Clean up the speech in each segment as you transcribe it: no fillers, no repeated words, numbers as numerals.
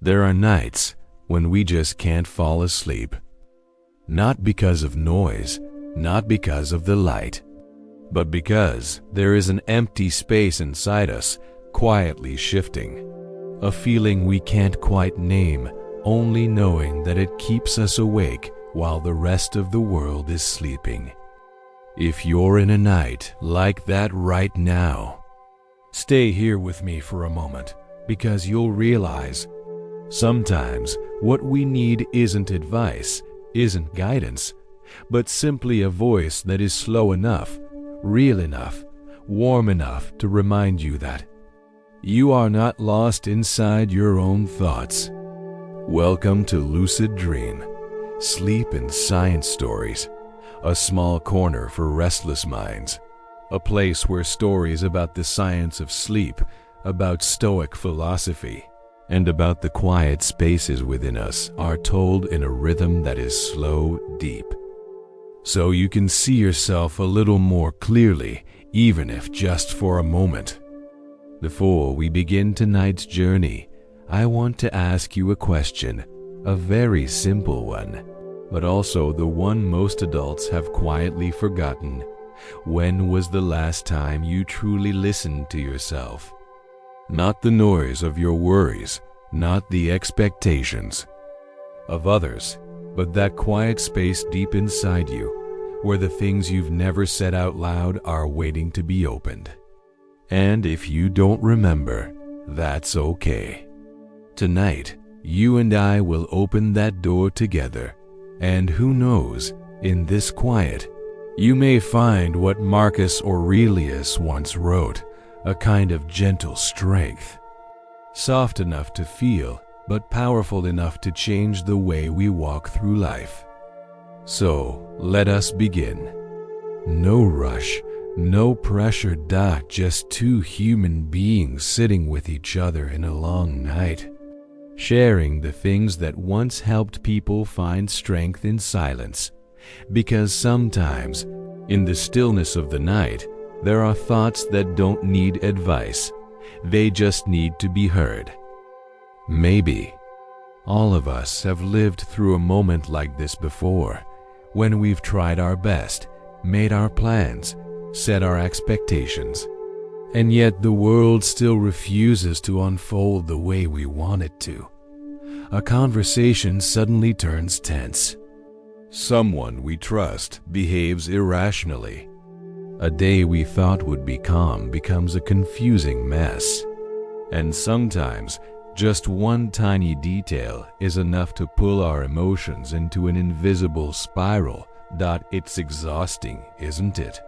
There are nights when we just can't fall asleep. Not because of noise, not because of the light, but because there is an empty space inside us quietly shifting. A feeling we can't quite name, only knowing that it keeps us awake while the rest of the world is sleeping. If you're in a night like that right now, stay here with me for a moment, because you'll realize sometimes what we need isn't advice, isn't guidance, but simply a voice that is slow enough, real enough, warm enough to remind you that you are not lost inside your own thoughts. Welcome to Lucid Dream, Sleep and Science Stories, a small corner for restless minds, a place where stories about the science of sleep, about Stoic philosophy, and about the quiet spaces within us are told in a rhythm that is slow, deep, so you can see yourself a little more clearly, even if just for a moment. Before we begin tonight's journey, I want to ask you a question, a very simple one, but also the one most adults have quietly forgotten. When was the last time you truly listened to yourself? Not the noise of your worries, not the expectations of others, but that quiet space deep inside you, where the things you've never said out loud are waiting to be opened. And if you don't remember, that's okay. Tonight, you and I will open that door together, and who knows, in this quiet, you may find what Marcus Aurelius once wrote, a kind of gentle strength, soft enough to feel, but powerful enough to change the way we walk through life. So, let us begin. No rush, no pressure, just two human beings sitting with each other in a long night, sharing the things that once helped people find strength in silence. Because sometimes, in the stillness of the night, there are thoughts that don't need advice. They just need to be heard. Maybe all of us have lived through a moment like this before, when we've tried our best, made our plans, set our expectations, and yet the world still refuses to unfold the way we want it to. A conversation suddenly turns tense. Someone we trust behaves irrationally. A day we thought would be calm becomes a confusing mess. And sometimes, just one tiny detail is enough to pull our emotions into an invisible spiral. It's exhausting, isn't it?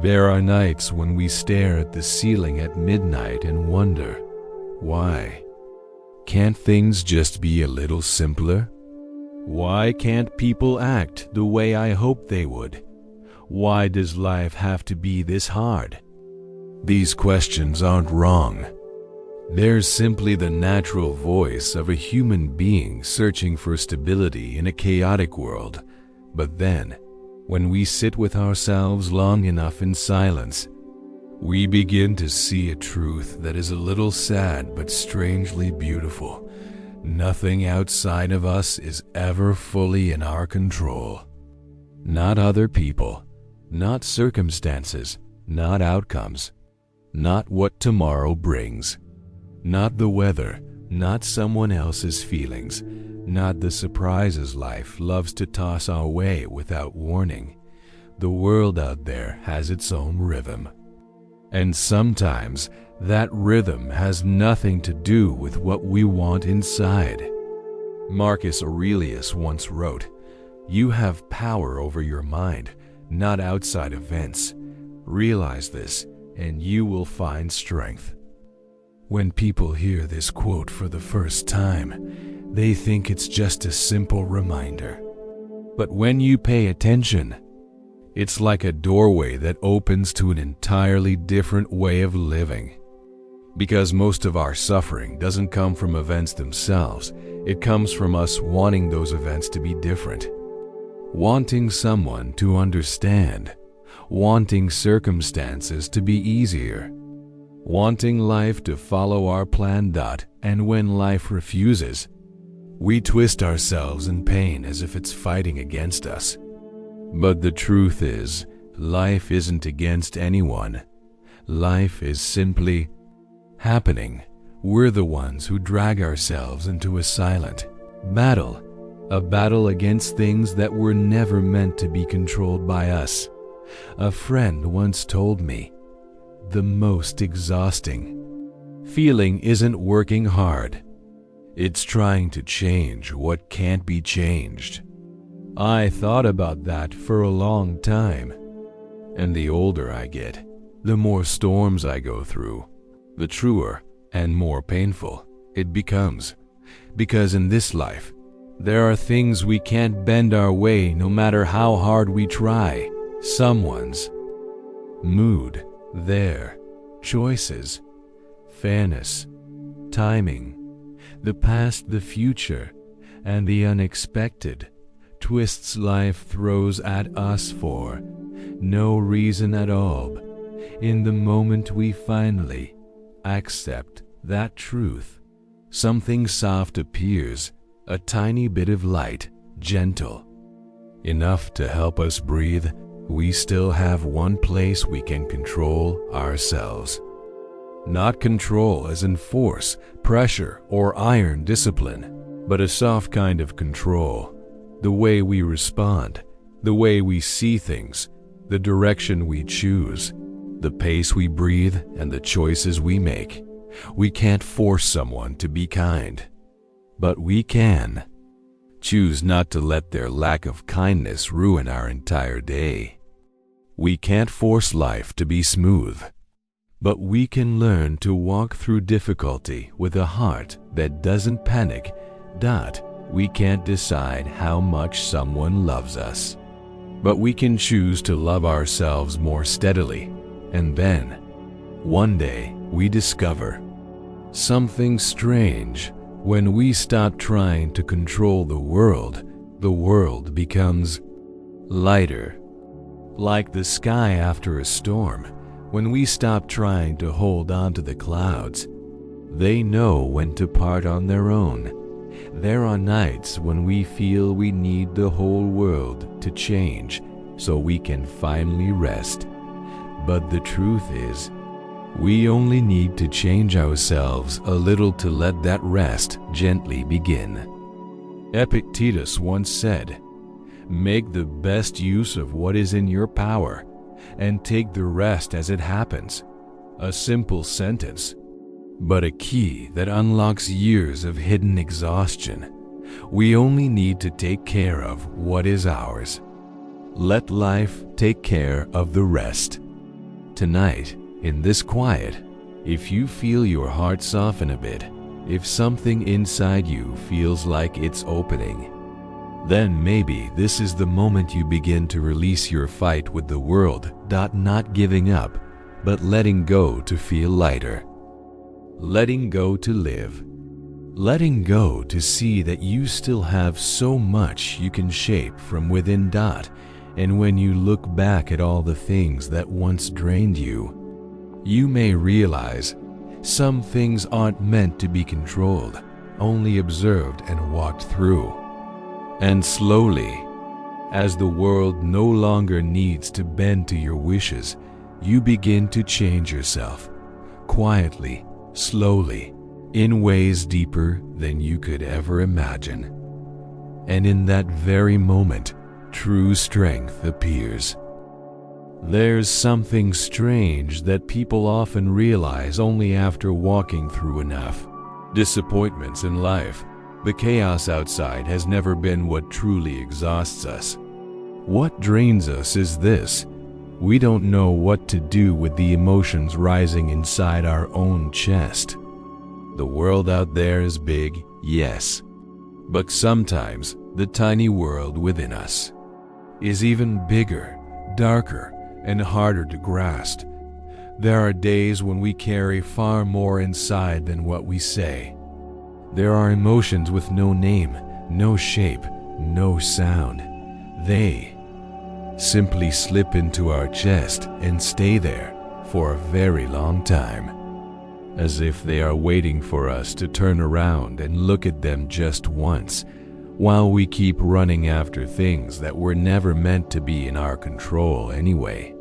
There are nights when we stare at the ceiling at midnight and wonder, why? Can't things just be a little simpler? Why can't people act the way I hoped they would? Why does life have to be this hard? These questions aren't wrong. They're simply the natural voice of a human being searching for stability in a chaotic world. But then, when we sit with ourselves long enough in silence, we begin to see a truth that is a little sad but strangely beautiful. Nothing outside of us is ever fully in our control. Not other people, not circumstances, not outcomes, not what tomorrow brings, not the weather, not someone else's feelings, not the surprises life loves to toss our way without warning. The world out there has its own rhythm. And sometimes that rhythm has nothing to do with what we want inside. Marcus Aurelius once wrote, "You have power over your mind, not outside events. Realize this, and you will find strength." When people hear this quote for the first time, they think it's just a simple reminder. But when you pay attention, it's like a doorway that opens to an entirely different way of living. Because most of our suffering doesn't come from events themselves, it comes from us wanting those events to be different. Wanting someone to understand, wanting circumstances to be easier, wanting life to follow our plan. And when life refuses, we twist ourselves in pain as if it's fighting against us. But the truth is, life isn't against anyone. Life is simply happening. We're the ones who drag ourselves into a silent battle, a battle against things that were never meant to be controlled by us. A friend once told me, the most exhausting feeling isn't working hard. It's trying to change what can't be changed. I thought about that for a long time. And the older I get, the more storms I go through, the truer and more painful it becomes. Because in this life, there are things we can't bend our way no matter how hard we try. Someone's mood, their choices, fairness, timing, the past, the future, and the unexpected twists life throws at us for no reason at all. In the moment we finally accept that truth, something soft appears, a tiny bit of light, gentle, enough to help us breathe. We still have one place we can control ourselves. Not control as in force, pressure, or iron discipline, but a soft kind of control. The way we respond, the way we see things, the direction we choose, the pace we breathe, and the choices we make. We can't force someone to be kind, but we can choose not to let their lack of kindness ruin our entire day. We can't force life to be smooth, but we can learn to walk through difficulty with a heart that doesn't panic. We can't decide how much someone loves us, but we can choose to love ourselves more steadily. And then, one day, we discover something strange. When we stop trying to control the world becomes lighter, like the sky after a storm. When we stop trying to hold on to the clouds, they know when to part on their own. There are nights when we feel we need the whole world to change so we can finally rest. But the truth is, we only need to change ourselves a little to let that rest gently begin. Epictetus once said, "Make the best use of what is in your power, and take the rest as it happens." A simple sentence, but a key that unlocks years of hidden exhaustion. We only need to take care of what is ours. Let life take care of the rest. Tonight, in this quiet, if you feel your heart soften a bit, if something inside you feels like it's opening, then maybe this is the moment you begin to release your fight with the world. Not giving up, but letting go to feel lighter. Letting go to live. Letting go to see that you still have so much you can shape from within. And when you look back at all the things that once drained you, you may realize some things aren't meant to be controlled, only observed and walked through. And slowly, as the world no longer needs to bend to your wishes, you begin to change yourself, quietly, slowly, in ways deeper than you could ever imagine. And in that very moment, true strength appears. There's something strange that people often realize only after walking through enough disappointments in life. The chaos outside has never been what truly exhausts us. What drains us is this: we don't know what to do with the emotions rising inside our own chest. The world out there is big, yes, but sometimes the tiny world within us is even bigger, darker, and harder to grasp. There are days when we carry far more inside than what we say. There are emotions with no name, no shape, no sound. They simply slip into our chest and stay there for a very long time. as if they are waiting for us to turn around and look at them just once, while we keep running after things that were never meant to be in our control anyway.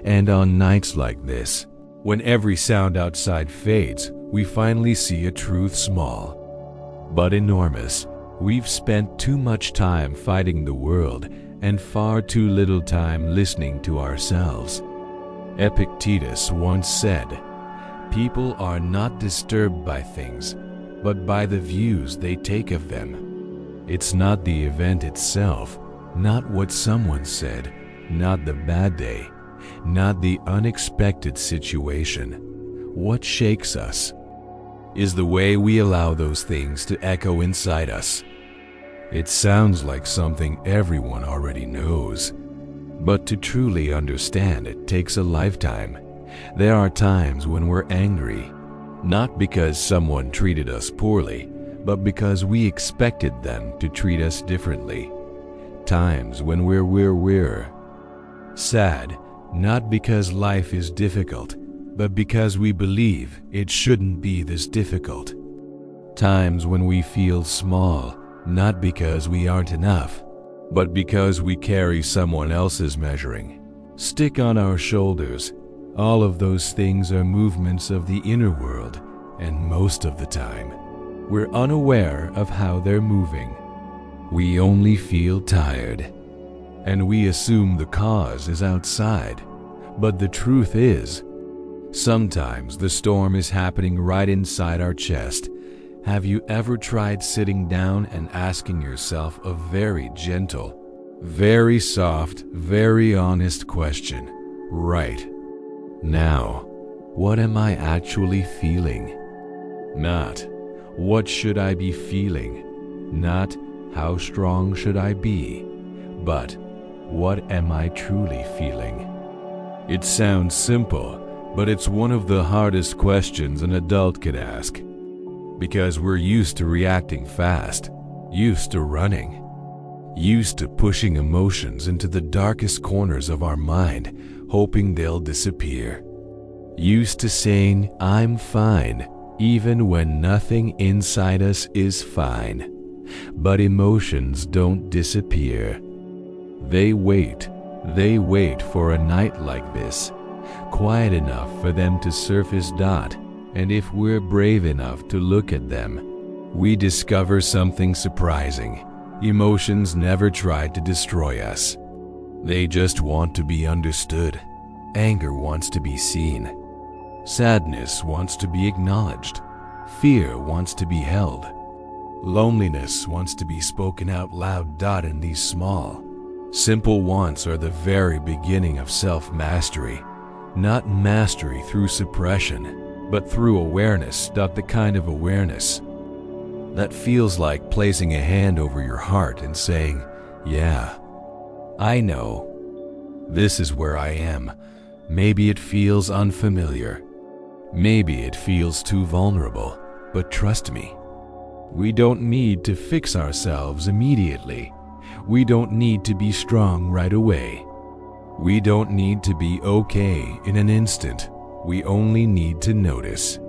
And on nights like this, when every sound outside fades, we finally see a truth small, but enormous. We've spent too much time fighting the world and far too little time listening to ourselves. Epictetus once said, "People are not disturbed by things, but by the views they take of them." It's not the event itself, not what someone said, not the bad day, not the unexpected situation. What shakes us is the way we allow those things to echo inside us. It sounds like something everyone already knows, but to truly understand it takes a lifetime. There are times when we're angry, not because someone treated us poorly, but because we expected them to treat us differently. Times when we're sad, not because life is difficult, but because we believe it shouldn't be this difficult. Times when we feel small, not because we aren't enough, but because we carry someone else's measuring stick on our shoulders. All of those things are movements of the inner world, and most of the time, we're unaware of how they're moving. We only feel tired, and we assume the cause is outside. But the truth is, sometimes the storm is happening right inside our chest. Have you ever tried sitting down and asking yourself a very gentle, very soft, very honest question? Right now, what am I actually feeling? Not, what should I be feeling? Not, how strong should I be? But, what am I truly feeling? It sounds simple, but it's one of the hardest questions an adult could ask. Because we're used to reacting fast, used to running, used to pushing emotions into the darkest corners of our mind, hoping they'll disappear. Used to saying, "I'm fine," even when nothing inside us is fine. But emotions don't disappear. They wait for a night like this, quiet enough for them to surface. And if we're brave enough to look at them, we discover something surprising. Emotions never tried to destroy us. They just want to be understood. Anger wants to be seen. Sadness wants to be acknowledged. Fear wants to be held. Loneliness wants to be spoken out loud. And these small, simple wants are the very beginning of self-mastery. Not mastery through suppression, but through awareness. The kind of awareness that feels like placing a hand over your heart and saying, "Yeah, I know. This is where I am." Maybe it feels unfamiliar. Maybe it feels too vulnerable, but trust me, we don't need to fix ourselves immediately. We don't need to be strong right away. We don't need to be okay in an instant. We only need to notice.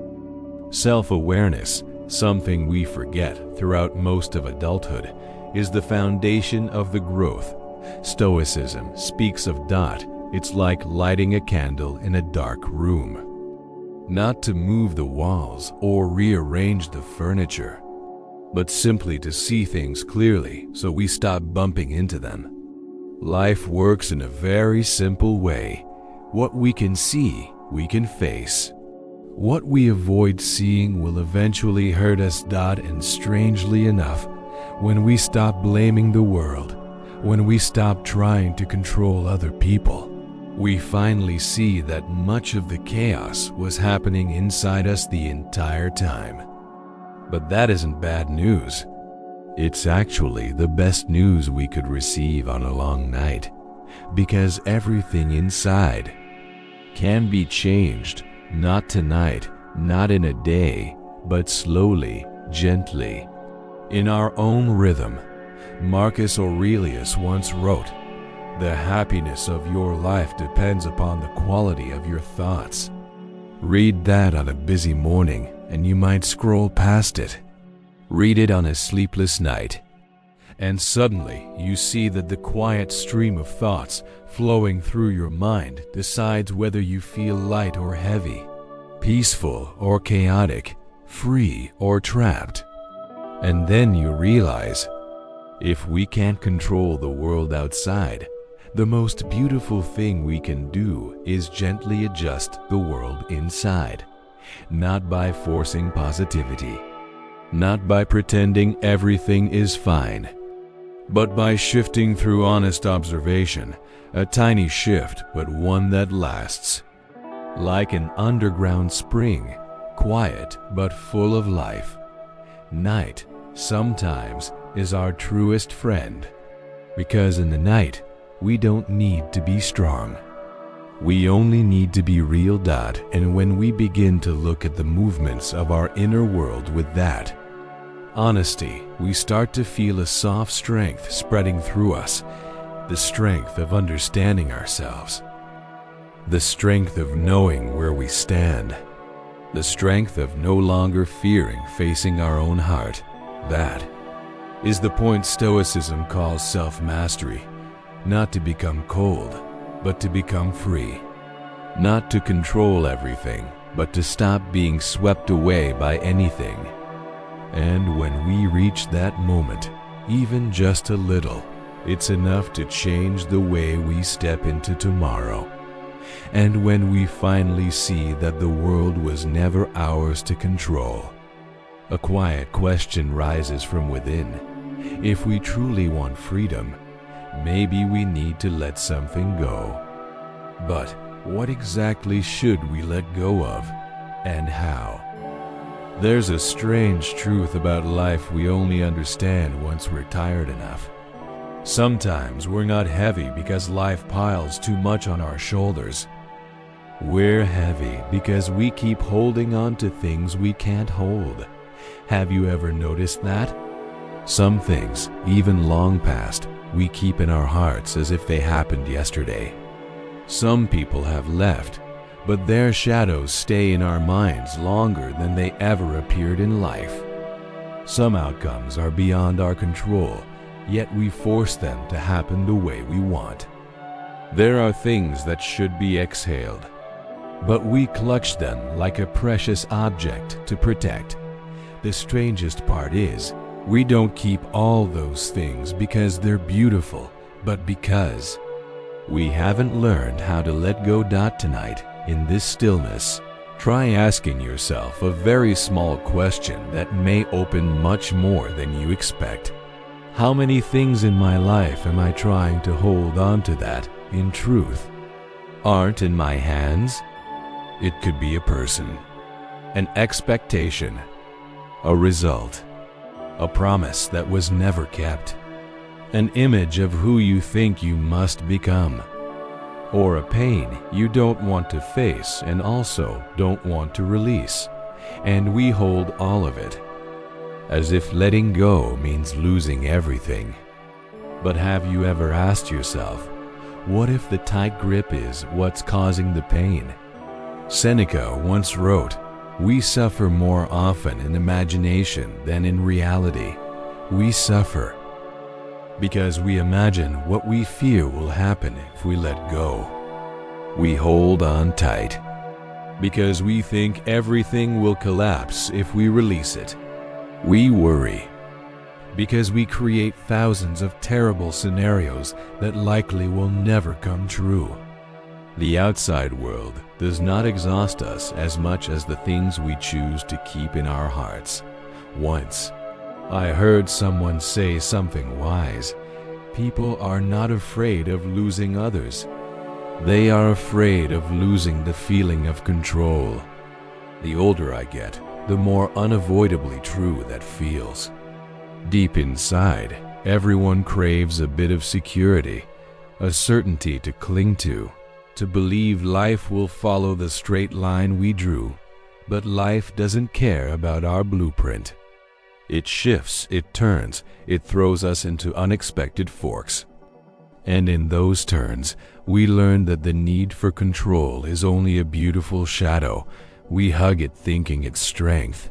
Self-awareness, something we forget throughout most of adulthood, is the foundation of the growth. Stoicism speaks of it's like lighting a candle in a dark room. Not to move the walls or rearrange the furniture, but simply to see things clearly so we stop bumping into them. Life works in a very simple way. What we can see, we can face. What we avoid seeing will eventually hurt us. And strangely enough, when we stop blaming the world, when we stop trying to control other people, we finally see that much of the chaos was happening inside us the entire time. But that isn't bad news. It's actually the best news we could receive on a long night, because everything inside can be changed, not tonight, not in a day, but slowly, gently, in our own rhythm. Marcus Aurelius once wrote, "The happiness of your life depends upon the quality of your thoughts." Read that on a busy morning and you might scroll past it. Read it on a sleepless night, and suddenly you see that the quiet stream of thoughts flowing through your mind decides whether you feel light or heavy, peaceful or chaotic, free or trapped. And then you realize, if we can't control the world outside, the most beautiful thing we can do is gently adjust the world inside, not by forcing positivity, not by pretending everything is fine, but by shifting through honest observation, a tiny shift but one that lasts. Like an underground spring, quiet but full of life, night sometimes is our truest friend, because in the night we don't need to be strong. We only need to be real. And when we begin to look at the movements of our inner world with that honesty, we start to feel a soft strength spreading through us, the strength of understanding ourselves, the strength of knowing where we stand, the strength of no longer fearing facing our own heart. That is the point Stoicism calls self-mastery, not to become cold, but to become free, not to control everything, but to stop being swept away by anything. And when we reach that moment, even just a little, it's enough to change the way we step into tomorrow. And when we finally see that the world was never ours to control, a quiet question rises from within. If we truly want freedom, maybe we need to let something go. But what exactly should we let go of, and how? There's a strange truth about life we only understand once we're tired enough. Sometimes we're not heavy because life piles too much on our shoulders. We're heavy because we keep holding on to things we can't hold. Have you ever noticed that? Some things, even long past, we keep in our hearts as if they happened yesterday. Some people have left, but their shadows stay in our minds longer than they ever appeared in life. Some outcomes are beyond our control, yet we force them to happen the way we want. There are things that should be exhaled, but we clutch them like a precious object to protect. The strangest part is, we don't keep all those things because they're beautiful, but because we haven't learned how to let go. Tonight, in this stillness, try asking yourself a very small question that may open much more than you expect. How many things in my life am I trying to hold on to that, in truth, aren't in my hands? It could be a person, an expectation, a result, a promise that was never kept, an image of who you think you must become, or a pain you don't want to face and also don't want to release, and we hold all of it, as if letting go means losing everything. But have you ever asked yourself, what if the tight grip is what's causing the pain? Seneca once wrote, "We suffer more often in imagination than in reality." We suffer because we imagine what we fear will happen if we let go. We hold on tight because we think everything will collapse if we release it. We worry because we create thousands of terrible scenarios that likely will never come true. The outside world does not exhaust us as much as the things we choose to keep in our hearts. Once, I heard someone say something wise. People are not afraid of losing others. They are afraid of losing the feeling of control. The older I get, the more unavoidably true that feels. Deep inside, everyone craves a bit of security, a certainty to cling to believe life will follow the straight line we drew. But life doesn't care about our blueprint. It shifts, it turns, it throws us into unexpected forks. And in those turns, we learn that the need for control is only a beautiful shadow, We hug it thinking it's strength,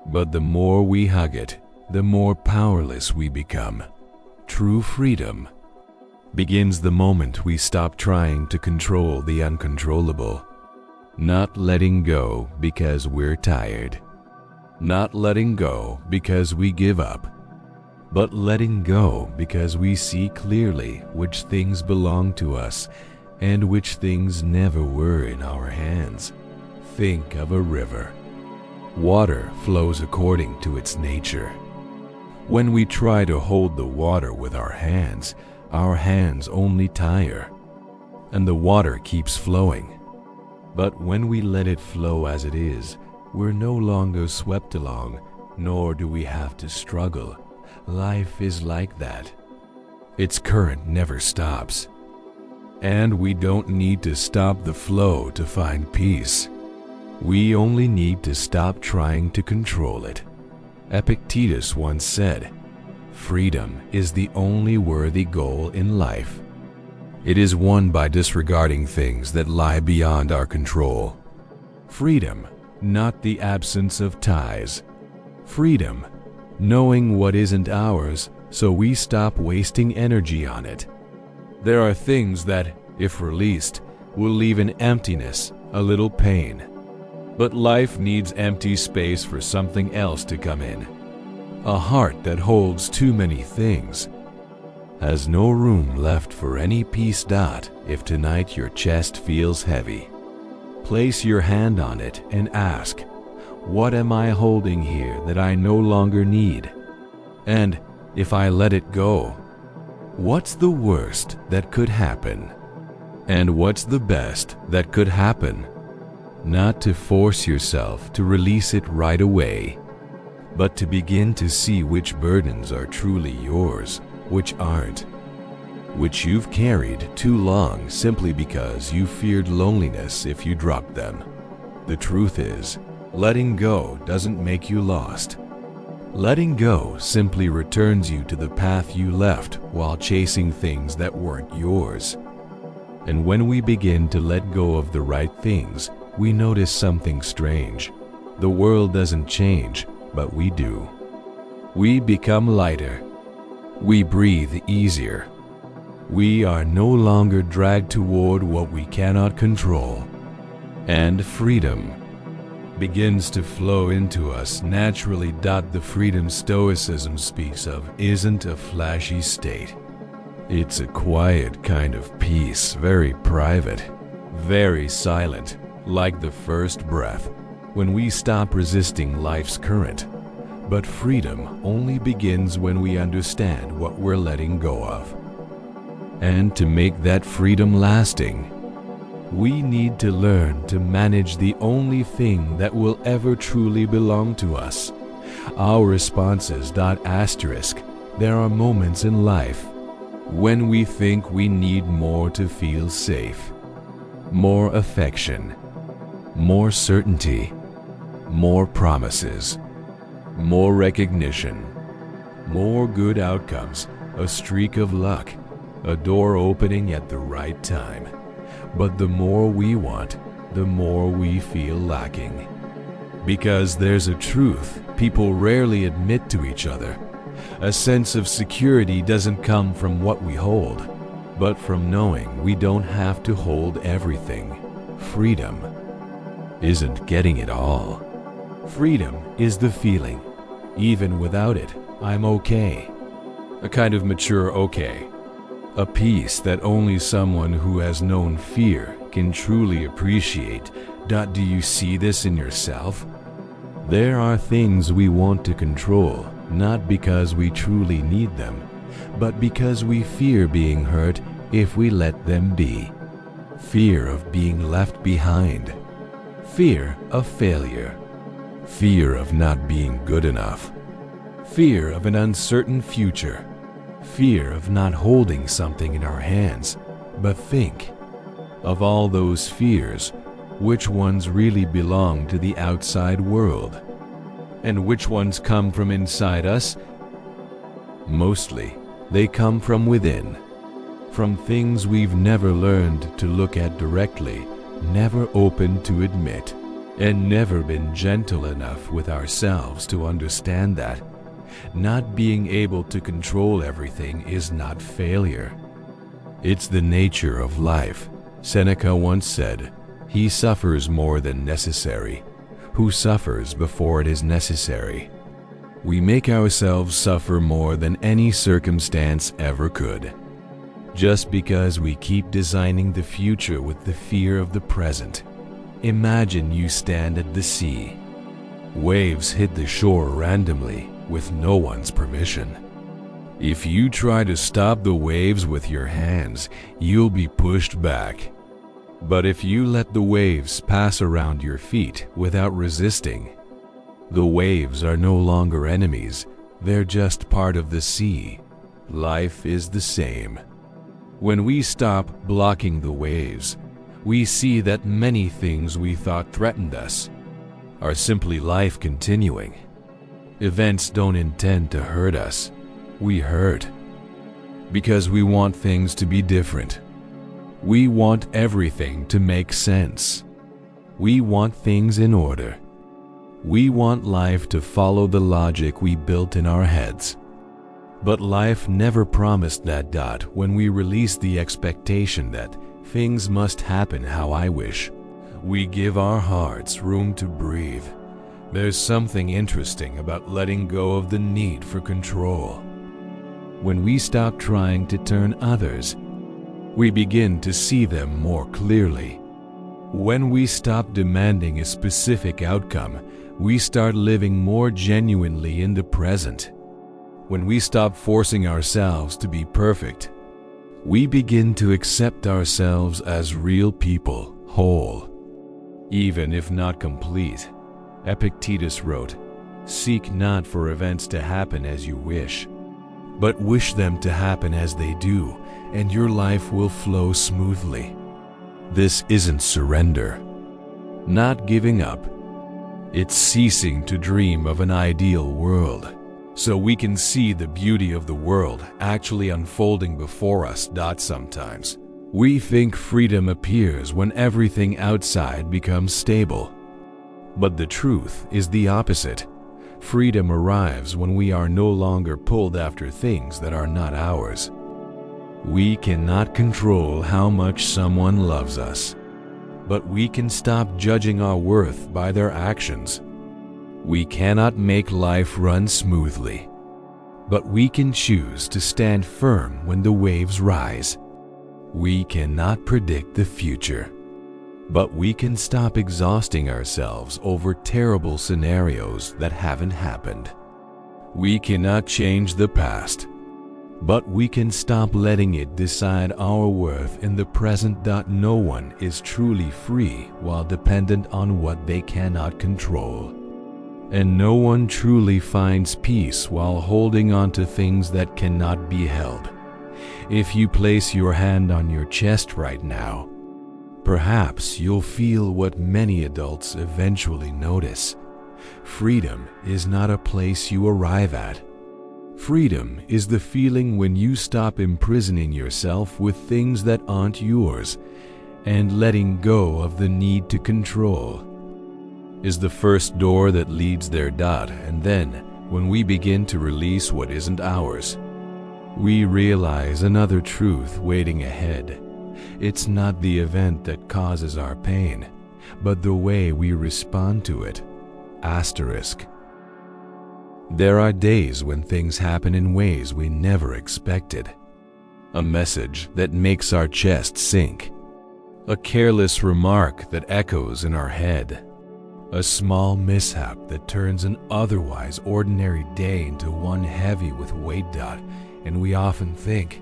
but the more we hug it, the more powerless we become. True freedom begins the moment we stop trying to control the uncontrollable. Not letting go because we're tired. Not letting go because we give up. But letting go because we see clearly which things belong to us and which things never were in our hands. Think of a river. Water flows according to its nature. When we try to hold the water with our hands only tire, and the water keeps flowing. But when we let it flow as it is, we're no longer swept along, nor do we have to struggle. Life is like that. Its current never stops. And we don't need to stop the flow to find peace. We only need to stop trying to control it. Epictetus once said, "Freedom is the only worthy goal in life. It is won by disregarding things that lie beyond our control. Freedom, not the absence of ties. Freedom, knowing what isn't ours, so we stop wasting energy on it. There are things that, if released, will leave an emptiness, a little pain. But life needs empty space for something else to come in. A heart that holds too many things has no room left for any peace. If tonight your chest feels heavy, place your hand on it and ask, what am I holding here that I no longer need? And if I let it go, what's the worst that could happen? And what's the best that could happen? Not to force yourself to release it right away, but to begin to see which burdens are truly yours, which aren't, which you've carried too long simply because you feared loneliness if you dropped them. The truth is, letting go doesn't make you lost. Letting go simply returns you to the path you left while chasing things that weren't yours. And when we begin to let go of the right things, we notice something strange. The world doesn't change, but we do. We become lighter. We breathe easier. We are no longer dragged toward what we cannot control. And freedom begins to flow into us naturally. The freedom Stoicism speaks of isn't a flashy state. It's a quiet kind of peace, very private, very silent, like the first breath, when we stop resisting life's current. But freedom only begins when we understand what we're letting go of. And to make that freedom lasting, we need to learn to manage the only thing that will ever truly belong to us, our responses. There are moments in life when we think we need more to feel safe, more affection, more certainty, more promises, more recognition, more good outcomes, a streak of luck, a door opening at the right time. But the more we want, the more we feel lacking. Because there's a truth people rarely admit to each other. A sense of security doesn't come from what we hold, but from knowing we don't have to hold everything. Freedom isn't getting it all. Freedom is the feeling, even without it, I'm okay. A kind of mature okay. A peace that only someone who has known fear can truly appreciate. Do you see this in yourself? There are things we want to control, not because we truly need them, but because we fear being hurt if we let them be. Fear of being left behind. Fear of failure. Fear of not being good enough. Fear of an uncertain future. Fear of not holding something in our hands. But think of all those fears, which ones really belong to the outside world? And which ones come from inside us? Mostly, they come from within. From things we've never learned to look at directly, never open to admit. and never been gentle enough with ourselves to understand that not being able to control everything is not failure. It's the nature of life. Seneca once said, "He suffers more than necessary, who suffers before it is necessary." We make ourselves suffer more than any circumstance ever could, just because we keep designing the future with the fear of the present. Imagine you stand at the sea. Waves hit the shore randomly with no one's permission. If you try to stop the waves with your hands, you'll be pushed back. But if you let the waves pass around your feet without resisting, the waves are no longer enemies, they're just part of the sea. Life is the same. When we stop blocking the waves, we see that many things we thought threatened us are simply life continuing. Events don't intend to hurt us. We hurt because we want things to be different. We want everything to make sense. We want things in order. We want life to follow the logic we built in our heads. But life never promised that. When we release the expectation that things must happen how I wish, we give our hearts room to breathe. There's something interesting about letting go of the need for control. When we stop trying to turn others, we begin to see them more clearly. When we stop demanding a specific outcome, we start living more genuinely in the present. When we stop forcing ourselves to be perfect, we begin to accept ourselves as real people, whole, even if not complete. Epictetus wrote, "Seek not for events to happen as you wish, but wish them to happen as they do, and your life will flow smoothly." This isn't surrender, not giving up. It's ceasing to dream of an ideal world, so we can see the beauty of the world actually unfolding before us. Sometimes we think freedom appears when everything outside becomes stable. But the truth is the opposite. Freedom arrives when we are no longer pulled after things that are not ours. We cannot control how much someone loves us, but we can stop judging our worth by their actions. We cannot make life run smoothly, but we can choose to stand firm when the waves rise. We cannot predict the future, but we can stop exhausting ourselves over terrible scenarios that haven't happened. We cannot change the past, but we can stop letting it decide our worth in the present. No one is truly free while dependent on what they cannot control. And no one truly finds peace while holding on to things that cannot be held. If you place your hand on your chest right now, perhaps you'll feel what many adults eventually notice. Freedom is not a place you arrive at. Freedom is the feeling when you stop imprisoning yourself with things that aren't yours and letting go of the need to control. Is the first door that leads there. And then, when we begin to release what isn't ours, we realize another truth waiting ahead. It's not the event that causes our pain, but the way we respond to it. Asterisk. There are days when things happen in ways we never expected. A message that makes our chest sink. A careless remark that echoes in our head. A small mishap that turns an otherwise ordinary day into one heavy with weight. And we often think,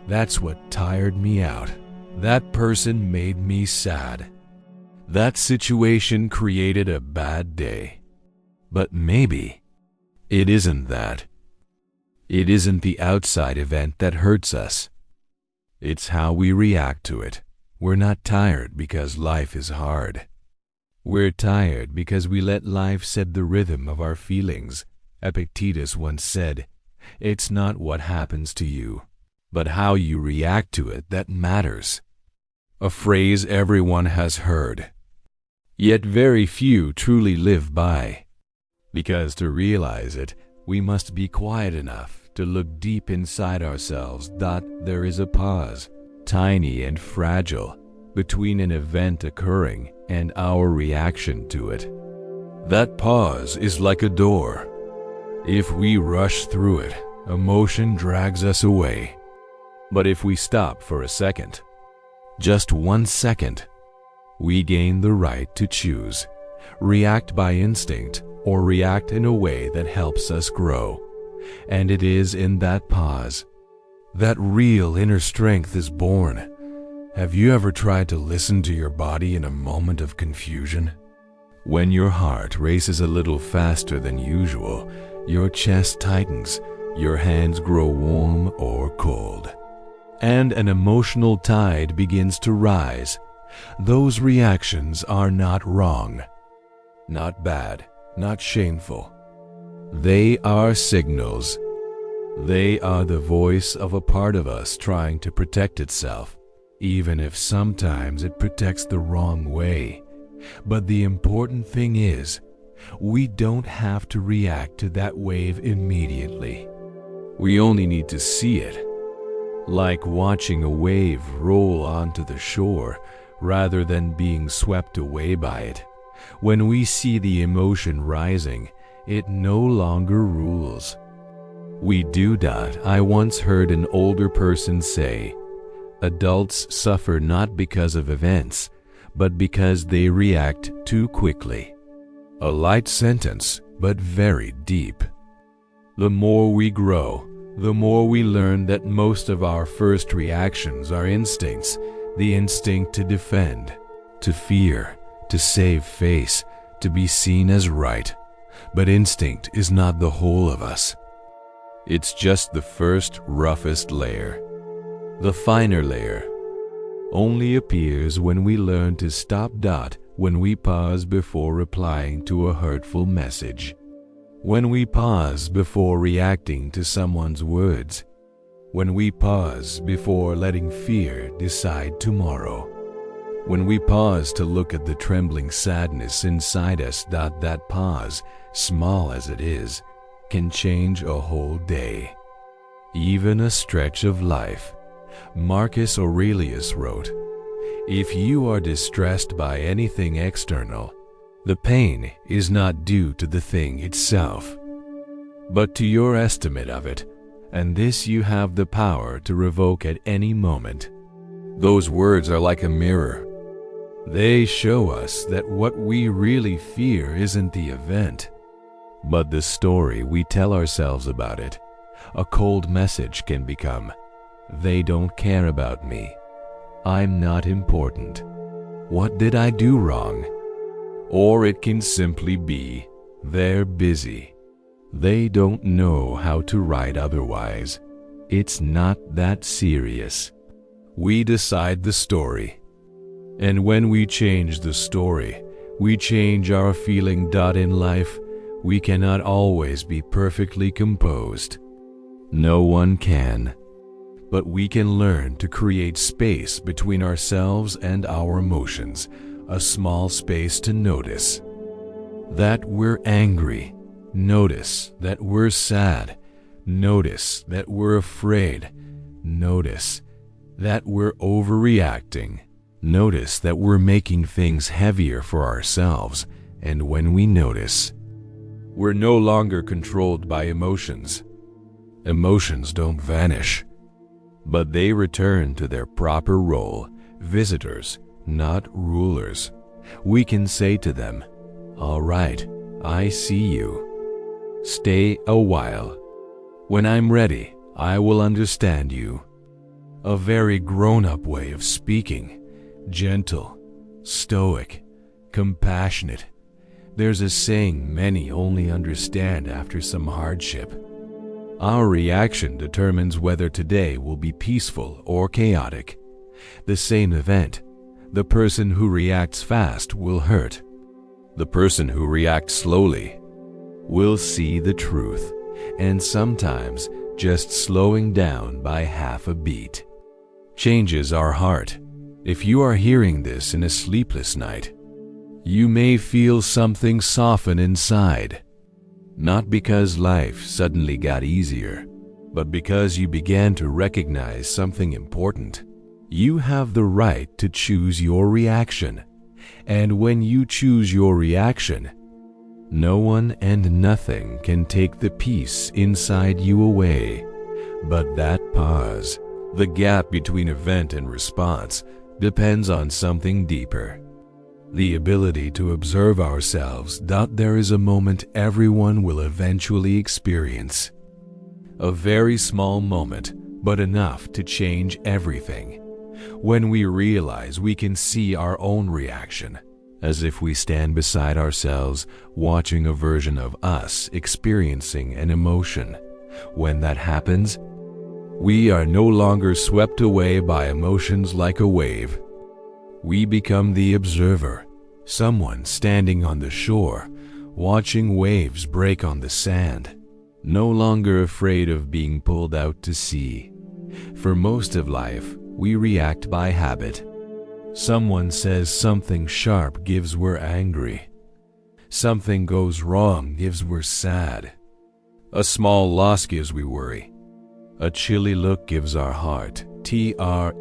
that's what tired me out. That person made me sad. That situation created a bad day. But maybe it isn't that. It isn't the outside event that hurts us. It's how we react to it. We're not tired because life is hard. We're tired because we let life set the rhythm of our feelings. Epictetus once said, "It's not what happens to you, but how you react to it that matters." A phrase everyone has heard. yet very few truly live by. Because to realize it, we must be quiet enough to look deep inside ourselves that there is a pause, tiny and fragile, between an event occurring and our reaction to it. That pause is like a door. If we rush through it, emotion drags us away. But if we stop for a second, just 1 second, we gain the right to choose, react by instinct, or react in a way that helps us grow. And it is in that pause that real inner strength is born. Have you ever tried to listen to your body in a moment of confusion? When your heart races a little faster than usual, your chest tightens, your hands grow warm or cold, and an emotional tide begins to rise. Those reactions are not wrong, not bad, not shameful. They are signals. They are the voice of a part of us trying to protect itself, even if sometimes it protects the wrong way. But the important thing is, we don't have to react to that wave immediately. We only need to see it, like watching a wave roll onto the shore rather than being swept away by it. When we see the emotion rising, it no longer rules. We do that. I once heard an older person say, adults suffer not because of events, but because they react too quickly. A light sentence, but very deep. The more we grow, the more we learn that most of our first reactions are instincts, the instinct to defend, to fear, to save face, to be seen as right. But instinct is not the whole of us. It's just the first, roughest layer. The finer layer only appears when we learn to stop. When we pause before replying to a hurtful message. When we pause before reacting to someone's words. When we pause before letting fear decide tomorrow. When we pause to look at the trembling sadness inside us. That pause, small as it is, can change a whole day, even a stretch of life. Marcus Aurelius wrote, "If you are distressed by anything external, the pain is not due to the thing itself, but to your estimate of it, and this you have the power to revoke at any moment." Those words are like a mirror. They show us that what we really fear isn't the event, but the story we tell ourselves about it. A cold message can become, "They don't care about me. I'm not important. What did I do wrong?" Or it can simply be, "They're busy. They don't know how to write otherwise. It's not that serious." We decide the story. And when we change the story, we change our feeling. In life, we cannot always be perfectly composed. No one can. But we can learn to create space between ourselves and our emotions, a small space to notice that we're angry, notice that we're sad, notice that we're afraid, notice that we're overreacting, notice that we're making things heavier for ourselves, and when we notice, we're no longer controlled by emotions. Emotions don't vanish, but they return to their proper role, visitors, not rulers. We can say to them, "All right, I see you. Stay a while. When I'm ready, I will understand you." A very grown-up way of speaking, gentle, stoic, compassionate. There's a saying many only understand after some hardship. Our reaction determines whether today will be peaceful or chaotic. The same event, the person who reacts fast will hurt. The person who reacts slowly will see the truth, and sometimes just slowing down by half a beat changes our heart. If you are hearing this in a sleepless night, You may feel something soften inside, not because life suddenly got easier, but because you began to recognize something important. You have the right to choose your reaction, and when you choose your reaction, no one and nothing can take the peace inside you away. But that pause, the gap between event and response, depends on something deeper. The ability to observe ourselves. There is a moment everyone will eventually experience. A very small moment, but enough to change everything. When we realize we can see our own reaction, as if we stand beside ourselves, watching a version of us experiencing an emotion. When that happens, we are no longer swept away by emotions like a wave. We become the observer, someone standing on the shore, watching waves break on the sand, no longer afraid of being pulled out to sea. For most of life, we react by habit. Someone says something sharp gives we're angry. Something goes wrong gives we're sad. A small loss gives we worry. A chilly look gives our heart tremble.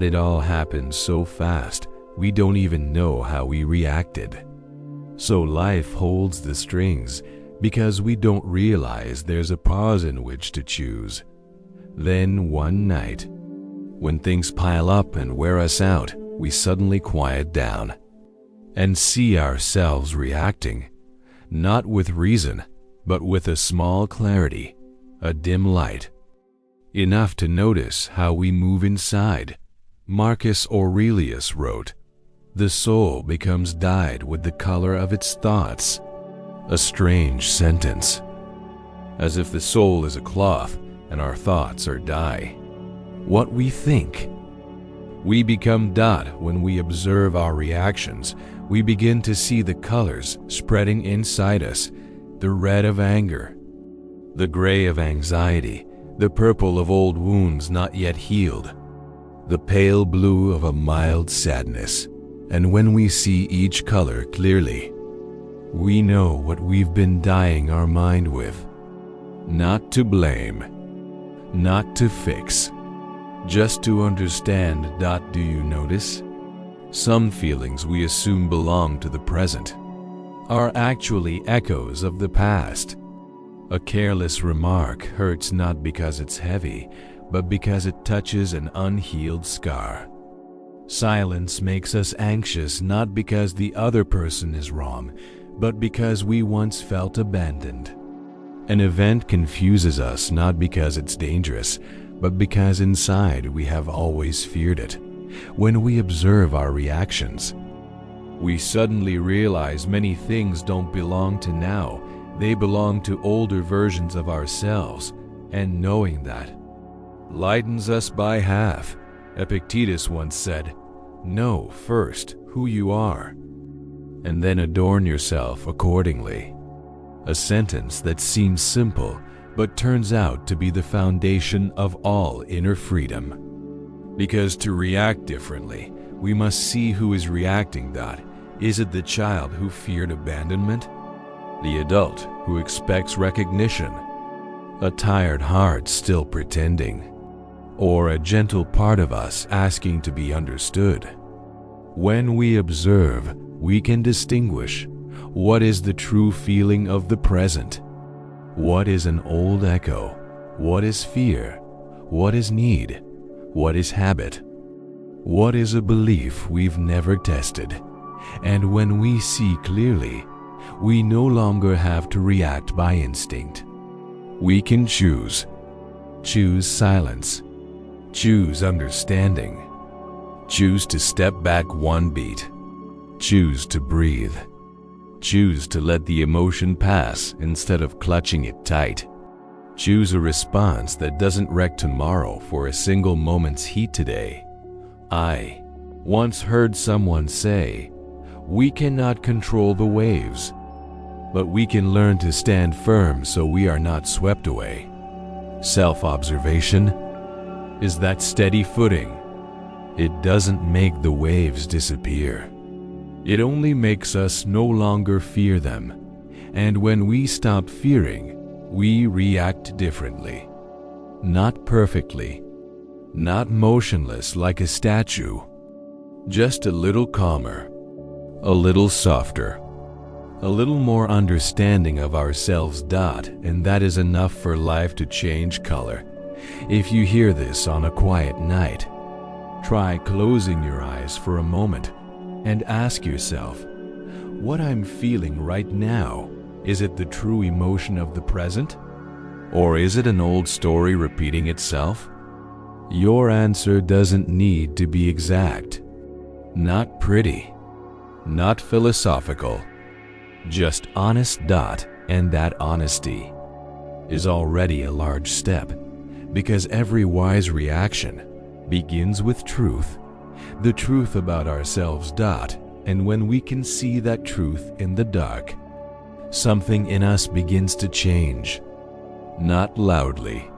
It all happens so fast, we don't even know how we reacted. So life holds the strings because we don't realize there's a pause in which to choose. Then one night, when things pile up and wear us out, we suddenly quiet down and see ourselves reacting, not with reason, but with a small clarity, a dim light. Enough to notice how we move inside. Marcus Aurelius wrote, "The soul becomes dyed with the color of its thoughts." A strange sentence. As if the soul is a cloth and our thoughts are dye. What we think. We become dot when we observe our reactions. We begin to see the colors spreading inside us, the red of anger, the gray of anxiety, the purple of old wounds not yet healed, the pale blue of a mild sadness. And when we see each color clearly, we know what we've been dyeing our mind with. Not to blame, not to fix, just to understand. Do you notice? Some feelings we assume belong to the present are actually echoes of the past. A careless remark hurts not because it's heavy, but because it touches an unhealed scar. Silence makes us anxious not because the other person is wrong, but because we once felt abandoned. An event confuses us not because it's dangerous, but because inside we have always feared it. When we observe our reactions, we suddenly realize many things don't belong to now. They belong to older versions of ourselves, and knowing that lightens us by half. Epictetus once said, "Know first who you are, and then adorn yourself accordingly." A sentence that seems simple, but turns out to be the foundation of all inner freedom. Because to react differently, we must see who is reacting. Is it the child who feared abandonment? The adult who expects recognition? A tired heart still pretending? Or a gentle part of us asking to be understood? When we observe, we can distinguish what is the true feeling of the present. What is an old echo? What is fear? What is need? What is habit? What is a belief we've never tested? And when we see clearly, we no longer have to react by instinct. We can choose. Choose silence. Choose understanding. Choose to step back one beat. Choose to breathe. Choose to let the emotion pass instead of clutching it tight. Choose a response that doesn't wreck tomorrow for a single moment's heat today. I once heard someone say, "We cannot control the waves, but we can learn to stand firm so we are not swept away." Self-observation is that steady footing, It doesn't make the waves disappear. It only makes us no longer fear them. And when we stop fearing, we react differently. Not perfectly, not motionless like a statue, just a little calmer, a little softer, a little more understanding of ourselves. And that is enough for life to change color. If you hear this on a quiet night, try closing your eyes for a moment and ask yourself, what I'm feeling right now, is it the true emotion of the present? Or is it an old story repeating itself? Your answer doesn't need to be exact, not pretty, not philosophical, just honest. And that honesty is already a large step, because every wise reaction begins with truth, the truth about ourselves. And when we can see that truth in the dark, something in us begins to change. Not loudly,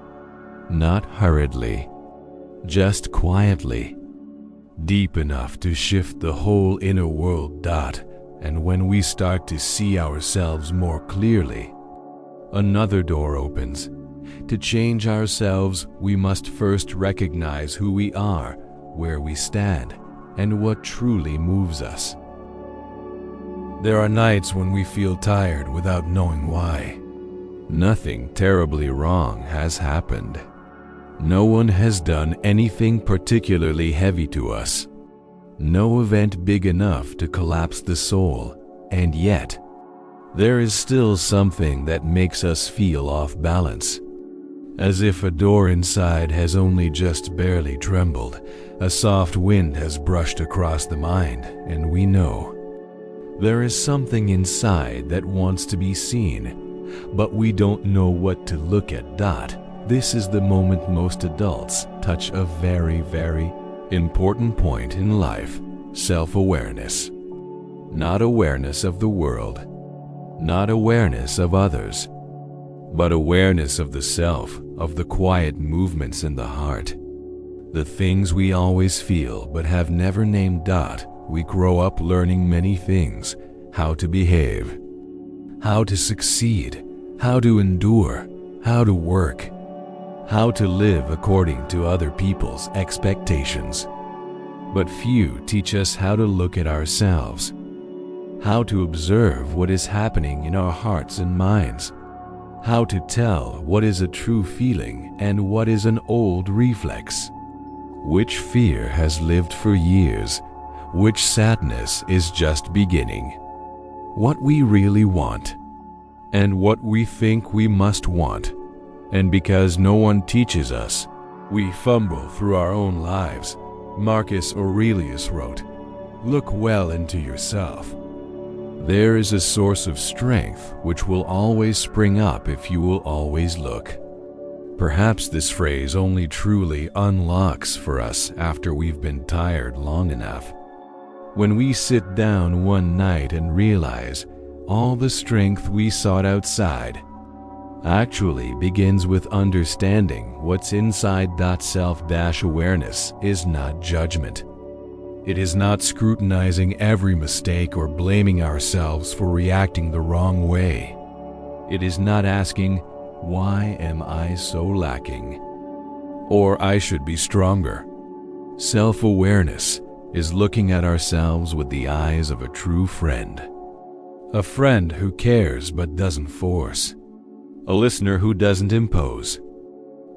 not hurriedly, just quietly, deep enough to shift the whole inner world. And when we start to see ourselves more clearly, another door opens. To change ourselves, we must first recognize who we are, where we stand, and what truly moves us. There are nights when we feel tired without knowing why. Nothing terribly wrong has happened. No one has done anything particularly heavy to us. No event big enough to collapse the soul, and yet, there is still something that makes us feel off balance. As if a door inside has only just barely trembled, a soft wind has brushed across the mind, and we know there is something inside that wants to be seen, but we don't know what to look at. This is the moment most adults touch a very, very important point in life: self-awareness. Not awareness of the world, not awareness of others, but awareness of the self, of the quiet movements in the heart, the things we always feel but have never named. We grow up learning many things: how to behave, how to succeed, how to endure, how to work, how to live according to other people's expectations. But few teach us how to look at ourselves, how to observe what is happening in our hearts and minds, how to tell what is a true feeling and what is an old reflex, which fear has lived for years, which sadness is just beginning, what we really want, and what we think we must want. And because no one teaches us, we fumble through our own lives. Marcus Aurelius wrote, "Look well into yourself. There is a source of strength which will always spring up if you will always look." Perhaps this phrase only truly unlocks for us after we've been tired long enough. When we sit down one night and realize all the strength we sought outside actually begins with understanding what's inside. Self-awareness is not judgment. It is not scrutinizing every mistake or blaming ourselves for reacting the wrong way. It is not asking, "Why am I so lacking?" or "I should be stronger." Self-awareness is looking at ourselves with the eyes of a true friend. A friend who cares but doesn't force. A listener who doesn't impose.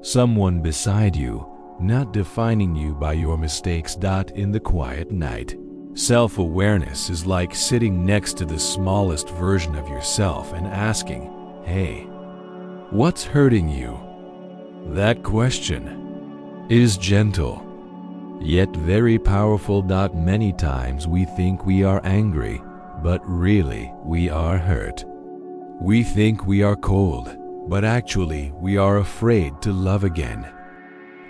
Someone beside you, not defining you by your mistakes. In the quiet night, self-awareness is like sitting next to the smallest version of yourself and asking, "Hey, what's hurting you?" That question is gentle, yet very powerful. Many times we think we are angry, but really we are hurt. We think we are cold, but actually we are afraid to love again.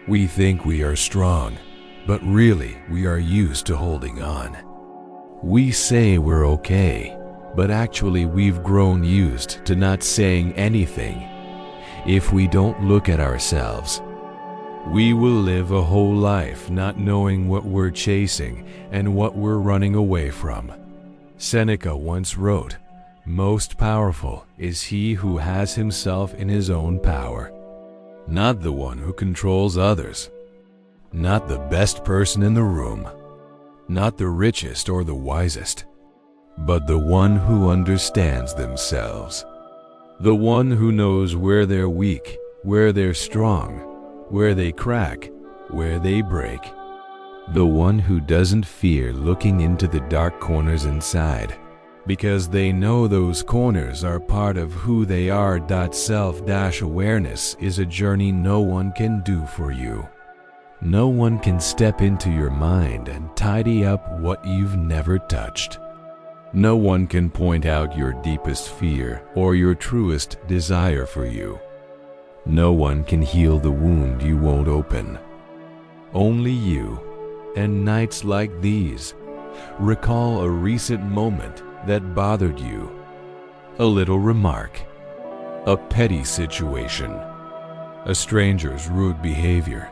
We think we are strong, but really we are used to holding on. We say we're okay, but actually we've grown used to not saying anything. If we don't look at ourselves, We will live a whole life not knowing what we're chasing and what we're running away from. Seneca once wrote, "Most powerful is he who has himself in his own power." Not the one who controls others. Not the best person in the room. Not the richest or the wisest. But the one who understands themselves. The one who knows where they're weak, where they're strong, where they crack, where they break. The one who doesn't fear looking into the dark corners inside, because they know those corners are part of who they are. Self-awareness is a journey no one can do for you. No one can step into your mind and tidy up what you've never touched. No one can point out your deepest fear or your truest desire for you. No one can heal the wound you won't open. Only you. And nights like these, recall a recent moment that bothered you. A little remark. A petty situation. A stranger's rude behavior.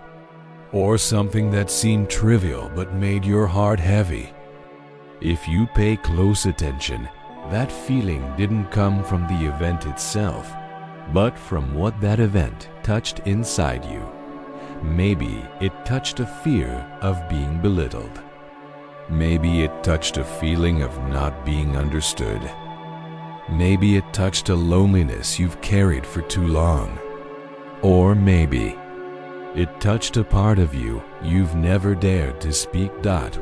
Or something that seemed trivial but made your heart heavy. If you pay close attention, that feeling didn't come from the event itself, but from what that event touched inside you. Maybe it touched a fear of being belittled. Maybe it touched a feeling of not being understood. Maybe it touched a loneliness you've carried for too long. Or maybe it touched a part of you you've never dared to speak.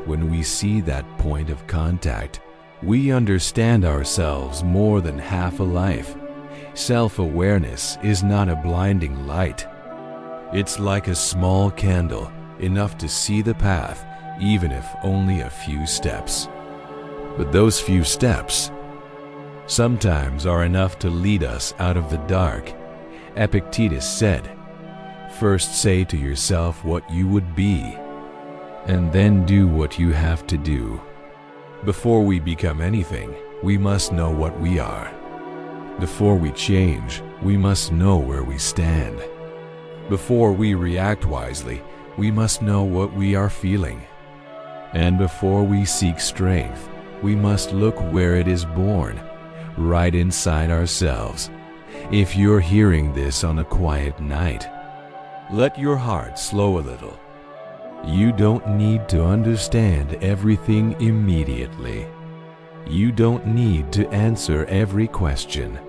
When we see that point of contact, we understand ourselves more than half a life. Self-awareness is not a blinding light. It's like a small candle, enough to see the path, even if only a few steps. But those few steps sometimes are enough to lead us out of the dark. Epictetus said, "First say to yourself what you would be, and then do what you have to do." Before we become anything, we must know what we are. Before we change, we must know where we stand. Before we react wisely, we must know what we are feeling. And before we seek strength, we must look where it is born, right inside ourselves. If you're hearing this on a quiet night, let your heart slow a little. You don't need to understand everything immediately. You don't need to answer every question.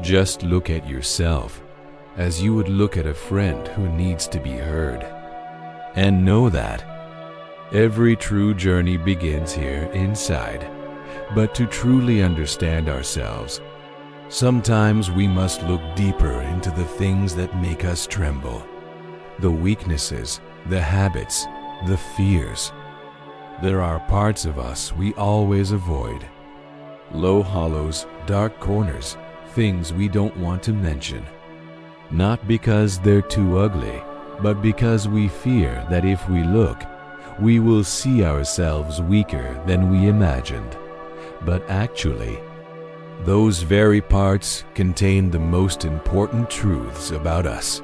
Just look at yourself as you would look at a friend who needs to be heard. And know that every true journey begins here inside. But to truly understand ourselves, sometimes we must look deeper into the things that make us tremble. The weaknesses, the habits, the fears. There are parts of us we always avoid. Low hollows, dark corners, things we don't want to mention. Not because they're too ugly, but because we fear that if we look, we will see ourselves weaker than we imagined. But actually, those very parts contain the most important truths about us.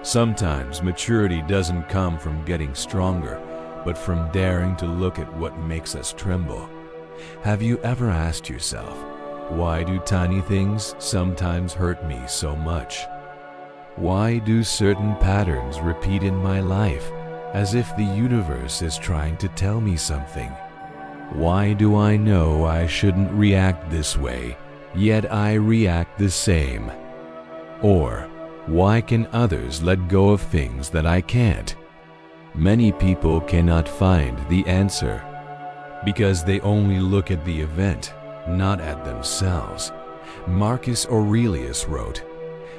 Sometimes maturity doesn't come from getting stronger, but from daring to look at what makes us tremble. Have you ever asked yourself, why do tiny things sometimes hurt me so much? Why do certain patterns repeat in my life, as if the universe is trying to tell me something? Why do I know I shouldn't react this way, yet I react the same? Or, why can others let go of things that I can't? Many people cannot find the answer because they only look at the event, not at themselves. Marcus Aurelius wrote,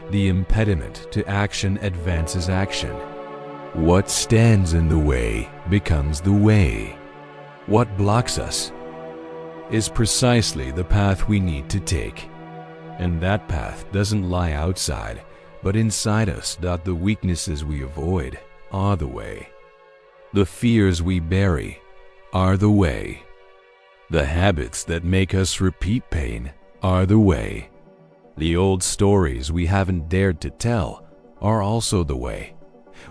"The impediment to action advances action. What stands in the way becomes the way." What blocks us is precisely the path we need to take. And that path doesn't lie outside, but inside us. The weaknesses we avoid are the way. The fears we bury are the way. The habits that make us repeat pain are the way. The old stories we haven't dared to tell are also the way.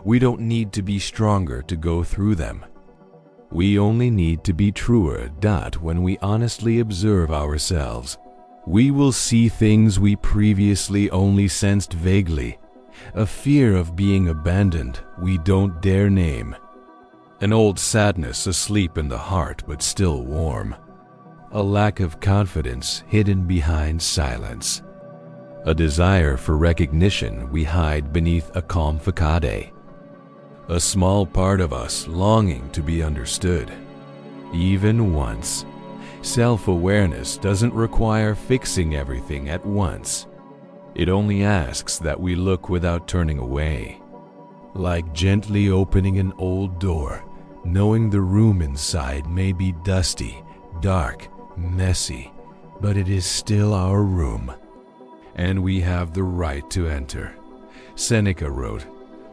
We don't need to be stronger to go through them. We only need to be truer. When we honestly observe ourselves, we will see things we previously only sensed vaguely. A fear of being abandoned we don't dare name. An old sadness asleep in the heart but still warm. A lack of confidence hidden behind silence. A desire for recognition we hide beneath a calm facade. A small part of us longing to be understood. Even once. Self-awareness doesn't require fixing everything at once. It only asks that we look without turning away. Like gently opening an old door, knowing the room inside may be dusty, dark, messy, but it is still our room, and we have the right to enter. Seneca wrote,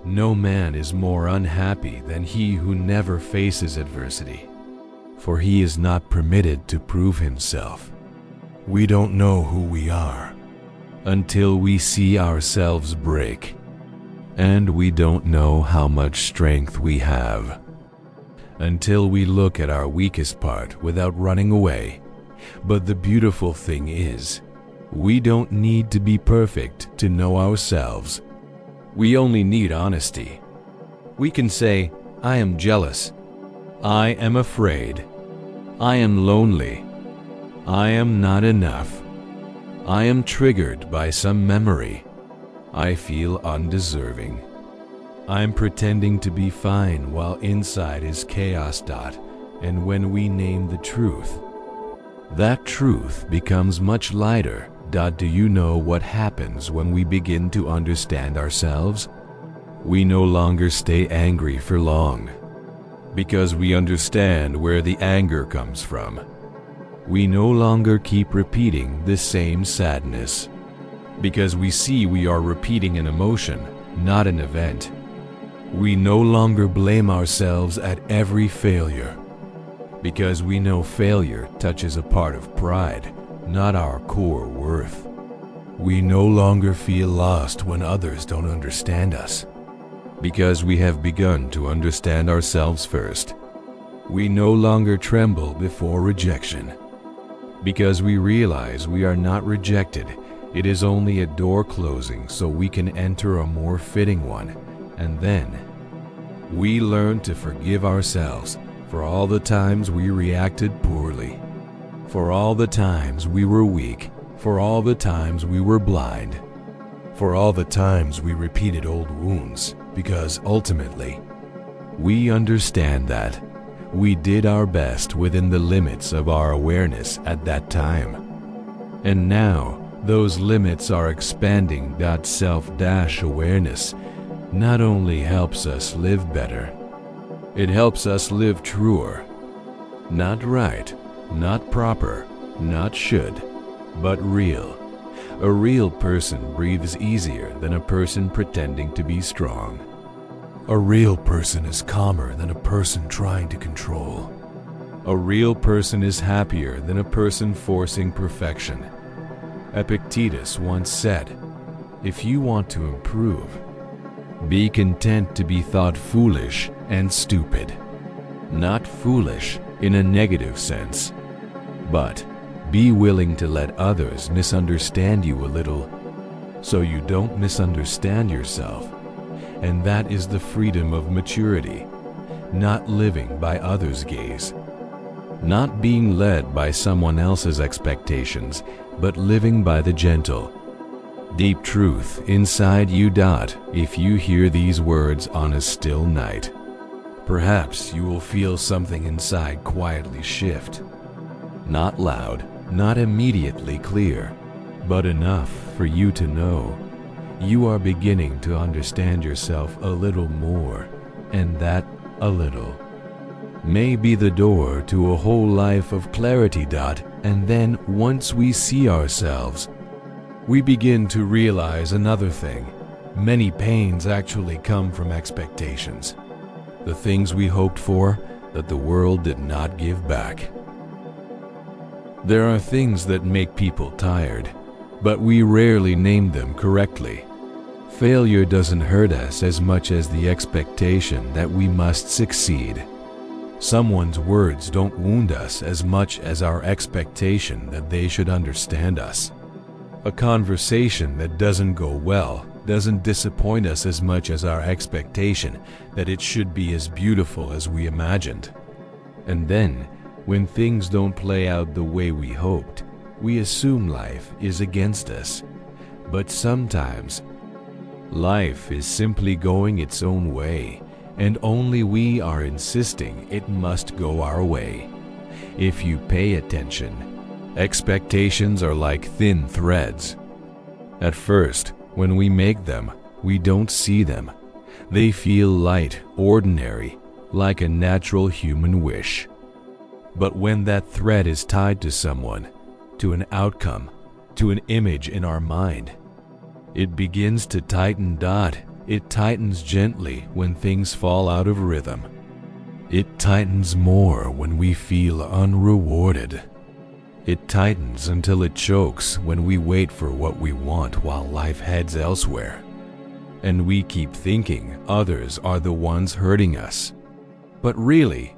"No man is more unhappy than he who never faces adversity, for he is not permitted to prove himself." We don't know who we are until we see ourselves break, and we don't know how much strength we have until we look at our weakest part without running away. But the beautiful thing is, we don't need to be perfect to know ourselves. We only need honesty. We can say, "I am jealous. I am afraid. I am lonely. I am not enough. I am triggered by some memory. I feel undeserving. I'm pretending to be fine while inside is chaos." And when we name the truth, that truth becomes much lighter. Do you know what happens when we begin to understand ourselves? We no longer stay angry for long, because we understand where the anger comes from. We no longer keep repeating the same sadness, because we see we are repeating an emotion, not an event. We no longer blame ourselves at every failure, because we know failure touches a part of pride, not our core worth. We no longer feel lost when others don't understand us, because we have begun to understand ourselves first. We no longer tremble before rejection, because we realize we are not rejected. It is only a door closing so we can enter a more fitting one. And then we learn to forgive ourselves for all the times we reacted poorly, for all the times we were weak, for all the times we were blind, for all the times we repeated old wounds, because ultimately we understand that we did our best within the limits of our awareness at that time. And now those limits are expanding. Self-awareness not only helps us live better, it helps us live truer. Not right, not proper, not should, but real. A real person breathes easier than a person pretending to be strong. A real person is calmer than a person trying to control. A real person is happier than a person forcing perfection. Epictetus once said, "If you want to improve, be content to be thought foolish and stupid." Not foolish in a negative sense, but be willing to let others misunderstand you a little, so you don't misunderstand yourself. And that is the freedom of maturity, not living by others' gaze, not being led by someone else's expectations, but living by the gentle, deep truth inside you. If you hear these words on a still night, perhaps you will feel something inside quietly shift. Not loud, not immediately clear, but enough for you to know you are beginning to understand yourself a little more, and that a little may be the door to a whole life of clarity. And then once we see ourselves, we begin to realize another thing. Many pains actually come from expectations, the things we hoped for that the world did not give back. There are things that make people tired, but we rarely name them correctly. Failure doesn't hurt us as much as the expectation that we must succeed. Someone's words don't wound us as much as our expectation that they should understand us. A conversation that doesn't go well doesn't disappoint us as much as our expectation that it should be as beautiful as we imagined. And then, when things don't play out the way we hoped, we assume life is against us. But sometimes, life is simply going its own way, and only we are insisting it must go our way. If you pay attention, expectations are like thin threads. At first, when we make them, we don't see them. They feel light, ordinary, like a natural human wish. But when that thread is tied to someone, to an outcome, to an image in our mind, it begins to tighten. It tightens gently when things fall out of rhythm. It tightens more when we feel unrewarded. It tightens until it chokes when we wait for what we want while life heads elsewhere. And we keep thinking others are the ones hurting us. But really,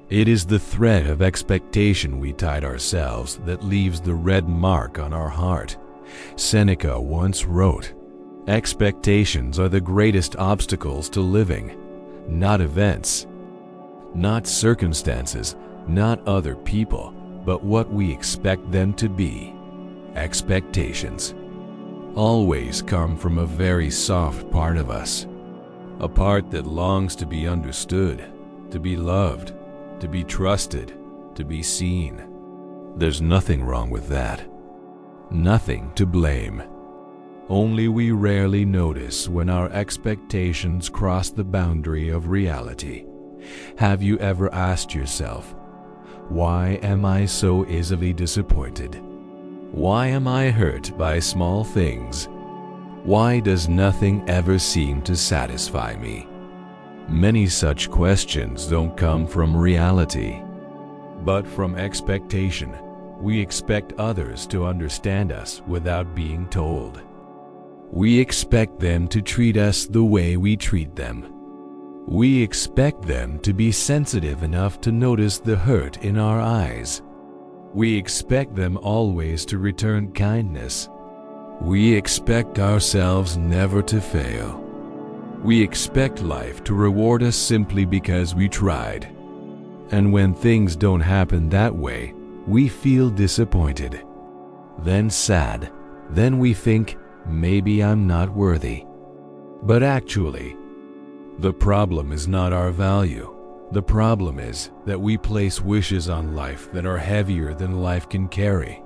it is the thread of expectation we tied ourselves that leaves the red mark on our heart. Seneca once wrote, "Expectations are the greatest obstacles to living, not events, not circumstances, not other people, but what we expect them to be." Expectations always come from a very soft part of us, a part that longs to be understood, to be loved, to be trusted, to be seen. There's nothing wrong with that. Nothing to blame. Only we rarely notice when our expectations cross the boundary of reality. Have you ever asked yourself, why am I so easily disappointed? Why am I hurt by small things? Why does nothing ever seem to satisfy me? Many such questions don't come from reality, but from expectation. We expect others to understand us without being told. We expect them to treat us the way we treat them. We expect them to be sensitive enough to notice the hurt in our eyes. We expect them always to return kindness. We expect ourselves never to fail. We expect life to reward us simply because we tried. And when things don't happen that way, we feel disappointed, then sad, then we think, maybe I'm not worthy. But actually, the problem is not our value. The problem is that we place wishes on life that are heavier than life can carry.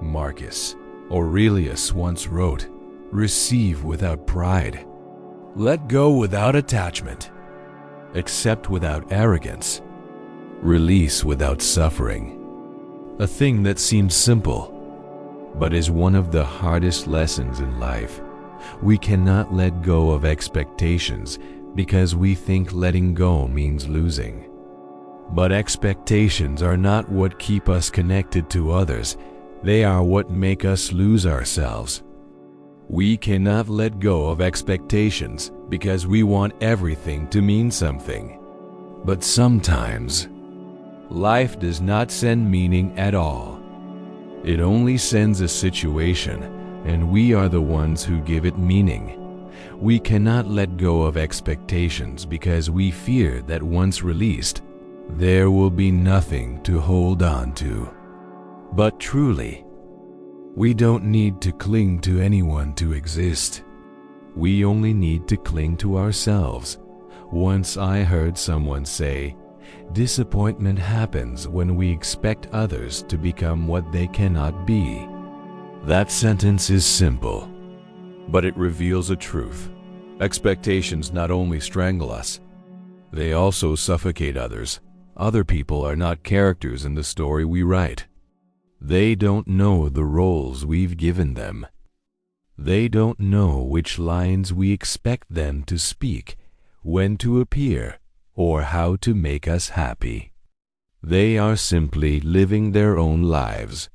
Marcus Aurelius once wrote, "Receive without pride. Let go without attachment. Accept without arrogance. Release without suffering." A thing that seems simple, but is one of the hardest lessons in life. We cannot let go of expectations because we think letting go means losing. But expectations are not what keep us connected to others. They are what make us lose ourselves. We cannot let go of expectations because we want everything to mean something. But sometimes, life does not send meaning at all. It only sends a situation, and we are the ones who give it meaning. We cannot let go of expectations because we fear that once released, there will be nothing to hold on to. But truly, we don't need to cling to anyone to exist. We only need to cling to ourselves. Once I heard someone say, "Disappointment happens when we expect others to become what they cannot be." That sentence is simple, but it reveals a truth. Expectations not only strangle us, they also suffocate others. Other people are not characters in the story we write. They don't know the roles we've given them. They don't know which lines we expect them to speak, when to appear, or how to make us happy. They are simply living their own lives.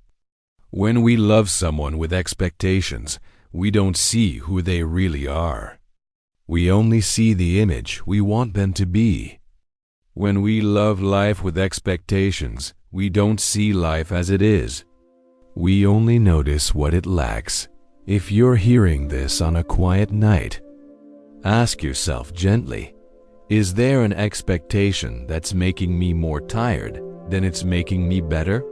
When we love someone with expectations, we don't see who they really are. We only see the image we want them to be. When we love life with expectations, we don't see life as it is. We only notice what it lacks. If you're hearing this on a quiet night, ask yourself gently, is there an expectation that's making me more tired than it's making me better?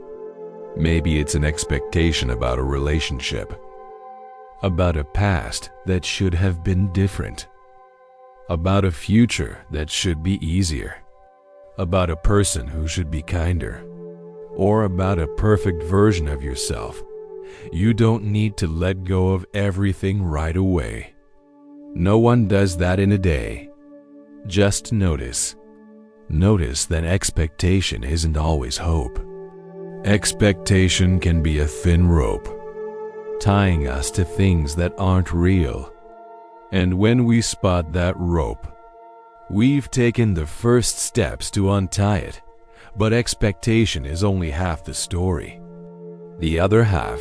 Maybe it's an expectation about a relationship, about a past that should have been different, about a future that should be easier, about a person who should be kinder, or about a perfect version of yourself. You don't need to let go of everything right away. No one does that in a day. Just notice. Notice that expectation isn't always hope. Expectation can be a thin rope, tying us to things that aren't real. And when we spot that rope, we've taken the first steps to untie it. But expectation is only half the story. The other half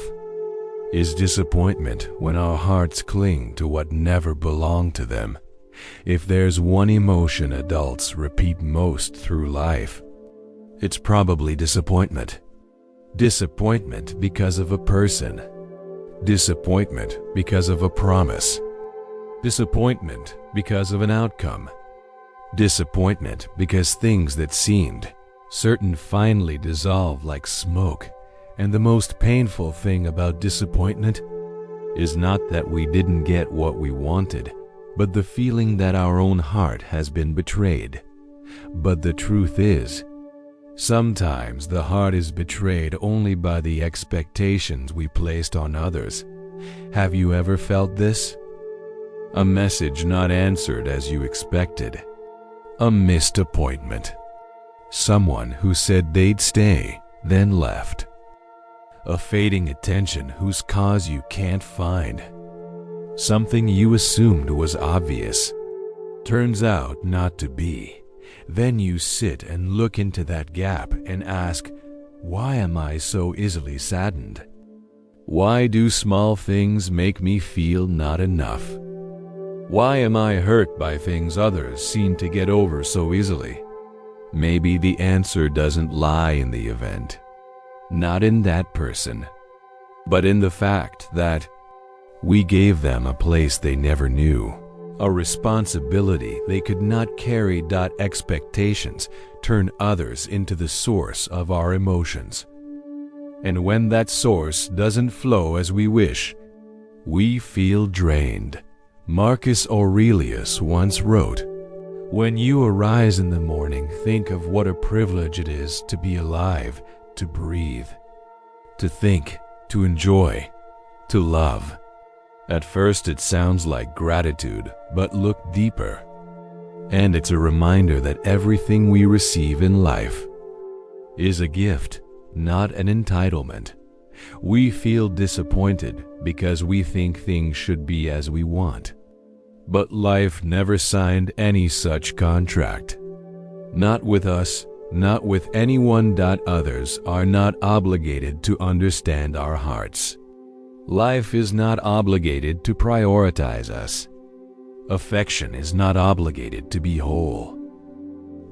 is disappointment when our hearts cling to what never belonged to them. If there's one emotion adults repeat most through life, it's probably disappointment. Disappointment because of a person. Disappointment because of a promise. Disappointment because of an outcome. Disappointment because things that seemed certain finally dissolve like smoke. And the most painful thing about disappointment is not that we didn't get what we wanted, but the feeling that our own heart has been betrayed. But the truth is, sometimes the heart is betrayed only by the expectations we placed on others. Have you ever felt this? A message not answered as you expected. A missed appointment. Someone who said they'd stay, then left. A fading attention whose cause you can't find. Something you assumed was obvious turns out not to be. Then you sit and look into that gap and ask, why am I so easily saddened? Why do small things make me feel not enough? Why am I hurt by things others seem to get over so easily? Maybe the answer doesn't lie in the event, not in that person, but in the fact that we gave them a place they never knew, a responsibility they could not carry. Expectations turn others into the source of our emotions. And when that source doesn't flow as we wish, we feel drained. Marcus Aurelius once wrote, "When you arise in the morning, think of what a privilege it is to be alive, to breathe, to think, to enjoy, to love." At first it sounds like gratitude, but look deeper. And it's a reminder that everything we receive in life is a gift, not an entitlement. We feel disappointed because we think things should be as we want. But life never signed any such contract. Not with us, not with anyone. Others are not obligated to understand our hearts. Life is not obligated to prioritize us. Affection is not obligated to be whole.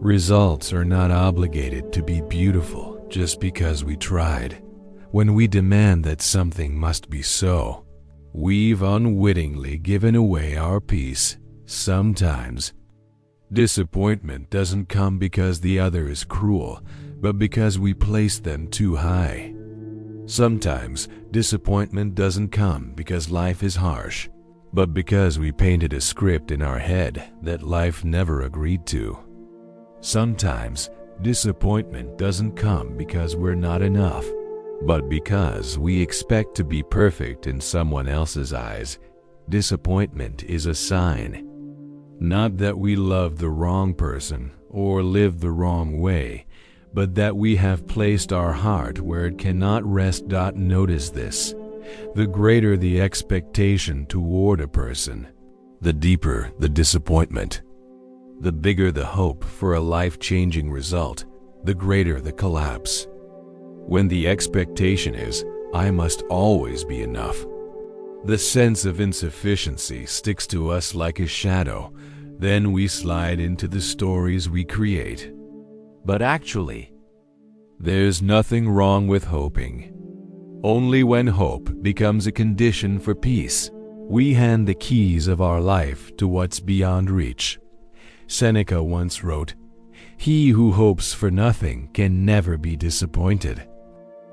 Results are not obligated to be beautiful just because we tried. When we demand that something must be so, we've unwittingly given away our peace. Sometimes, disappointment doesn't come because the other is cruel, but because we place them too high. Sometimes, disappointment doesn't come because life is harsh, but because we painted a script in our head that life never agreed to. Sometimes, disappointment doesn't come because we're not enough, but because we expect to be perfect in someone else's eyes. Disappointment is a sign. Not that we love the wrong person or live the wrong way, but that we have placed our heart where it cannot rest. Notice this. The greater the expectation toward a person, the deeper the disappointment. The bigger the hope for a life-changing result, the greater the collapse. When the expectation is, I must always be enough, The sense of insufficiency sticks to us like a shadow. Then we slide into the stories we create. But actually, there's nothing wrong with hoping. Only when hope becomes a condition for peace, we hand the keys of our life to what's beyond reach. Seneca once wrote, "He who hopes for nothing can never be disappointed."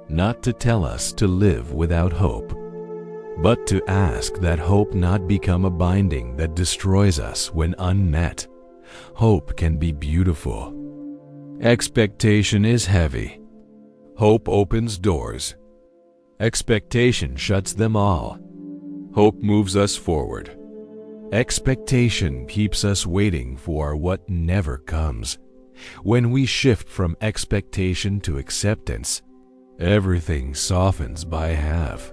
Not to tell us to live without hope, but to ask that hope not become a binding that destroys us when unmet. Hope can be beautiful. Expectation is heavy. Hope opens doors. Expectation shuts them all. Hope moves us forward. Expectation keeps us waiting for what never comes. When we shift from expectation to acceptance, everything softens by half.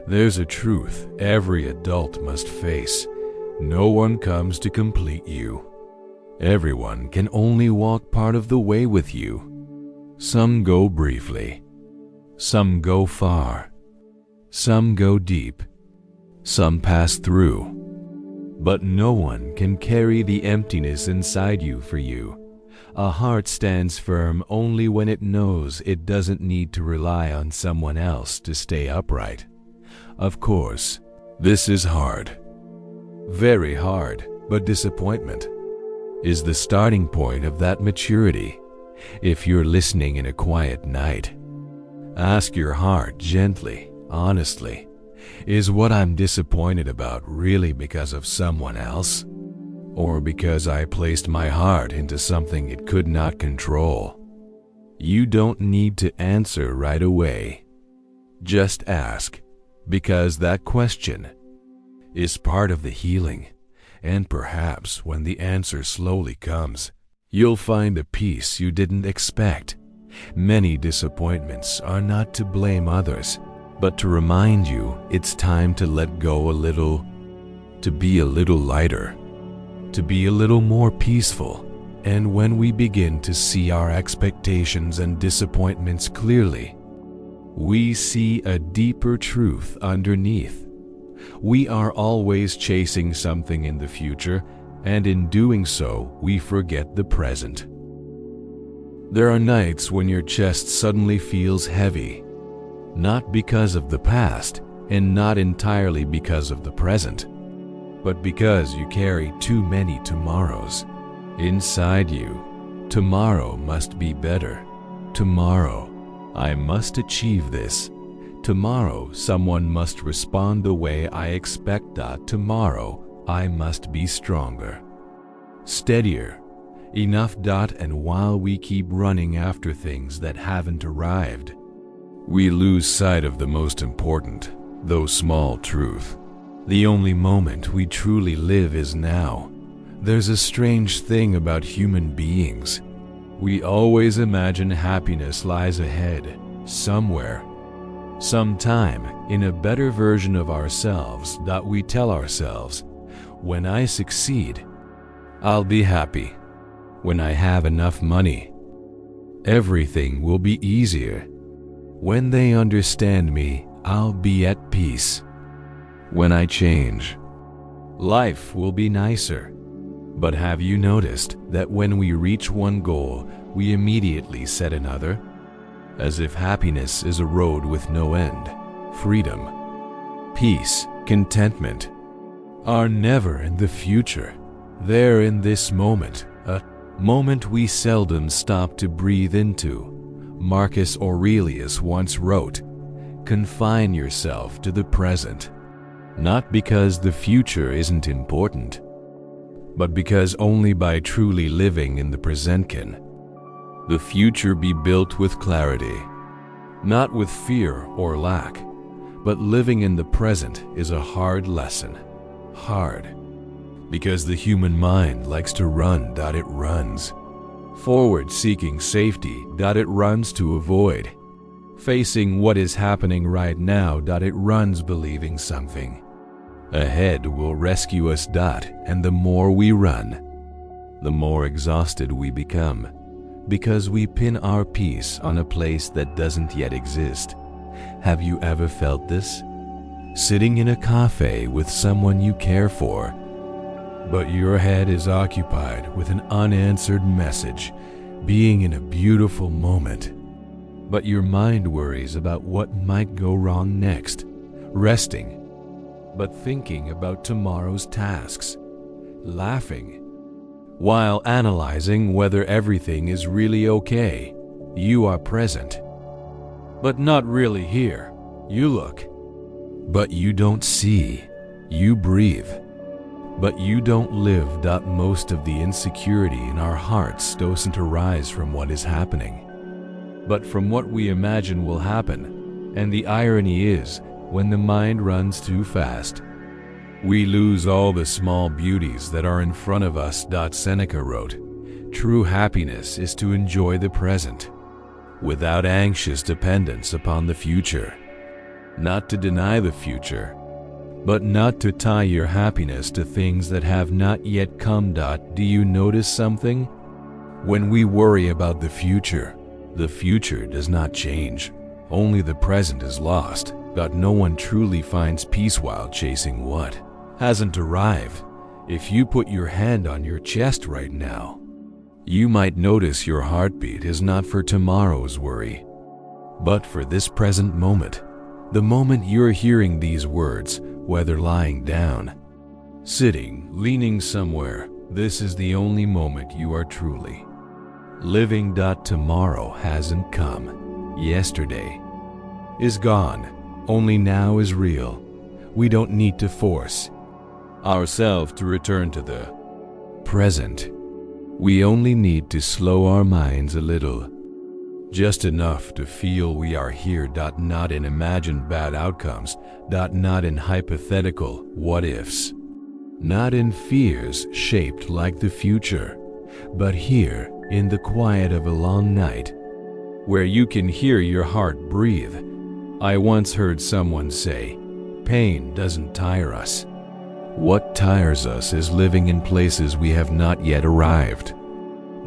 There's a truth every adult must face. No one comes to complete you. Everyone can only walk part of the way with you. Some go briefly. Some go far. Some go deep. Some pass through. But no one can carry the emptiness inside you for you. A heart stands firm only when it knows it doesn't need to rely on someone else to stay upright. Of course, this is hard. Very hard, but disappointment is the starting point of that maturity. If you're listening in a quiet night, ask your heart gently, honestly, is what I'm disappointed about really because of someone else? Or because I placed my heart into something it could not control? You don't need to answer right away. Just ask, because that question is part of the healing. And perhaps when the answer slowly comes, you'll find a peace you didn't expect. Many disappointments are not to blame others, but to remind you it's time to let go a little, to be a little lighter, to be a little more peaceful. And when we begin to see our expectations and disappointments clearly, we see a deeper truth underneath. We are always chasing something in the future, and in doing so, we forget the present. There are nights when your chest suddenly feels heavy, not because of the past, and not entirely because of the present, but because you carry too many tomorrows inside you. Tomorrow must be better. Tomorrow, I must achieve this. Tomorrow, someone must respond the way I expect that. Tomorrow, I must be stronger, steadier, enough. And while we keep running after things that haven't arrived, we lose sight of the most important, though small, truth. The only moment we truly live is now. There's a strange thing about human beings. We always imagine happiness lies ahead, somewhere, sometime, in a better version of ourselves. That we tell ourselves, when I succeed, I'll be happy. When I have enough money, everything will be easier. When they understand me, I'll be at peace. When I change, life will be nicer. But have you noticed that when we reach one goal, we immediately set another? As if happiness is a road with no end. Freedom, peace, contentment are never in the future. They're in this moment, a moment we seldom stop to breathe into. Marcus Aurelius once wrote, "Confine yourself to the present, not because the future isn't important, but because only by truly living in the present can the future be built with clarity, not with fear or lack." But living in the present is a hard lesson. Hard, because the human mind likes to run. It runs forward seeking safety. It runs to avoid facing what is happening right now. It runs believing something ahead will rescue us. And the more we run, the more exhausted we become, because we pin our peace on a place that doesn't yet exist. Have you ever felt this? sitting in a cafe with someone you care for, but your head is occupied with an unanswered message, being in a beautiful moment, but your mind worries about what might go wrong next, resting, but thinking about tomorrow's tasks, laughing, while analyzing whether everything is really okay. You are present, but not really here. You look, but you don't see. You breathe, but you don't live. Most of the insecurity in our hearts doesn't arise from what is happening, but from what we imagine will happen. And the irony is, when the mind runs too fast, we lose all the small beauties that are in front of us. Seneca wrote, "True happiness is to enjoy the present, without anxious dependence upon the future." Not to deny the future, but not to tie your happiness to things that have not yet come. Do you notice something? When we worry about the future does not change. Only the present is lost. No one truly finds peace while chasing what hasn't arrived. If you put your hand on your chest right now, you might notice your heartbeat is not for tomorrow's worry, but for this present moment. The moment you're hearing these words, whether lying down, sitting, leaning somewhere, this is the only moment you are truly living. Tomorrow hasn't come. Yesterday is gone. Only now is real. We don't need to force ourselves to return to the present. We only need to slow our minds a little, just enough to feel we are here. Not in imagined bad outcomes, not in hypothetical what ifs, not in fears shaped like the future, but here in the quiet of a long night, where you can hear your heart breathe. I once heard someone say, "Pain doesn't tire us. What tires us is living in places we have not yet arrived."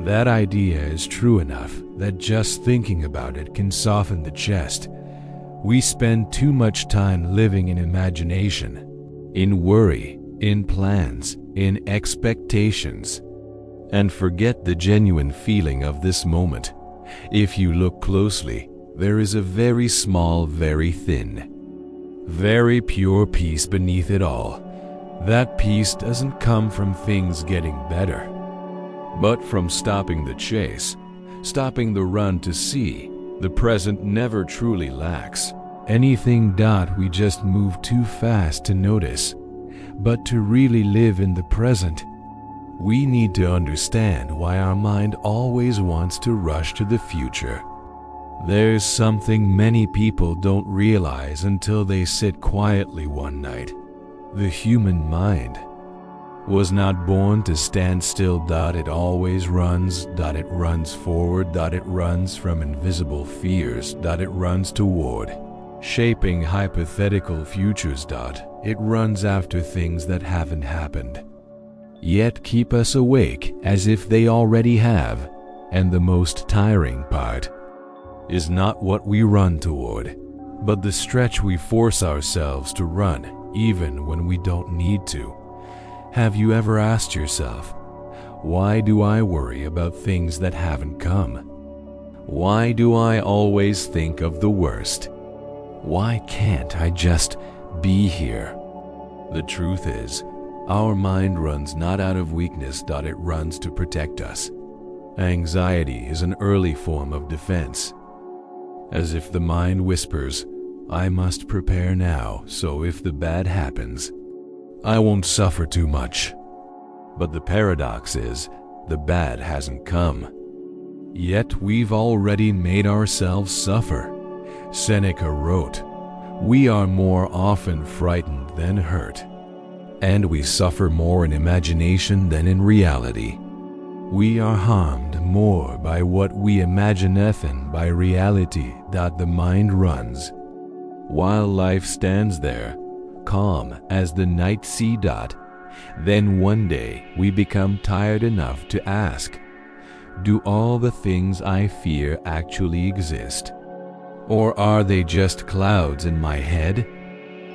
That idea is true enough that just thinking about it can soften the chest. We spend too much time living in imagination, in worry, in plans, in expectations, and forget the genuine feeling of this moment. If you look closely, there is a very small, very thin, very pure peace beneath it all. That peace doesn't come from things getting better, but from stopping the chase, stopping the run to see the present never truly lacks anything. We just move too fast to notice, but to really live in the present, we need to understand why our mind always wants to rush to the future. There's something many people don't realize until they sit quietly one night. The human mind was not born to stand still. It always runs. It runs forward. It runs from invisible fears. It runs toward shaping hypothetical futures. It runs after things that haven't happened, yet keep us awake as if they already have. And the most tiring part is not what we run toward, but the stretch we force ourselves to run, even when we don't need to. Have you ever asked yourself, why do I worry about things that haven't come? Why do I always think of the worst? Why can't I just be here? The truth is, our mind runs not out of weakness. It runs to protect us. Anxiety is an early form of defense, as if the mind whispers, I must prepare now, so if the bad happens, I won't suffer too much. But the paradox is, the bad hasn't come, yet we've already made ourselves suffer. Seneca wrote, "We are more often frightened than hurt, and we suffer more in imagination than in reality. We are harmed more by what we imagine than by reality." The mind runs, while life stands there, calm as the night sea. Then one day we become tired enough to ask, do all the things I fear actually exist? Or are they just clouds in my head?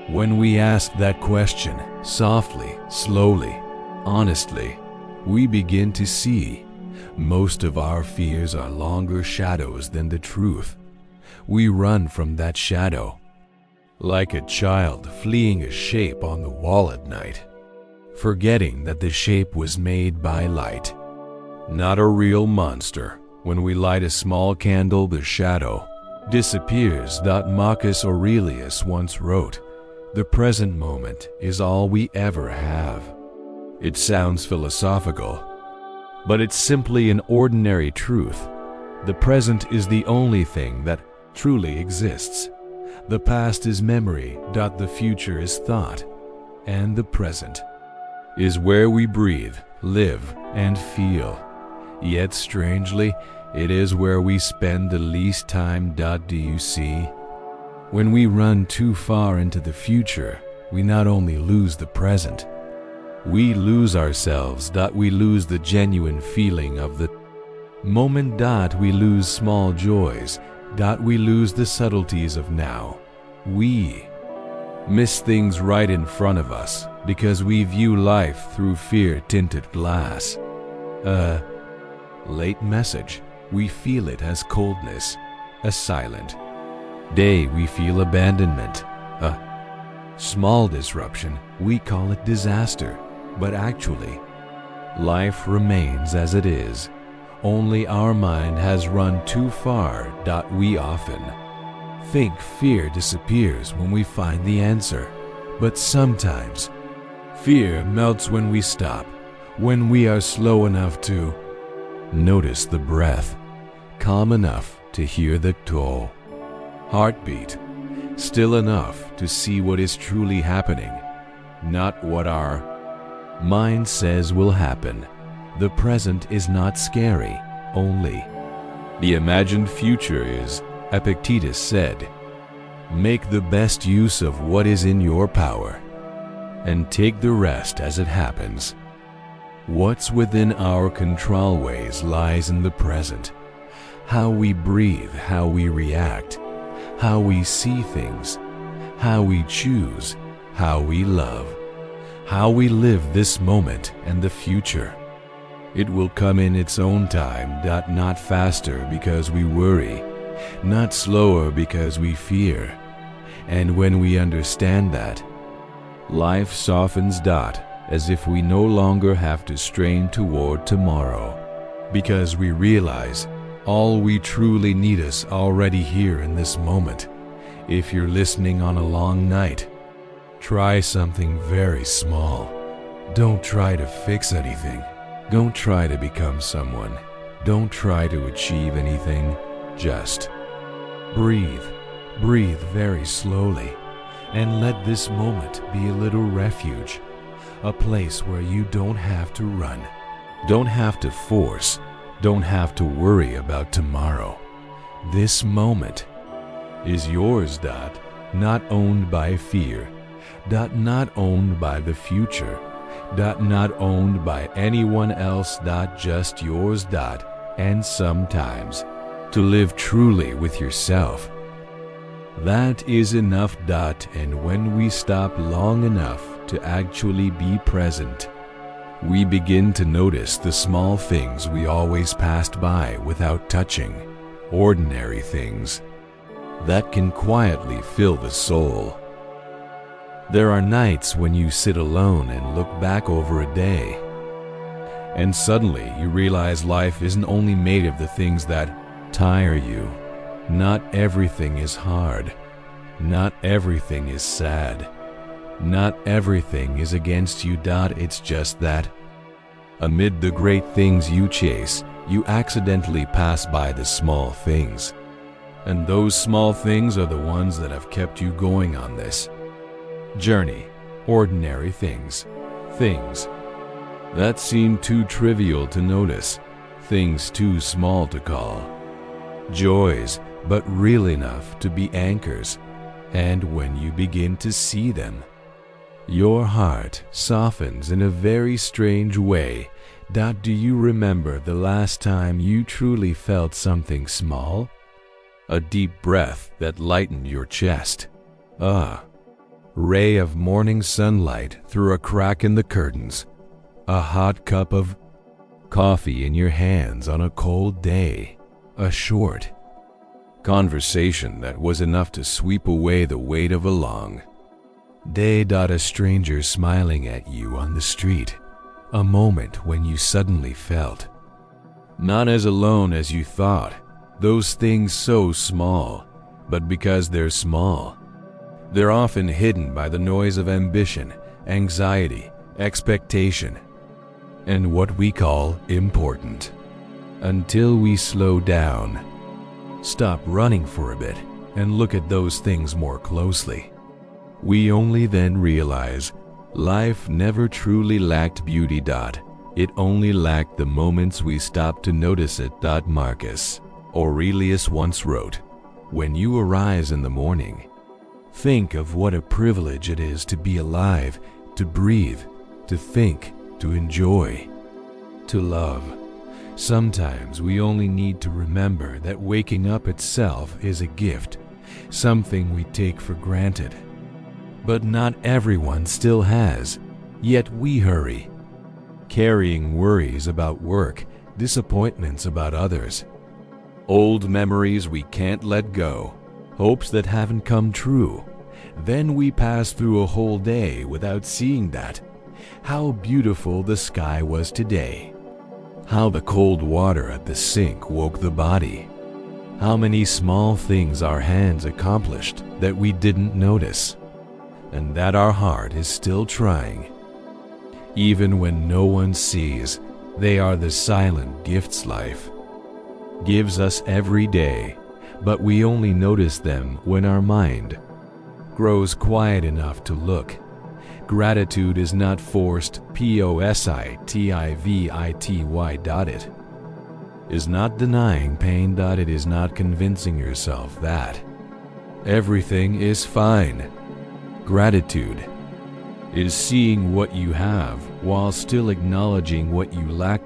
When we ask that question, softly, slowly, honestly, we begin to see most of our fears are longer shadows than the truth. We run from that shadow, like a child fleeing a shape on the wall at night, forgetting that the shape was made by light, not a real monster. When we light a small candle, the shadow disappears. Marcus Aurelius once wrote, "The present moment is all we ever have." It sounds philosophical, but it's simply an ordinary truth. The present is the only thing that truly exists. The past is memory. The future is thought. And the present is where we breathe, live, and feel. Yet strangely, it is where we spend the least time. Do you see? When we run too far into the future, we not only lose the present, we lose ourselves. We lose the genuine feeling of the moment. We lose small joys. We lose the subtleties of now. We miss things right in front of us because we view life through fear-tinted glass. A late message, we feel it as coldness. A silent day, we feel abandonment. A small disruption, we call it disaster. But actually, life remains as it is. Only our mind has run too far. We often think fear disappears when we find the answer. But sometimes, fear melts when we stop, when we are slow enough to notice the breath, calm enough to hear the heartbeat, still enough to see what is truly happening, not what our mind says will happen. The present is not scary, only the imagined future is. Epictetus said, "Make the best use of what is in your power, and take the rest as it happens." What's within our control ways lies in the present. How we breathe, how we react, how we see things, how we choose, how we love, how we live this moment and the future. It will come in its own time. Not faster because we worry, not slower because we fear. And when we understand that, life softens. As if we no longer have to strain toward tomorrow, because we realize all we truly need is already here in this moment. If you're listening on a long night, try something very small. Don't try to fix anything. Don't try to become someone. Don't try to achieve anything. Just breathe. Breathe very slowly, and let this moment be a little refuge. A place where you don't have to run, don't have to force, don't have to worry about tomorrow. This moment is yours. Not owned by fear. Not owned by the future. Not owned by anyone else. Just yours. And sometimes, to live truly with yourself, that is enough. And when we stop long enough to actually be present, we begin to notice the small things we always passed by without touching, ordinary things that can quietly fill the soul. There are nights when you sit alone and look back over a day, and suddenly you realize life isn't only made of the things that tire you. Not everything is hard. Not everything is sad. Not everything is against you. It's just that amid the great things you chase, you accidentally pass by the small things. And those small things are the ones that have kept you going on this journey. Ordinary things. Things that seem too trivial to notice. Things too small to call joys, but real enough to be anchors. And when you begin to see them, your heart softens in a very strange way. Do you remember the last time you truly felt something small? A deep breath that lightened your chest. ray of morning sunlight through a crack in the curtains, a hot cup of coffee in your hands on a cold day, a short conversation that was enough to sweep away the weight of a long day. A stranger smiling at you on the street, a moment when you suddenly felt not as alone as you thought. Those things so small, but because they're small, they're often hidden by the noise of ambition, anxiety, expectation, and what we call important. Until we slow down, stop running for a bit, and look at those things more closely, we only then realize life never truly lacked beauty. It only lacked the moments we stopped to notice it. Marcus Aurelius once wrote, "When you arise in the morning, think of what a privilege it is to be alive, to breathe, to think, to enjoy, to love." Sometimes we only need to remember that waking up itself is a gift, something we take for granted. But not everyone still has, yet we hurry, carrying worries about work, disappointments about others, old memories we can't let go, hopes that haven't come true. Then we pass through a whole day without seeing that. How beautiful the sky was today. How the cold water at the sink woke the body. How many small things our hands accomplished that we didn't notice, and that our heart is still trying. Even when no one sees, they are the silent gifts life gives us every day, but we only notice them when our mind grows quiet enough to look. Gratitude is not forced, positivity. It is not denying pain. It is not convincing yourself that everything is fine. Gratitude is seeing what you have while still acknowledging what you lack.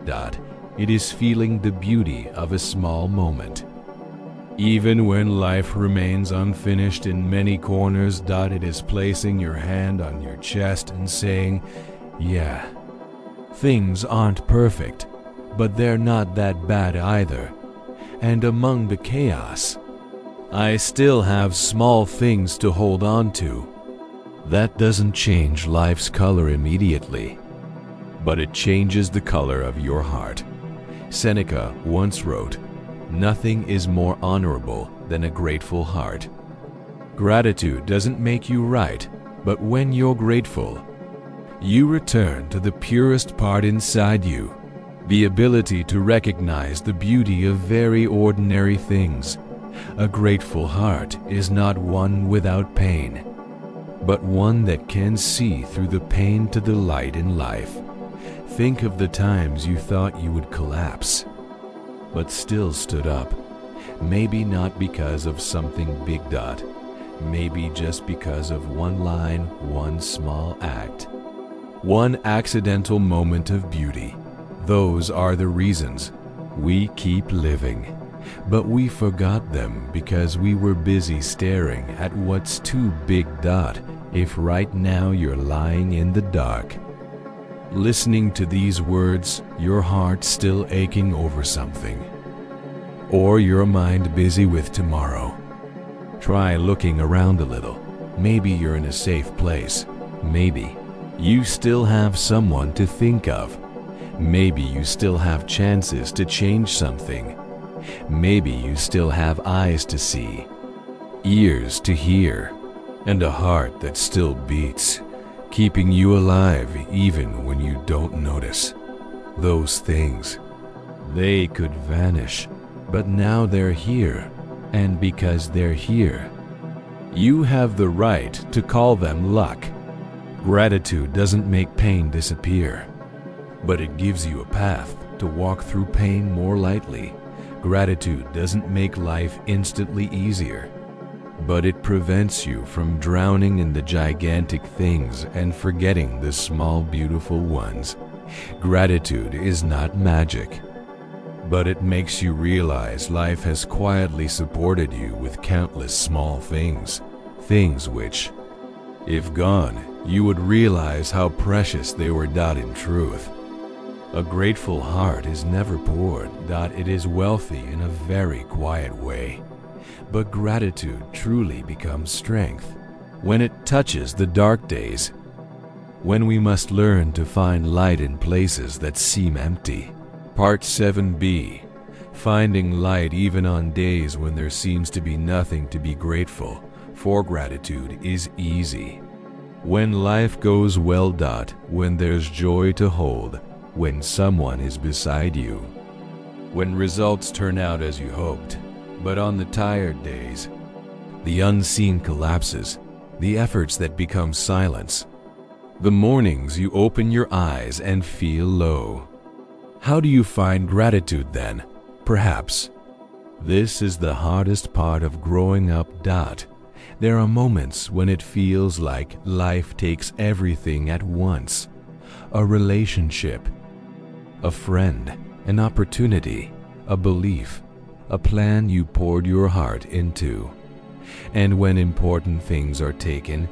It is feeling the beauty of a small moment, even when life remains unfinished in many corners. It is placing your hand on your chest and saying, "Yeah, things aren't perfect, but they're not that bad either. And among the chaos, I still have small things to hold on to." That doesn't change life's color immediately, but it changes the color of your heart. Seneca once wrote, "Nothing is more honorable than a grateful heart." Gratitude doesn't make you right, but when you're grateful, you return to the purest part inside you, the ability to recognize the beauty of very ordinary things. A grateful heart is not one without pain, but one that can see through the pain to the light in life. Think of the times you thought you would collapse, but still stood up. Maybe not because of something big. Maybe just because of one line, one small act, one accidental moment of beauty. Those are the reasons we keep living. But we forgot them because we were busy staring at what's too big. If right now you're lying in the dark, listening to these words, your heart still aching over something, or your mind busy with tomorrow, try looking around a little. Maybe you're in a safe place. Maybe you still have someone to think of. Maybe you still have chances to change something. Maybe you still have eyes to see, ears to hear, and a heart that still beats, keeping you alive even when you don't notice. Those things, they could vanish, but now they're here, and because they're here, you have the right to call them luck. Gratitude doesn't make pain disappear, but it gives you a path to walk through pain more lightly. Gratitude doesn't make life instantly easier, but it prevents you from drowning in the gigantic things and forgetting the small, beautiful ones. Gratitude is not magic, but it makes you realize life has quietly supported you with countless small things, things which, If gone, you would realize how precious they were. In truth, a grateful heart is never poor. It is wealthy in a very quiet way. But gratitude truly becomes strength when it touches the dark days, when we must learn to find light in places that seem empty. Part 7b. Finding light even on days when there seems to be nothing to be grateful for. Gratitude is easy when life goes well. When there's joy to hold, when someone is beside you, when results turn out as you hoped. But on the tired days, the unseen collapses, the efforts that become silence, the mornings you open your eyes and feel low. How do you find gratitude then? Perhaps this is the hardest part of growing up. There are moments when it feels like life takes everything at once. A relationship, a friend, an opportunity, a belief, a plan you poured your heart into. And when important things are taken,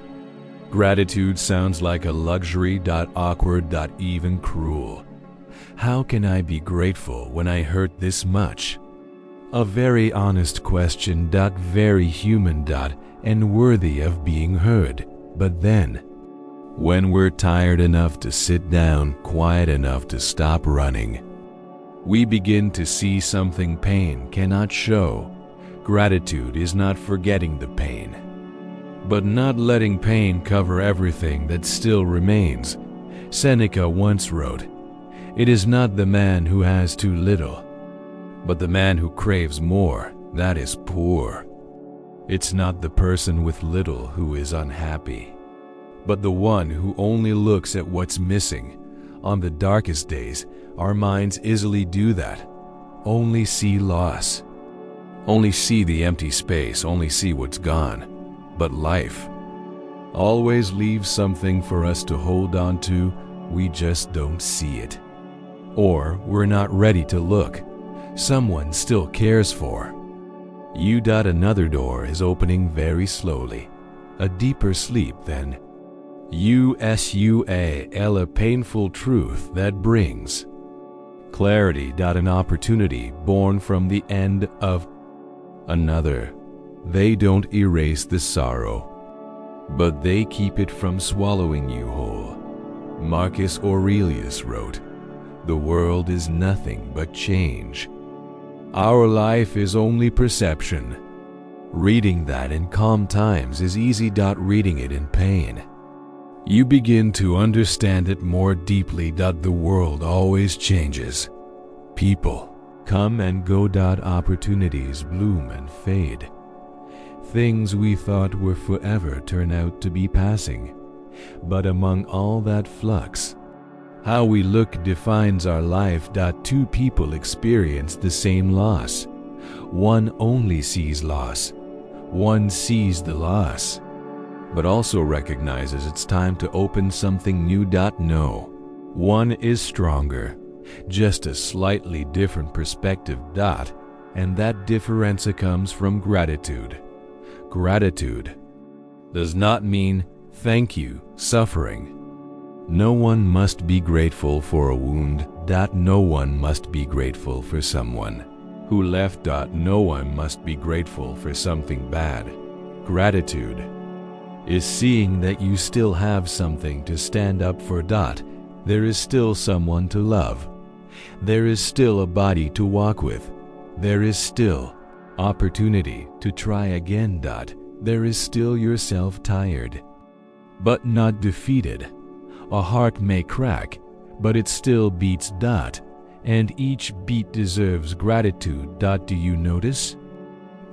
gratitude sounds like a luxury. Awkward. Even cruel. How can I be grateful when I hurt this much? A very honest question. Very human. And worthy of being heard. But then, when we're tired enough to sit down, quiet enough to stop running, we begin to see something pain cannot show. Gratitude is not forgetting the pain, but not letting pain cover everything that still remains. Seneca once wrote, "It is not the man who has too little, but the man who craves more, that is poor." It's not the person with little who is unhappy, but the one who only looks at what's missing. On the darkest days, our minds easily do that. Only see loss. Only see the empty space, only see what's gone. But life always leaves something for us to hold on to. We just don't see it. Or we're not ready to look. Someone still cares for you. Another door is opening very slowly. A deeper sleep than usual, a painful truth that brings clarity. An opportunity born from the end of another. They don't erase the sorrow, but they keep it from swallowing you whole. Marcus Aurelius wrote, "The world is nothing but change. Our life is only perception." Reading that in calm times is easy. Reading it in pain, you begin to understand it more deeply. The world always changes. People come and go. Opportunities bloom and fade. Things we thought were forever turn out to be passing. But among all that flux, how we look defines our life. Two people experience the same loss. One only sees loss. One sees the loss, but also recognizes it's time to open something new. No, one is stronger, just a slightly different perspective. And that difference comes from gratitude. Gratitude does not mean thank you, suffering. No one must be grateful for a wound. No one must be grateful for someone who left. No one must be grateful for something bad. Gratitude is seeing that you still have something to stand up for. There is still someone to love. There is still a body to walk with. There is still opportunity to try again. There is still yourself tired, but not defeated. A heart may crack, but it still beats. And each beat deserves gratitude. Do you notice?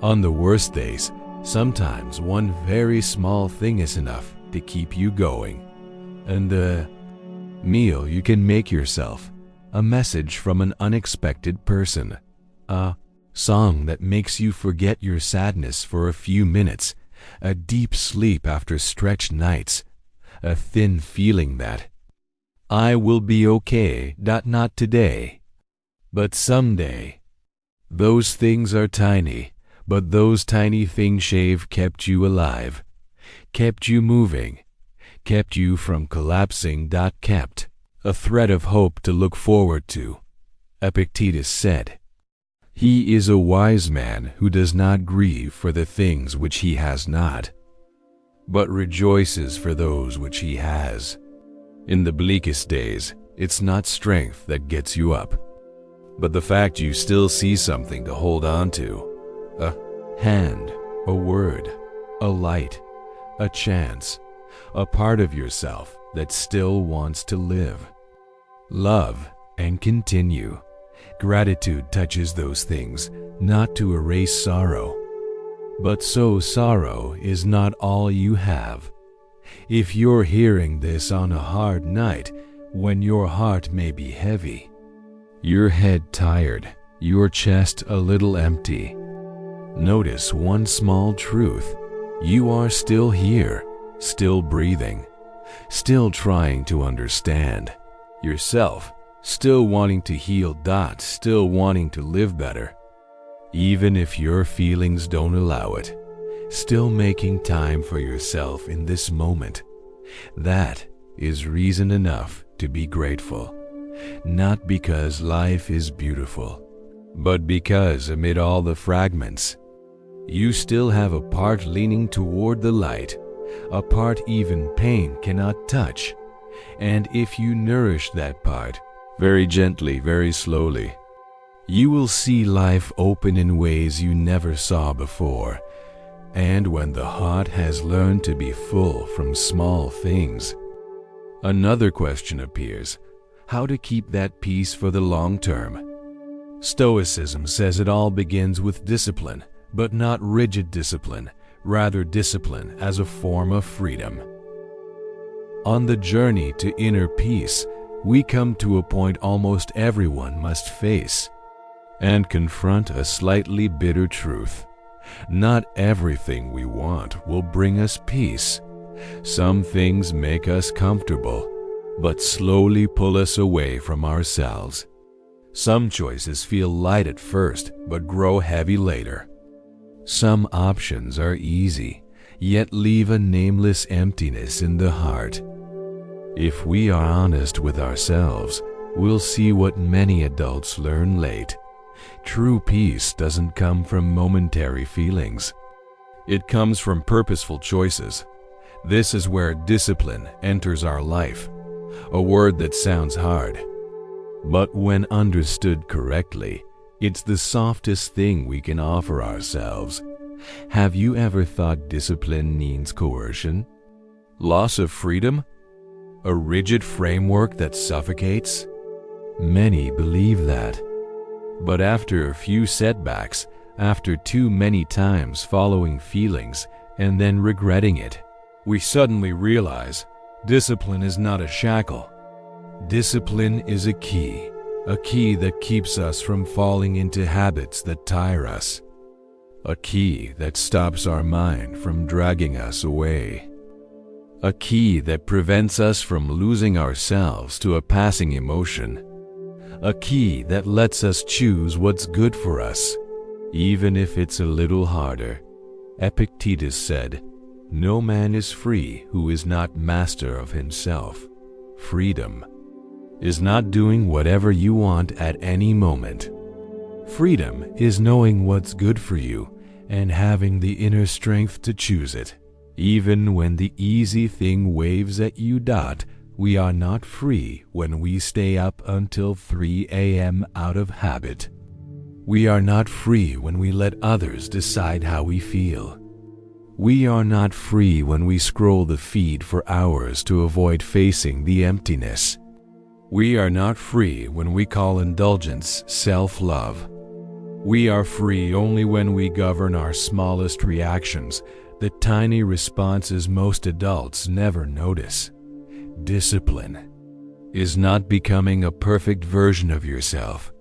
On the worst days, sometimes one very small thing is enough to keep you going. And the meal you can make yourself, a message from an unexpected person, a song that makes you forget your sadness for a few minutes, a deep sleep after stretched nights, a thin feeling that I will be okay. Not today, but someday. Those things are tiny, but those tiny things kept you alive, kept you moving, kept you from collapsing. Kept a thread of hope to look forward to. Epictetus said, "He is a wise man who does not grieve for the things which he has not, but rejoices for those which he has." In the bleakest days, it's not strength that gets you up, but the fact you still see something to hold on to. A hand, a word, a light, a chance, a part of yourself that still wants to live, love, and continue. Gratitude touches those things, not to erase sorrow. But so sorrow is not all you have. If you're hearing this on a hard night, when your heart may be heavy, your head tired, your chest a little empty, notice one small truth. You are still here, still breathing, still trying to understand yourself, still wanting to heal. Still wanting to live better. Even if your feelings don't allow it, still making time for yourself in this moment. That is reason enough to be grateful. Not because life is beautiful, but because amid all the fragments, you still have a part leaning toward the light, a part even pain cannot touch. And if you nourish that part, very gently, very slowly, you will see life open in ways you never saw before. And when the heart has learned to be full from small things, another question appears: how to keep that peace for the long term? Stoicism says it all begins with discipline, but not rigid discipline, rather discipline as a form of freedom. On the journey to inner peace, we come to a point almost everyone must face and confront a slightly bitter truth. Not everything we want will bring us peace. Some things make us comfortable, but slowly pull us away from ourselves. Some choices feel light at first, but grow heavy later. Some options are easy, yet leave a nameless emptiness in the heart. If we are honest with ourselves, we'll see what many adults learn late. True peace doesn't come from momentary feelings. It comes from purposeful choices. This is where discipline enters our life, a word that sounds hard. But when understood correctly, it's the softest thing we can offer ourselves. Have you ever thought discipline means coercion? Loss of freedom? A rigid framework that suffocates? Many believe that. But after a few setbacks, after too many times following feelings and then regretting it, we suddenly realize discipline is not a shackle. Discipline is a key that keeps us from falling into habits that tire us, a key that stops our mind from dragging us away, a key that prevents us from losing ourselves to a passing emotion, a key that lets us choose what's good for us, even if it's a little harder. Epictetus said, "No man is free who is not master of himself." Freedom is not doing whatever you want at any moment. Freedom is knowing what's good for you and having the inner strength to choose it. Even when the easy thing waves at you. We are not free when we stay up until 3 a.m. out of habit. We are not free when we let others decide how we feel. We are not free when we scroll the feed for hours to avoid facing the emptiness. We are not free when we call indulgence self-love. We are free only when we govern our smallest reactions, the tiny responses most adults never notice. Discipline is not becoming a perfect version of yourself.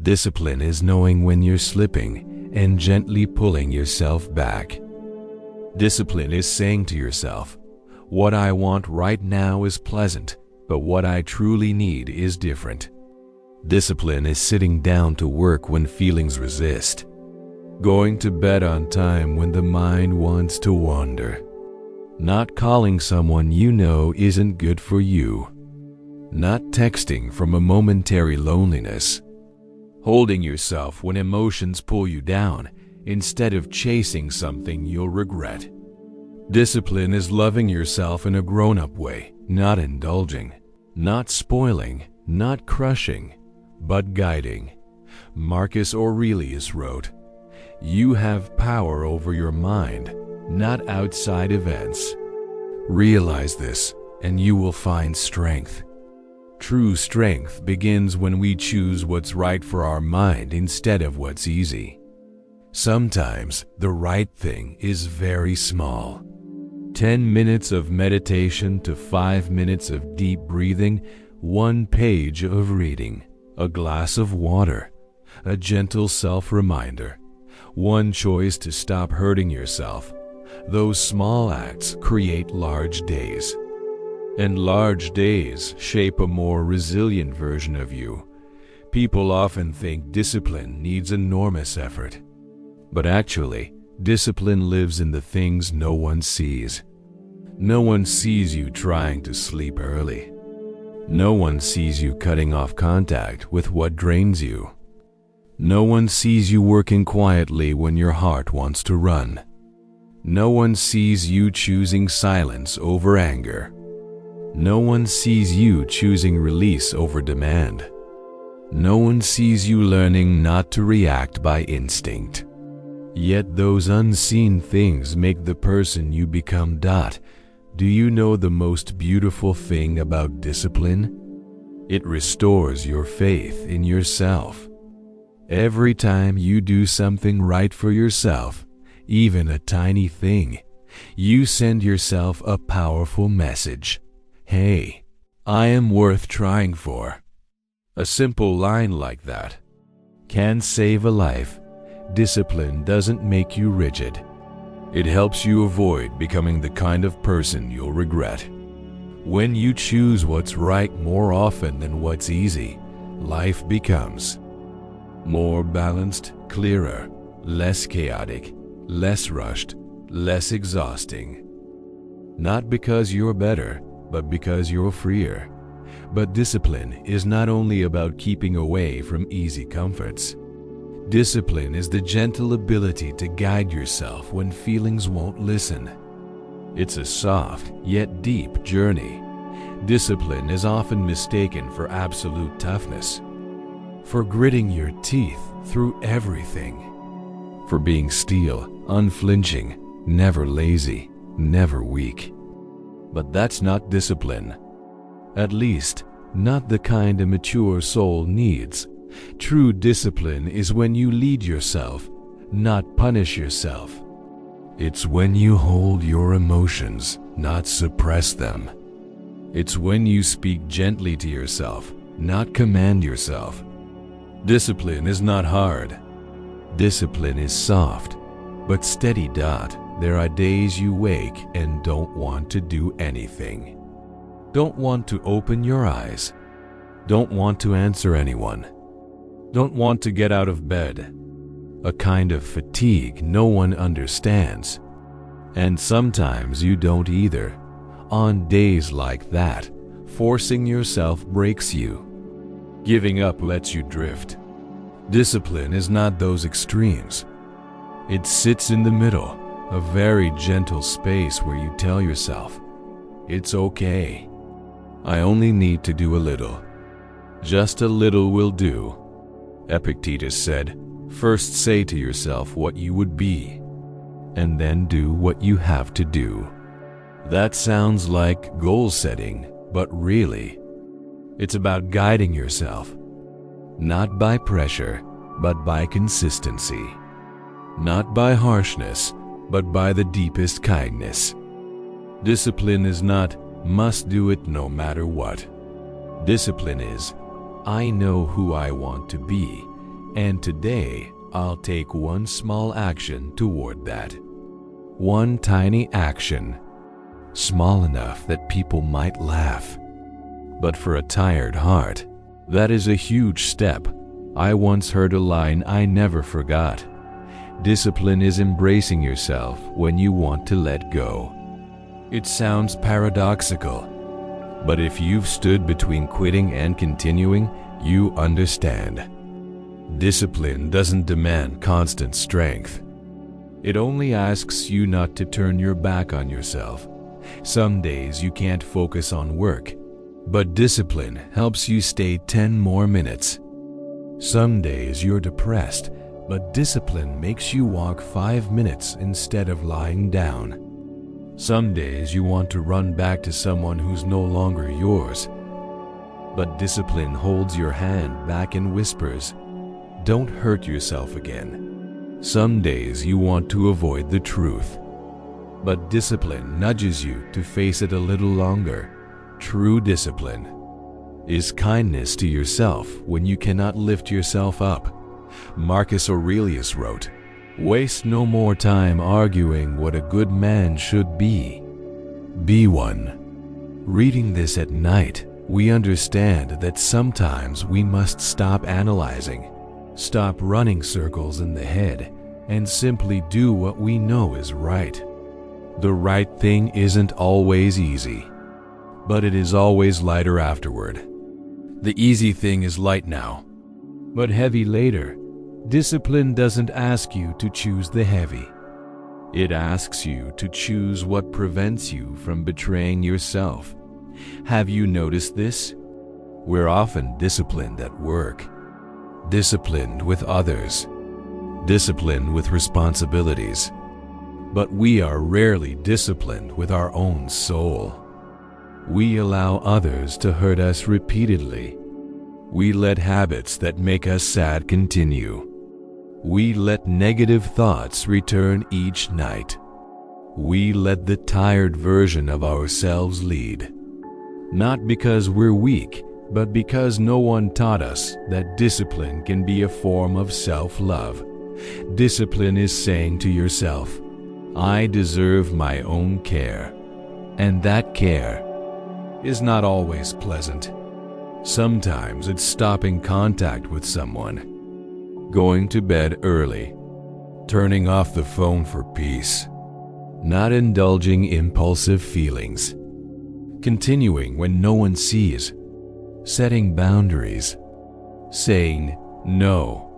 Discipline is knowing when you're slipping and gently pulling yourself back. Discipline is saying to yourself, "What I want right now is pleasant, but what I truly need is different." Discipline is sitting down to work when feelings resist, going to bed on time when the mind wants to wander, Not calling someone you know isn't good for you. Not texting from a momentary loneliness. Holding yourself when emotions pull you down instead of chasing something you'll regret. Discipline is loving yourself in a grown-up way, not indulging, not spoiling, not crushing, but guiding. Marcus Aurelius wrote, "You have power over your mind, not outside events." Realize this, and you will find strength. True strength begins when we choose what's right for our mind instead of what's easy. Sometimes the right thing is very small. 10 minutes of meditation to 5 minutes of deep breathing, 1 page of reading, a glass of water, a gentle self-reminder, one choice to stop hurting yourself. Those small acts create large days. And large days shape a more resilient version of you. People often think discipline needs enormous effort. But actually, discipline lives in the things no one sees. No one sees you trying to sleep early. No one sees you cutting off contact with what drains you. No one sees you working quietly when your heart wants to run. No one sees you choosing silence over anger. No one sees you choosing release over demand. No one sees you learning not to react by instinct. Yet those unseen things make the person you become. Do you know the most beautiful thing about discipline? It restores your faith in yourself. Every time you do something right for yourself, even a tiny thing, you send yourself a powerful message. Hey, I am worth trying for. A simple line like that can save a life. Discipline doesn't make you rigid. It helps you avoid becoming the kind of person you'll regret. When you choose what's right more often than what's easy, life becomes more balanced, clearer, less chaotic, less rushed, less exhausting. Not because you're better, but because you're freer. But discipline is not only about keeping away from easy comforts. Discipline is the gentle ability to guide yourself when feelings won't listen. It's a soft, yet deep journey. Discipline is often mistaken for absolute toughness, for gritting your teeth through everything, for being steel, unflinching, never lazy, never weak. But that's not discipline. At least, not the kind a mature soul needs. True discipline is when you lead yourself, not punish yourself. It's when you hold your emotions, not suppress them. It's when you speak gently to yourself, not command yourself. Discipline is not hard. Discipline is soft, but steady. There are days you wake and don't want to do anything. Don't want to open your eyes. Don't want to answer anyone. Don't want to get out of bed. A kind of fatigue no one understands. And sometimes you don't either. On days like that, forcing yourself breaks you. Giving up lets you drift. Discipline is not those extremes. It sits in the middle, a very gentle space where you tell yourself, it's okay. I only need to do a little. Just a little will do. Epictetus said, first say to yourself what you would be, and then do what you have to do. That sounds like goal setting, but really, it's about guiding yourself. Not by pressure, but by consistency. Not by harshness, but by the deepest kindness. Discipline is not, must do it no matter what. Discipline is, I know who I want to be, and today I'll take one small action toward that. One tiny action, small enough that people might laugh. But for a tired heart, that is a huge step. I once heard a line I never forgot. Discipline is embracing yourself when you want to let go. It sounds paradoxical, but if you've stood between quitting and continuing, you understand. Discipline doesn't demand constant strength. It only asks you not to turn your back on yourself. Some days you can't focus on work, but discipline helps you stay 10 more minutes. Some days you're depressed, but discipline makes you walk 5 minutes instead of lying down. Some days you want to run back to someone who's no longer yours, but discipline holds your hand back and whispers, "Don't hurt yourself again." Some days you want to avoid the truth, but discipline nudges you to face it a little longer. True discipline is kindness to yourself when you cannot lift yourself up. Marcus Aurelius wrote, "Waste no more time arguing what a good man should be. Be one." Reading this at night, we understand that sometimes we must stop analyzing, stop running circles in the head, and simply do what we know is right. The right thing isn't always easy, but it is always lighter afterward. The easy thing is light now, but heavy later. Discipline doesn't ask you to choose the heavy. It asks you to choose what prevents you from betraying yourself. Have you noticed this? We're often disciplined at work, disciplined with others, disciplined with responsibilities, but we are rarely disciplined with our own soul. We allow others to hurt us repeatedly. We let habits that make us sad continue. We let negative thoughts return each night. We let the tired version of ourselves lead. Not because we're weak, but because no one taught us that discipline can be a form of self-love. Discipline is saying to yourself, "I deserve my own care." And that care is not always pleasant. Sometimes it's stopping contact with someone, going to bed early, turning off the phone for peace, not indulging impulsive feelings, continuing when no one sees, setting boundaries, saying no,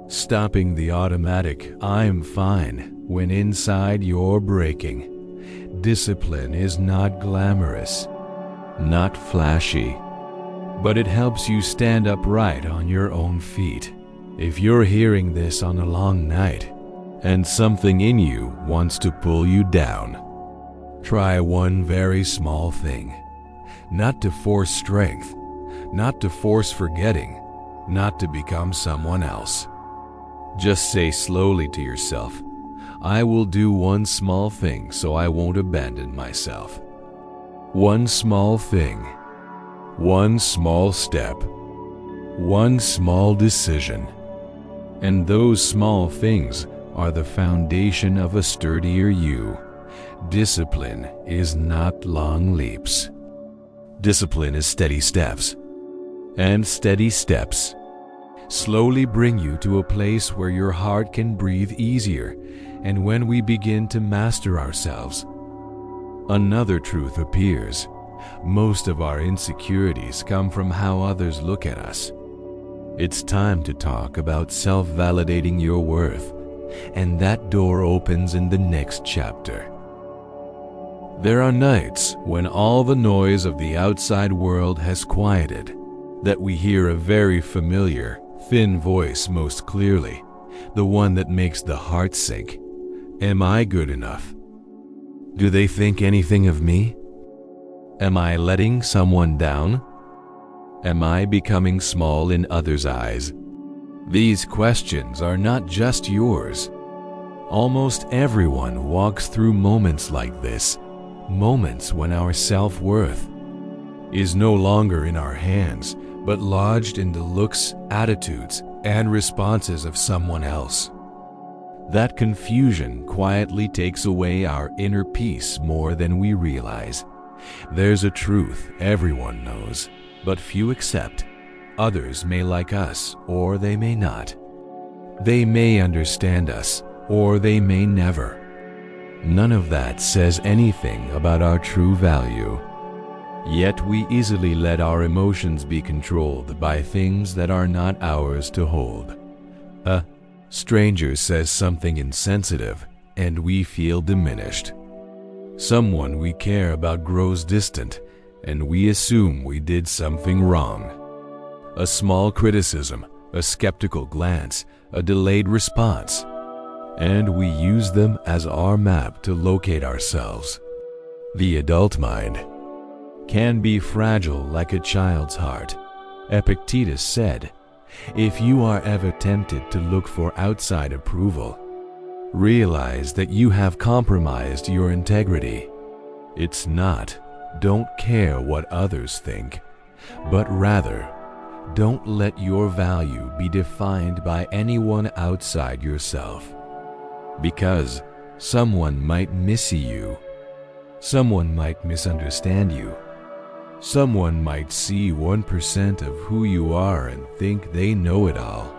stopping the automatic "I'm fine" when inside you're breaking. Discipline is not glamorous, not flashy, but it helps you stand upright on your own feet. If you're hearing this on a long night and something in you wants to pull you down, try one very small thing. Not to force strength, not to force forgetting, not to become someone else. Just say slowly to yourself, "I will do one small thing so I won't abandon myself." One small thing, one small step, one small decision. And those small things are the foundation of a sturdier you. Discipline is not long leaps. Discipline is steady steps. And steady steps slowly bring you to a place where your heart can breathe easier. And when we begin to master ourselves, another truth appears. Most of our insecurities come from how others look at us. It's time to talk about self-validating your worth, and that door opens in the next chapter. There are nights when all the noise of the outside world has quieted, that we hear a very familiar, thin voice most clearly, the one that makes the heart sink. Am I good enough? Do they think anything of me? Am I letting someone down? Am I becoming small in others' eyes? These questions are not just yours. Almost everyone walks through moments like this, moments when our self-worth is no longer in our hands, but lodged in the looks, attitudes, and responses of someone else. That confusion quietly takes away our inner peace more than we realize. There's a truth everyone knows, but few accept. Others may like us, or they may not. They may understand us, or they may never. None of that says anything about our true value. Yet we easily let our emotions be controlled by things that are not ours to hold. A stranger says something insensitive, and we feel diminished. Someone we care about grows distant, and we assume we did something wrong. A small criticism, a skeptical glance, a delayed response, and we use them as our map to locate ourselves. The adult mind can be fragile like a child's heart. Epictetus said, "If you are ever tempted to look for outside approval, realize that you have compromised your integrity." It's not, don't care what others think, but rather, don't let your value be defined by anyone outside yourself. Because someone might missee you. Someone might misunderstand you. Someone might see 1% of who you are and think they know it all.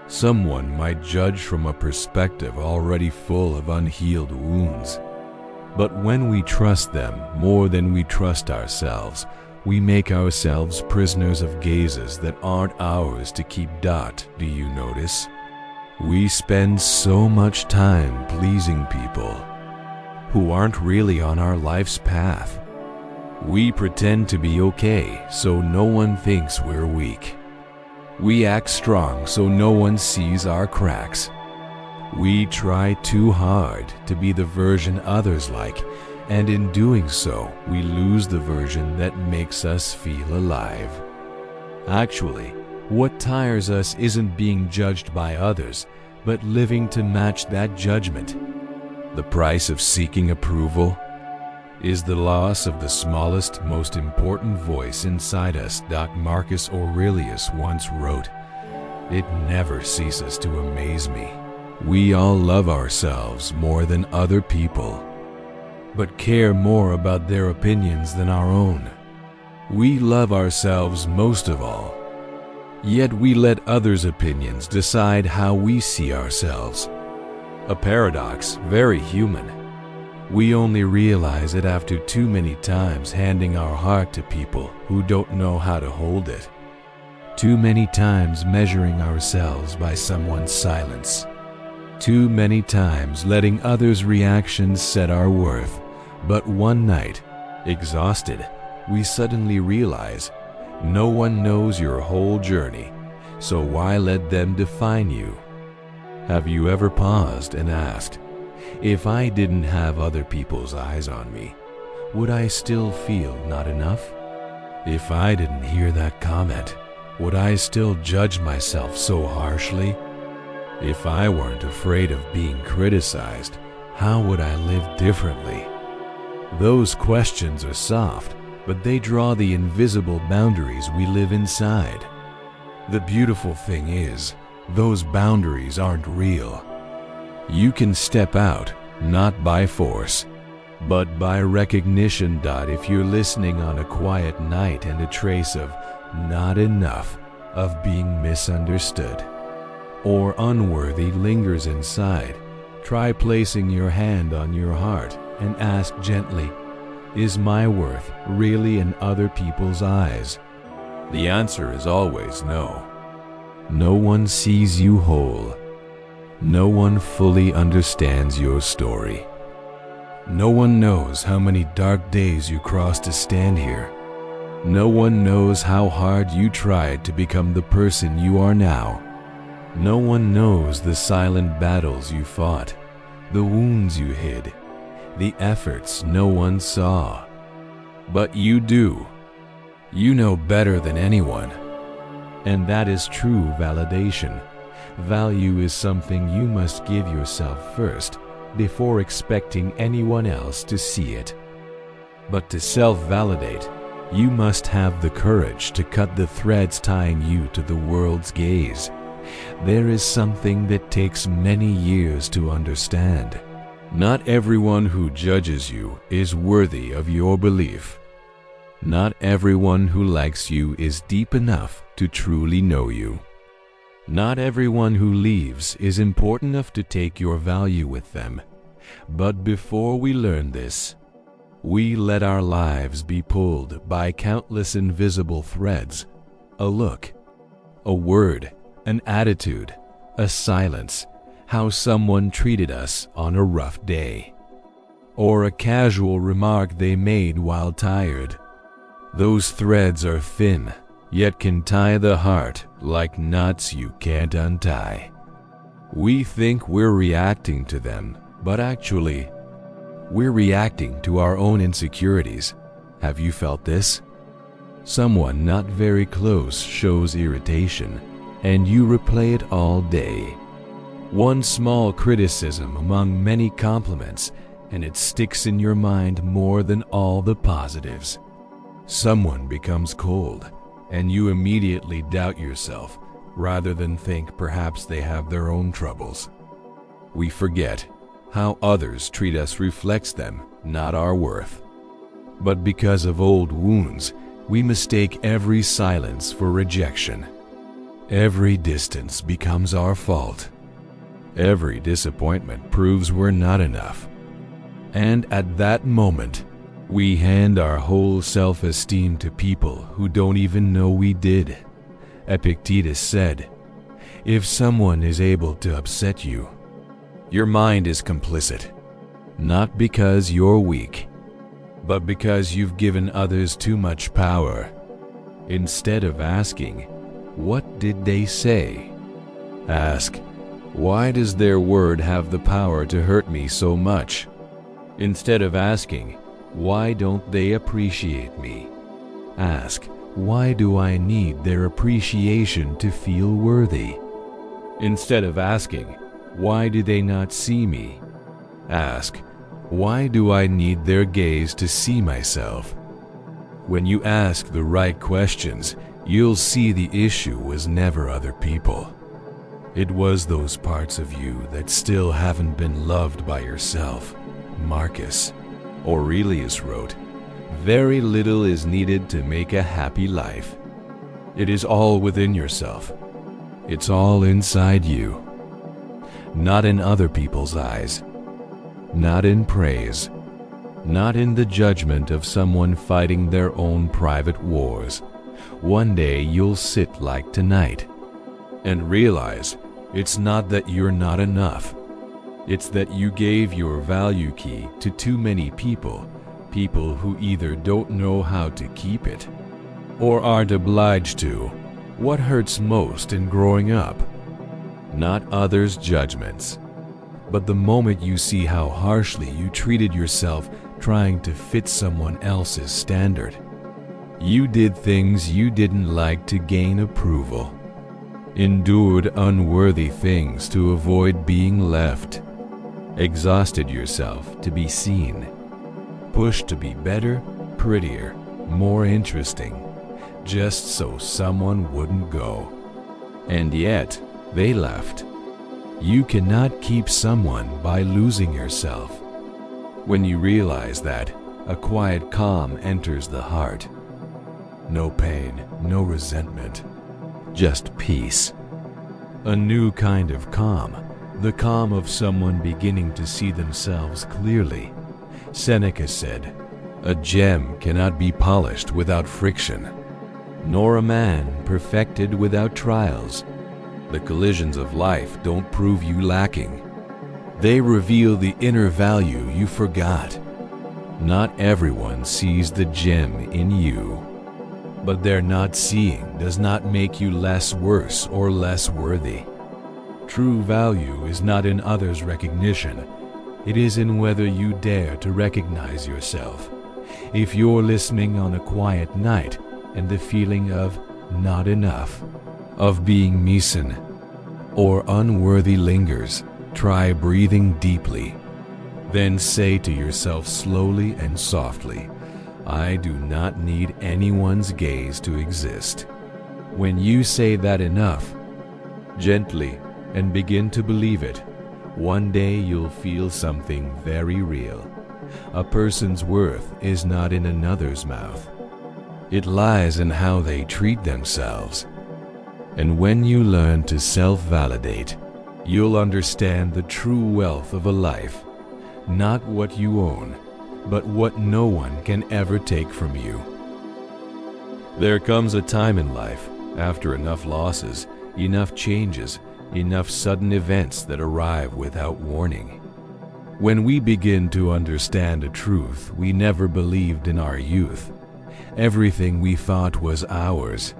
Someone might judge from a perspective already full of unhealed wounds. But when we trust them more than we trust ourselves, we make ourselves prisoners of gazes that aren't ours to keep. Do you notice? We spend so much time pleasing people who aren't really on our life's path. We pretend to be okay so no one thinks we're weak. We act strong so no one sees our cracks. We try too hard to be the version others like, and in doing so, we lose the version that makes us feel alive. Actually, what tires us isn't being judged by others, but living to match that judgment. The price of seeking approval is the loss of the smallest, most important voice inside us. Marcus Aurelius once wrote, "It never ceases to amaze me. We all love ourselves more than other people, but care more about their opinions than our own. We love ourselves most of all, yet we let others' opinions decide how we see ourselves." A paradox, very human. We only realize it after too many times handing our heart to people who don't know how to hold it. Too many times measuring ourselves by someone's silence. Too many times letting others' reactions set our worth. But one night, exhausted, we suddenly realize no one knows your whole journey, so why let them define you? Have you ever paused and asked, if I didn't have other people's eyes on me, would I still feel not enough? If I didn't hear that comment, would I still judge myself so harshly? If I weren't afraid of being criticized, how would I live differently? Those questions are soft, but they draw the invisible boundaries we live inside. The beautiful thing is, those boundaries aren't real. You can step out, not by force, but by recognition. If you're listening on a quiet night and a trace of not enough, of being misunderstood, or unworthy lingers inside, try placing your hand on your heart and ask gently, is my worth really in other people's eyes? The answer is always no. No one sees you whole. No one fully understands your story. No one knows how many dark days you crossed to stand here. No one knows how hard you tried to become the person you are now. No one knows the silent battles you fought, the wounds you hid, the efforts no one saw. But you do. You know better than anyone. And that is true validation. Value is something you must give yourself first, before expecting anyone else to see it. But to self-validate, you must have the courage to cut the threads tying you to the world's gaze. There is something that takes many years to understand. Not everyone who judges you is worthy of your belief. Not everyone who likes you is deep enough to truly know you. Not everyone who leaves is important enough to take your value with them. But before we learn this, we let our lives be pulled by countless invisible threads. A look, a word, an attitude, a silence, how someone treated us on a rough day, or a casual remark they made while tired. Those threads are thin, yet can tie the heart like knots you can't untie. We think we're reacting to them, but actually, we're reacting to our own insecurities. Have you felt this? Someone not very close shows irritation, and you replay it all day. One small criticism among many compliments, and it sticks in your mind more than all the positives. Someone becomes cold, and you immediately doubt yourself, rather than think perhaps they have their own troubles. We forget how others treat us reflects them, not our worth. But because of old wounds, we mistake every silence for rejection. Every distance becomes our fault. Every disappointment proves we're not enough. And at that moment, we hand our whole self-esteem to people who don't even know we did. Epictetus said, "If someone is able to upset you, your mind is complicit, not because you're weak, but because you've given others too much power." Instead of asking, "What did they say?" ask, "Why does their word have the power to hurt me so much?" Instead of asking, "Why don't they appreciate me?" ask, "Why do I need their appreciation to feel worthy?" Instead of asking, "Why do they not see me?" ask, "Why do I need their gaze to see myself?" When you ask the right questions, you'll see the issue was never other people. It was those parts of you that still haven't been loved by yourself. Marcus Aurelius wrote, "Very little is needed to make a happy life. It is all within yourself. It's all inside you. Not in other people's eyes, not in praise, not in the judgment of someone fighting their own private wars. One day you'll sit like tonight and realize it's not that you're not enough. It's that you gave your value key to too many people who either don't know how to keep it or aren't obliged to. What hurts most in growing up? Not others' judgments, but the moment you see how harshly you treated yourself trying to fit someone else's standard. You did things you didn't like to gain approval, endured unworthy things to avoid being left, exhausted yourself to be seen, pushed to be better, prettier, more interesting, just so someone wouldn't go. And yet, they left. You cannot keep someone by losing yourself. When you realize that, a quiet calm enters the heart. No pain, no resentment, just peace. A new kind of calm, the calm of someone beginning to see themselves clearly. Seneca said, "A gem cannot be polished without friction, nor a man perfected without trials." The collisions of life don't prove you lacking. They reveal the inner value you forgot. Not everyone sees the gem in you, but their not seeing does not make you less worse or less worthy. True value is not in others' recognition. It is in whether you dare to recognize yourself. If you're listening on a quiet night and the feeling of not enough, of being missing, or unworthy lingers, try breathing deeply. Then say to yourself slowly and softly, "I do not need anyone's gaze to exist." When you say that enough, gently, and begin to believe it, one day you'll feel something very real. A person's worth is not in another's mouth. It lies in how they treat themselves. And when you learn to self-validate, you'll understand the true wealth of a life, not what you own, but what no one can ever take from you. There comes a time in life, after enough losses, enough changes, enough sudden events that arrive without warning, when we begin to understand a truth we never believed in our youth. Everything we thought was ours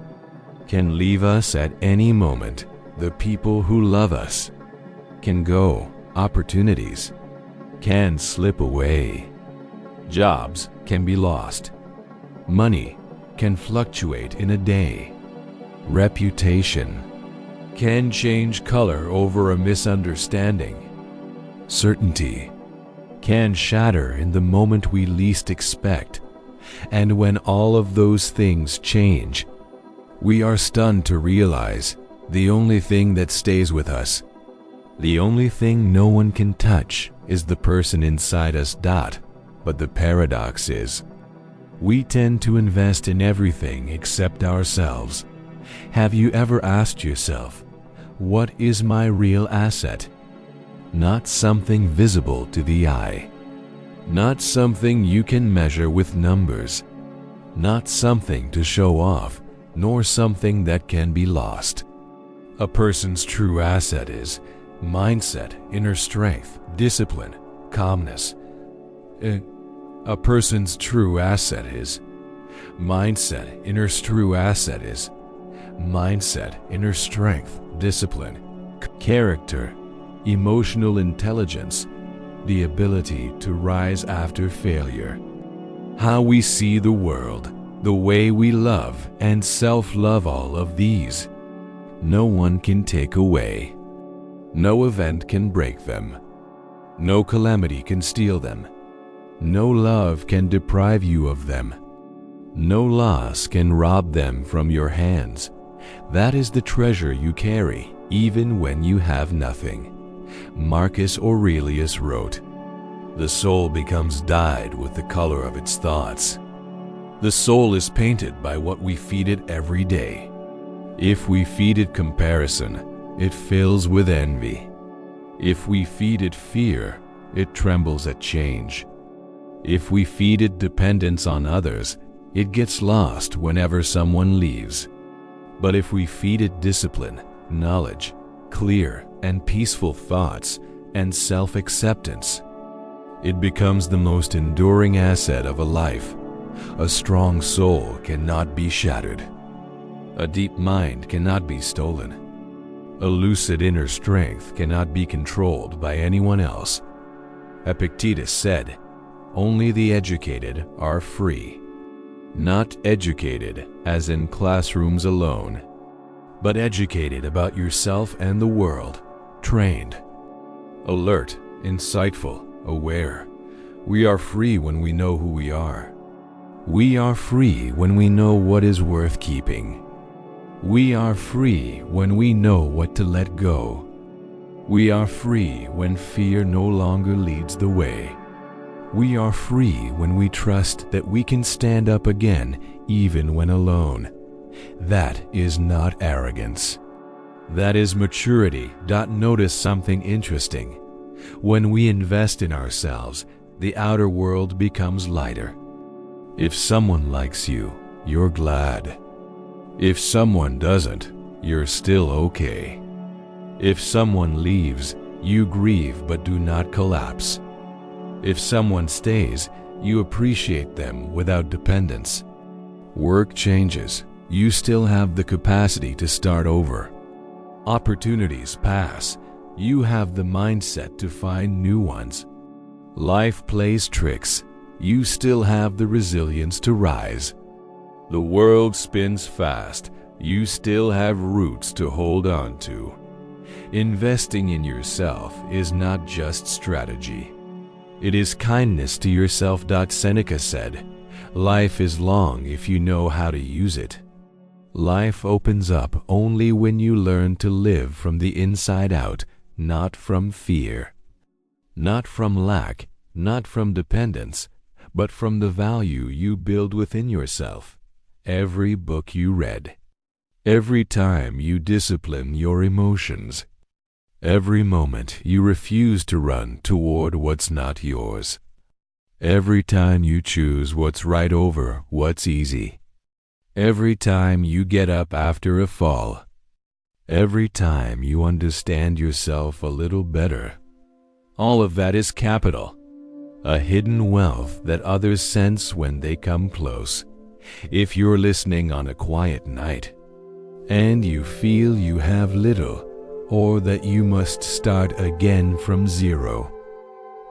can leave us at any moment. The people who love us can go. Opportunities can slip away. Jobs can be lost. Money can fluctuate in a day. Reputation can change color over a misunderstanding. Certainty can shatter in the moment we least expect. And when all of those things change, we are stunned to realize the only thing that stays with us, the only thing no one can touch, is the person inside us. But the paradox is, we tend to invest in everything except ourselves. Have you ever asked yourself, what is my real asset? Not something visible to the eye, not something you can measure with numbers, not something to show off, nor something that can be lost. A person's true asset is mindset, inner strength, discipline, calmness. A person's true asset is mindset, true asset is mindset, inner strength, discipline, character, emotional intelligence, the ability to rise after failure. How we see the world, the way we love and self-love, all of these, no one can take away. No event can break them. No calamity can steal them. No love can deprive you of them. No loss can rob them from your hands. That is the treasure you carry, even when you have nothing. Marcus Aurelius wrote, "The soul becomes dyed with the color of its thoughts." The soul is painted by what we feed it every day. If we feed it comparison, it fills with envy. If we feed it fear, it trembles at change. If we feed it dependence on others, it gets lost whenever someone leaves. But if we feed it discipline, knowledge, clear and peaceful thoughts, and self-acceptance, it becomes the most enduring asset of a life. A strong soul cannot be shattered. A deep mind cannot be stolen. A lucid inner strength cannot be controlled by anyone else. Epictetus said, "Only the educated are free." Not educated as in classrooms alone, but educated about yourself and the world, trained, alert, insightful, aware. We are free when we know who we are. We are free when we know what is worth keeping. We are free when we know what to let go. We are free when fear no longer leads the way. We are free when we trust that we can stand up again even when alone. That is not arrogance. That is maturity. Notice something interesting. When we invest in ourselves, the outer world becomes lighter. If someone likes you, you're glad. If someone doesn't, you're still okay. If someone leaves, you grieve but do not collapse. If someone stays, you appreciate them without dependence. Work changes, you still have the capacity to start over. Opportunities pass, you have the mindset to find new ones. Life plays tricks, you still have the resilience to rise. The world spins fast, you still have roots to hold on to. Investing in yourself is not just strategy. It is kindness to yourself. Seneca said, "Life is long if you know how to use it." Life opens up only when you learn to live from the inside out, not from fear. Not from lack, not from dependence, but from the value you build within yourself. Every book you read, every time you discipline your emotions, Every moment you refuse to run toward what's not yours. Every time you choose what's right over what's easy. Every time you get up after a fall. Every time you understand yourself a little better. All of that is capital, a hidden wealth that others sense when they come close. If you're listening on a quiet night, and you feel you have little, or that you must start again from zero,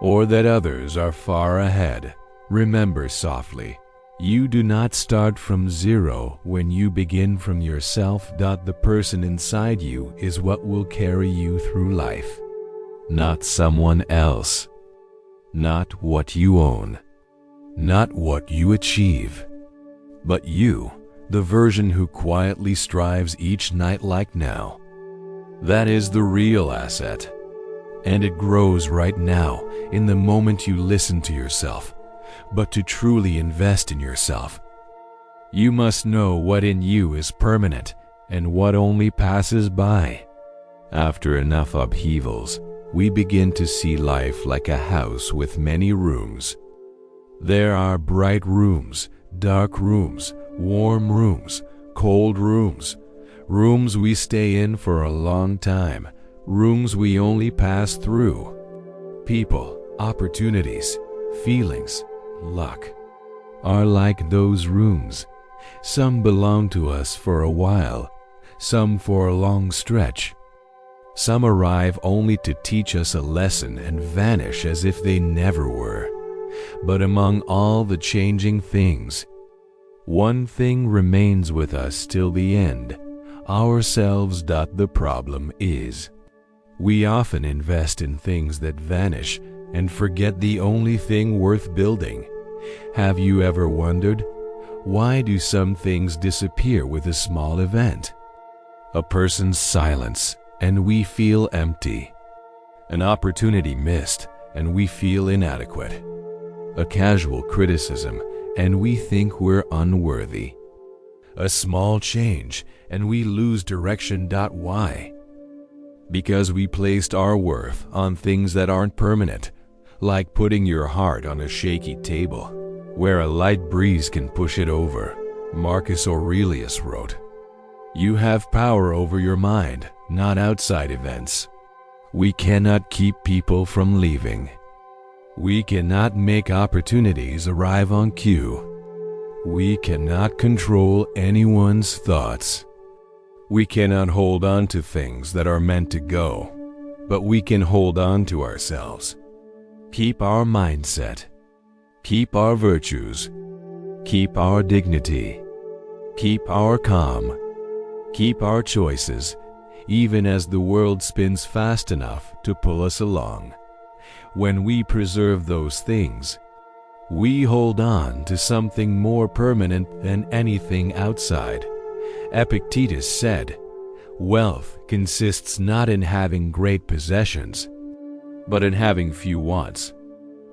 or that others are far ahead, remember softly, you do not start from zero when you begin from yourself. The person inside you is what will carry you through life, not someone else, not what you own, not what you achieve, but you, the version who quietly strives each night like now. That is the real asset, and it grows right now in the moment you listen to yourself. But to truly invest in yourself, you must know what in you is permanent and what only passes by. After enough upheavals, we begin to see life like a house with many rooms. There are bright rooms, dark rooms, warm rooms, cold rooms, rooms we stay in for a long time, rooms we only pass through. People, opportunities, feelings, luck are like those rooms. Some belong to us for a while, some for a long stretch. Some arrive only to teach us a lesson and vanish as if they never were. But among all the changing things, one thing remains with us till the end, ourselves. The problem is, we often invest in things that vanish and forget the only thing worth building. Have you ever wondered, why do some things disappear with a small event? A person's silence, and we feel empty. An opportunity missed, and we feel inadequate. A casual criticism, and we think we're unworthy. A small change, and we lose direction. Why? Because we placed our worth on things that aren't permanent, like putting your heart on a shaky table, where a light breeze can push it over. Marcus Aurelius wrote, "You have power over your mind, not outside events." We cannot keep people from leaving. We cannot make opportunities arrive on cue. We cannot control anyone's thoughts. We cannot hold on to things that are meant to go, but we can hold on to ourselves. Keep our mindset. Keep our virtues. Keep our dignity. Keep our calm. Keep our choices, even as the world spins fast enough to pull us along. When we preserve those things, we hold on to something more permanent than anything outside. Epictetus said, "Wealth consists not in having great possessions, but in having few wants."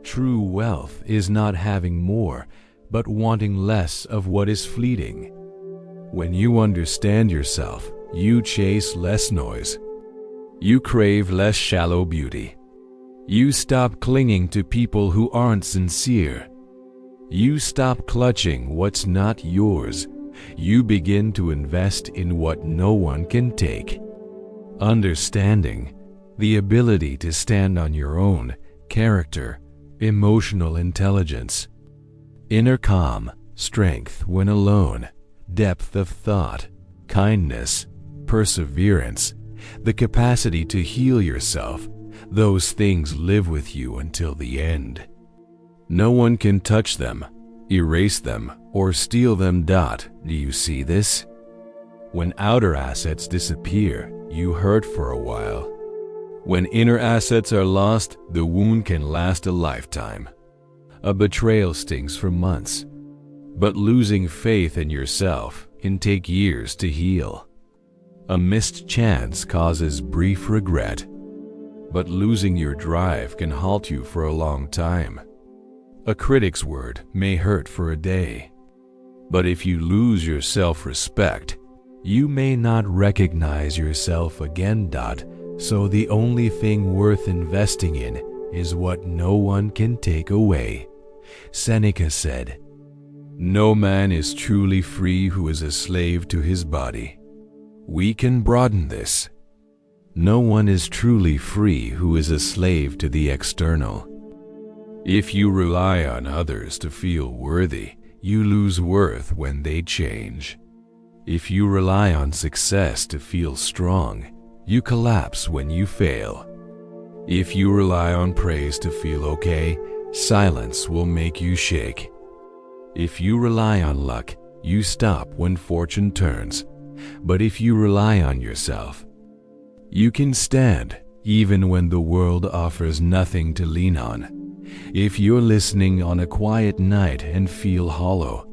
True wealth is not having more, but wanting less of what is fleeting. When you understand yourself, you chase less noise. You crave less shallow beauty. You stop clinging to people who aren't sincere. You stop clutching what's not yours. You begin to invest in what no one can take. Understanding, the ability to stand on your own, character, emotional intelligence, inner calm, strength when alone, depth of thought, kindness, perseverance, the capacity to heal yourself, those things live with you until the end. No one can touch them, erase them, or steal them. Do you see this? When outer assets disappear, you hurt for a while. When inner assets are lost, the wound can last a lifetime. A betrayal stings for months, but losing faith in yourself can take years to heal. A missed chance causes brief regret, but losing your drive can halt you for a long time. A critic's word may hurt for a day, but if you lose your self-respect, you may not recognize yourself again. So the only thing worth investing in is what no one can take away. Seneca said, "No man is truly free who is a slave to his body." We can broaden this. No one is truly free who is a slave to the external. If you rely on others to feel worthy, you lose worth when they change. If you rely on success to feel strong, you collapse when you fail. If you rely on praise to feel okay, silence will make you shake. If you rely on luck, you stop when fortune turns. But if you rely on yourself, you can stand even when the world offers nothing to lean on. If you're listening on a quiet night and feel hollow,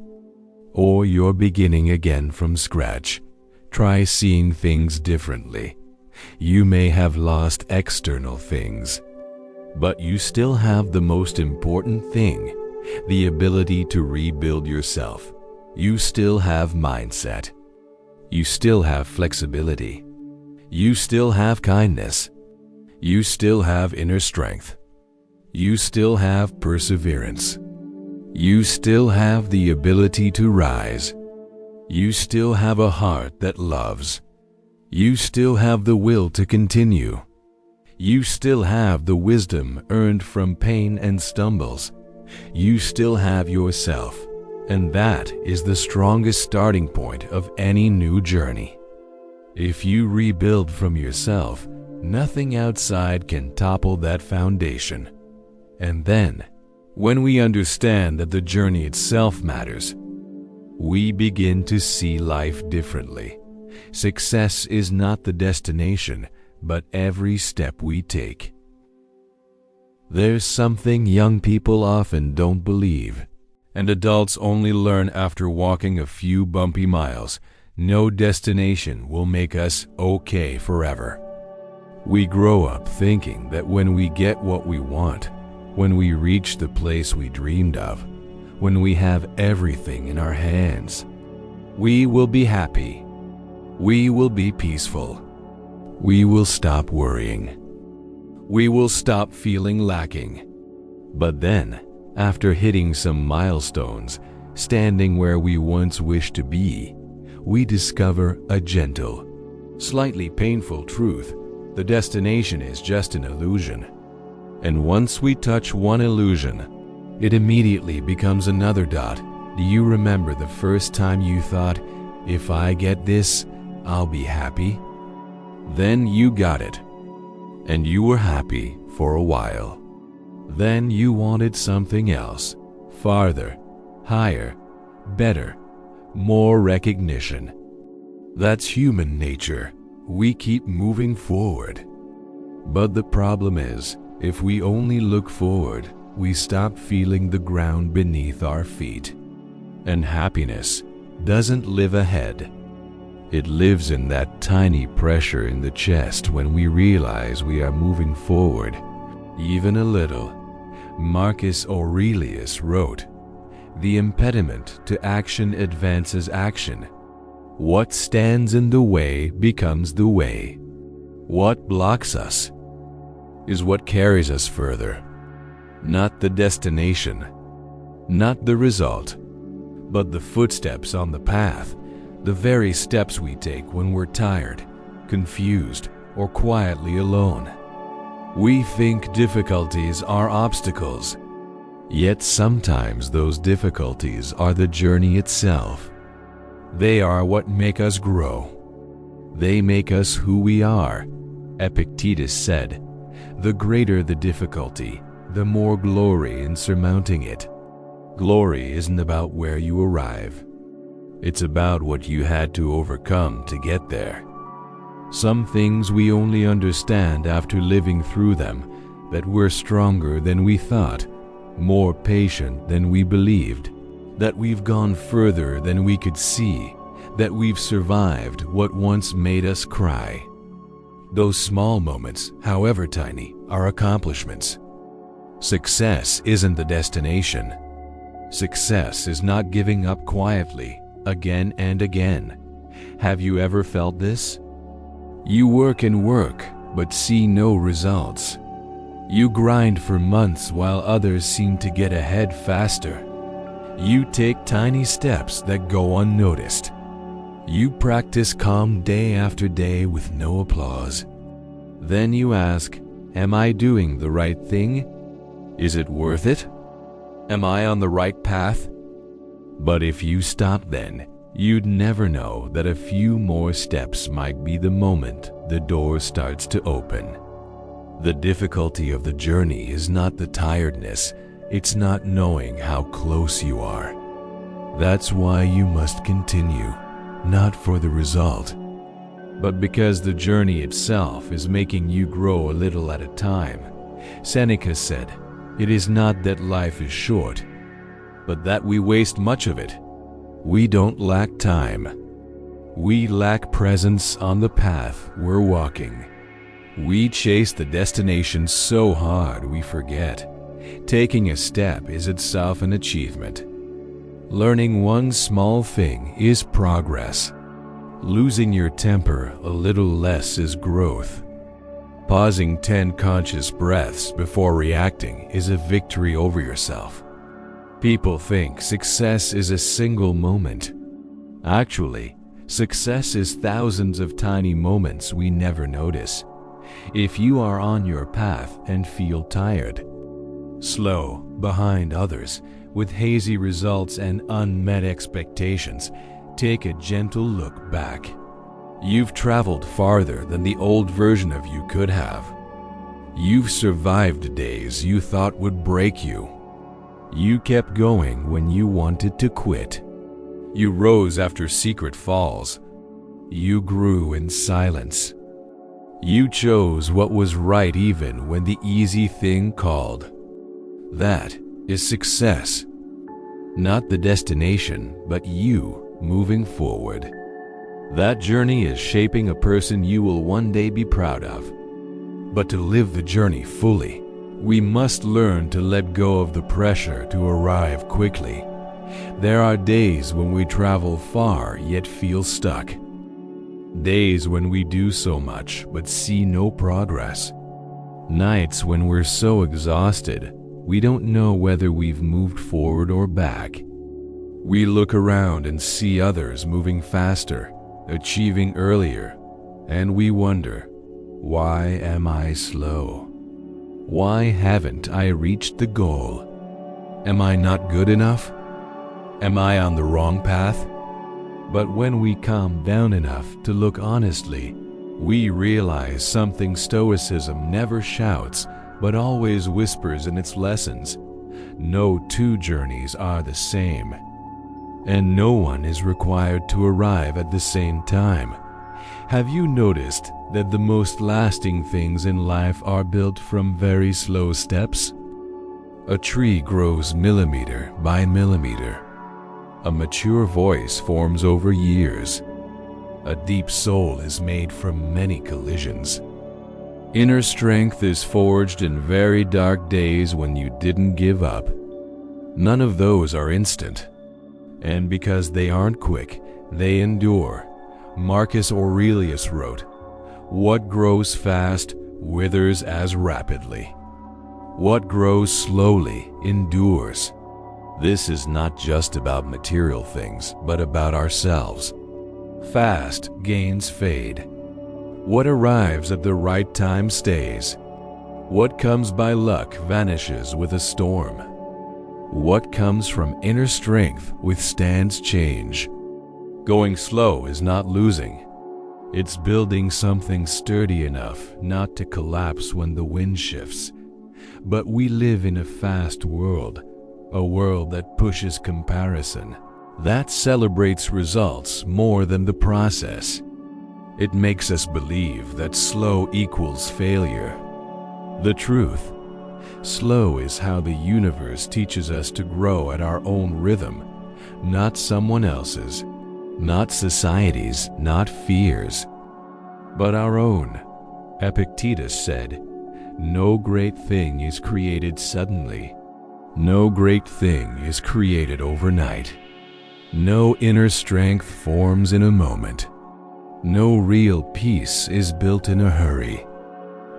or you're beginning again from scratch, try seeing things differently. You may have lost external things, but you still have the most important thing, the ability to rebuild yourself. You still have mindset. You still have flexibility. You still have kindness. You still have inner strength. You still have perseverance. You still have the ability to rise. You still have a heart that loves. You still have the will to continue. You still have the wisdom earned from pain and stumbles. You still have yourself, and that is the strongest starting point of any new journey. If you rebuild from yourself, nothing outside can topple that foundation. And then, when we understand that the journey itself matters, we begin to see life differently. Success is not the destination, but every step we take. There's something young people often don't believe, and adults only learn after walking a few bumpy miles. No destination will make us okay forever. We grow up thinking that when we get what we want, when we reach the place we dreamed of, when we have everything in our hands, we will be happy. We will be peaceful. We will stop worrying. We will stop feeling lacking. But then, after hitting some milestones, standing where we once wished to be, we discover a gentle, slightly painful truth. The destination is just an illusion. And once we touch one illusion, it immediately becomes another dot. Do you remember the first time you thought, if I get this, I'll be happy? Then you got it, and you were happy for a while. Then you wanted something else, farther, higher, better, more recognition. That's human nature. We keep moving forward. But the problem is, if we only look forward, we stop feeling the ground beneath our feet. And happiness doesn't live ahead. It lives in that tiny pressure in the chest when we realize we are moving forward, even a little. Marcus Aurelius wrote, "The impediment to action advances action. What stands in the way becomes the way. What blocks us is what carries us further. Not the destination, not the result, but the footsteps on the path, the very steps we take when we're tired, confused, or quietly alone. We think difficulties are obstacles, yet sometimes those difficulties are the journey itself. They are what make us grow. They make us who we are." Epictetus said, "The greater the difficulty, the more glory in surmounting it." Glory isn't about where you arrive. It's about what you had to overcome to get there. Some things we only understand after living through them, that we're stronger than we thought, more patient than we believed, that we've gone further than we could see, that we've survived what once made us cry. Those small moments, however tiny, are accomplishments. Success isn't the destination. Success is not giving up quietly, again and again. Have you ever felt this? You work and work, but see no results. You grind for months while others seem to get ahead faster. You take tiny steps that go unnoticed. You practice calm day after day with no applause. Then you ask, am I doing the right thing? Is it worth it? Am I on the right path? But if you stop then, you'd never know that a few more steps might be the moment the door starts to open. The difficulty of the journey is not the tiredness, it's not knowing how close you are. That's why you must continue, not for the result, but because the journey itself is making you grow a little at a time. Seneca said, "It is not that life is short, but that we waste much of it." We don't lack time. We lack presence on the path we're walking. We chase the destination so hard we forget. Taking a step is itself an achievement. Learning one small thing is progress. Losing your temper a little less is growth. Pausing 10 conscious breaths before reacting is a victory over yourself. People think success is a single moment. Actually, success is thousands of tiny moments we never notice. If you are on your path and feel tired, slow, behind others, with hazy results and unmet expectations, take a gentle look back. You've traveled farther than the old version of you could have. You've survived days you thought would break you. You kept going when you wanted to quit. You rose after secret falls. You grew in silence. You chose what was right even when the easy thing called. That is success. Not the destination, but you moving forward. That journey is shaping a person you will one day be proud of. But to live the journey fully, we must learn to let go of the pressure to arrive quickly. There are days when we travel far yet feel stuck. Days when we do so much but see no progress. Nights when we're so exhausted, we don't know whether we've moved forward or back. We look around and see others moving faster, achieving earlier, and we wonder, why am I slow? Why haven't I reached the goal? Am I not good enough? Am I on the wrong path? But when we calm down enough to look honestly, we realize something Stoicism never shouts, but always whispers in its lessons. No two journeys are the same, and no one is required to arrive at the same time. Have you noticed that the most lasting things in life are built from very slow steps? A tree grows millimeter by millimeter. A mature voice forms over years. A deep soul is made from many collisions. Inner strength is forged in very dark days when you didn't give up. None of those are instant. And because they aren't quick, they endure. Marcus Aurelius wrote, "What grows fast withers as rapidly. What grows slowly endures." This is not just about material things, but about ourselves. Fast gains fade. What arrives at the right time stays. What comes by luck vanishes with a storm. What comes from inner strength withstands change. Going slow is not losing. It's building something sturdy enough not to collapse when the wind shifts. But we live in a fast world, a world that pushes comparison, that celebrates results more than the process. It makes us believe that slow equals failure. The truth, slow is how the universe teaches us to grow at our own rhythm, not someone else's, not society's, not fears, but our own. Epictetus said, "No great thing is created suddenly. No great thing is created overnight. No inner strength forms in a moment. No real peace is built in a hurry.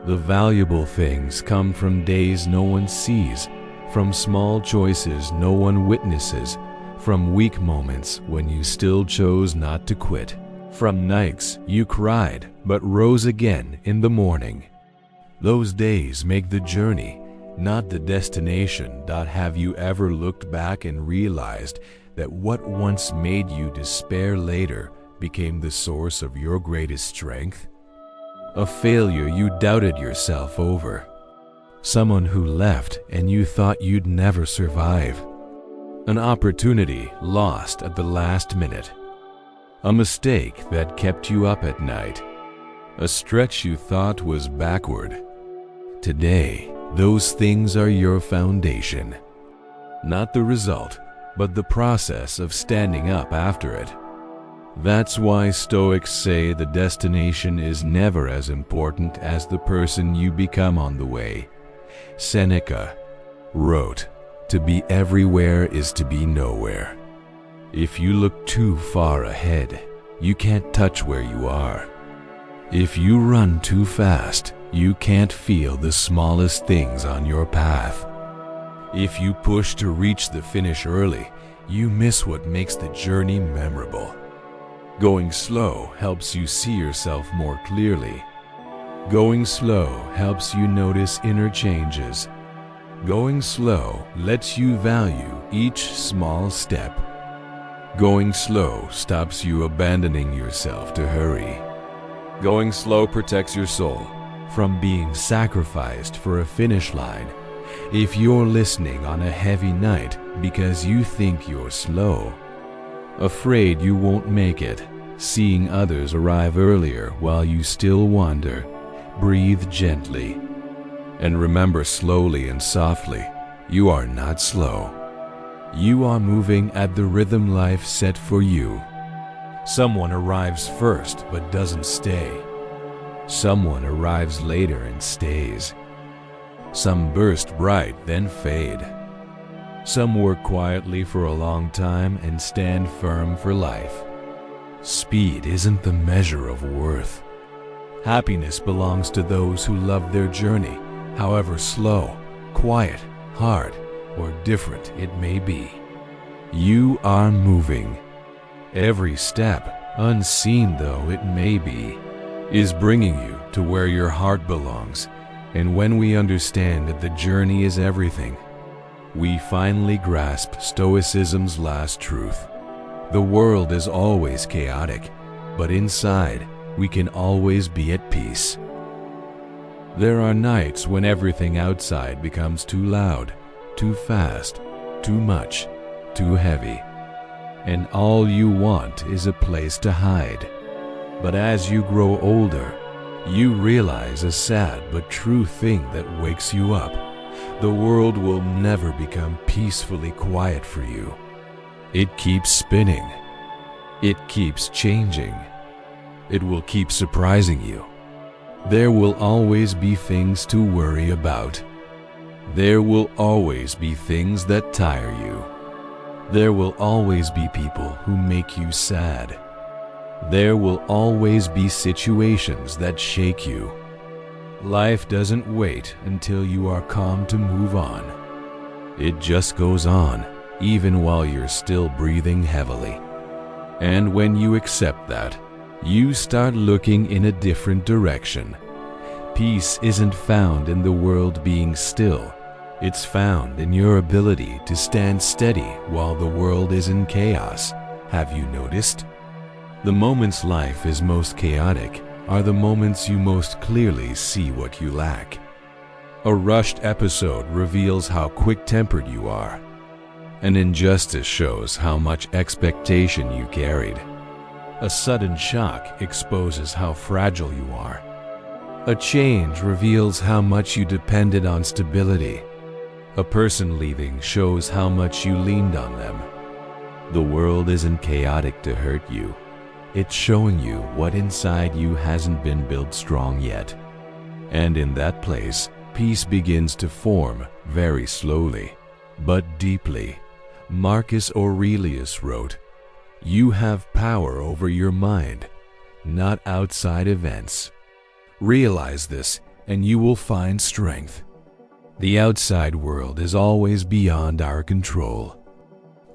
The valuable things come from days no one sees, from small choices no one witnesses, from weak moments when you still chose not to quit, from nights you cried but rose again in the morning. Those days make the journey, not the destination. Have you ever looked back and realized that what once made you despair later became the source of your greatest strength? A failure you doubted yourself over. Someone who left and you thought you'd never survive. An opportunity lost at the last minute. A mistake that kept you up at night. A stretch you thought was backward. Today, those things are your foundation. Not the result, but the process of standing up after it. That's why Stoics say the destination is never as important as the person you become on the way. Seneca wrote, "To be everywhere is to be nowhere." If you look too far ahead, you can't touch where you are. If you run too fast, you can't feel the smallest things on your path. If you push to reach the finish early, you miss what makes the journey memorable. Going slow helps you see yourself more clearly. Going slow helps you notice inner changes. Going slow lets you value each small step. Going slow stops you abandoning yourself to hurry. Going slow protects your soul from being sacrificed for a finish line. If you're listening on a heavy night because you think you're slow, afraid you won't make it, seeing others arrive earlier while you still wander, breathe gently. And remember slowly and softly, you are not slow. You are moving at the rhythm life set for you. Someone arrives first but doesn't stay. Someone arrives later and stays. Some burst bright then fade. Some work quietly for a long time and stand firm for life. Speed isn't the measure of worth. Happiness belongs to those who love their journey, however slow, quiet, hard, or different it may be. You are moving. Every step, unseen though it may be, is bringing you to where your heart belongs. And when we understand that the journey is everything, we finally grasp Stoicism's last truth. The world is always chaotic, but inside, we can always be at peace. There are nights when everything outside becomes too loud, too fast, too much, too heavy, and all you want is a place to hide. But as you grow older, you realize a sad but true thing that wakes you up. The world will never become peacefully quiet for you. It keeps spinning. It keeps changing. It will keep surprising you. There will always be things to worry about. There will always be things that tire you. There will always be people who make you sad. There will always be situations that shake you. Life doesn't wait until you are calm to move on. It just goes on, even while you're still breathing heavily. And when you accept that, you start looking in a different direction. Peace isn't found in the world being still. It's found in your ability to stand steady while the world is in chaos. Have you noticed? The moments life is most chaotic are the moments you most clearly see what you lack. A rushed episode reveals how quick-tempered you are. An injustice shows how much expectation you carried. A sudden shock exposes how fragile you are. A change reveals how much you depended on stability. A person leaving shows how much you leaned on them. The world isn't chaotic to hurt you. It's showing you what inside you hasn't been built strong yet. And in that place, peace begins to form very slowly, but deeply. Marcus Aurelius wrote, "You have power over your mind, not outside events." Realize this, and you will find strength. The outside world is always beyond our control.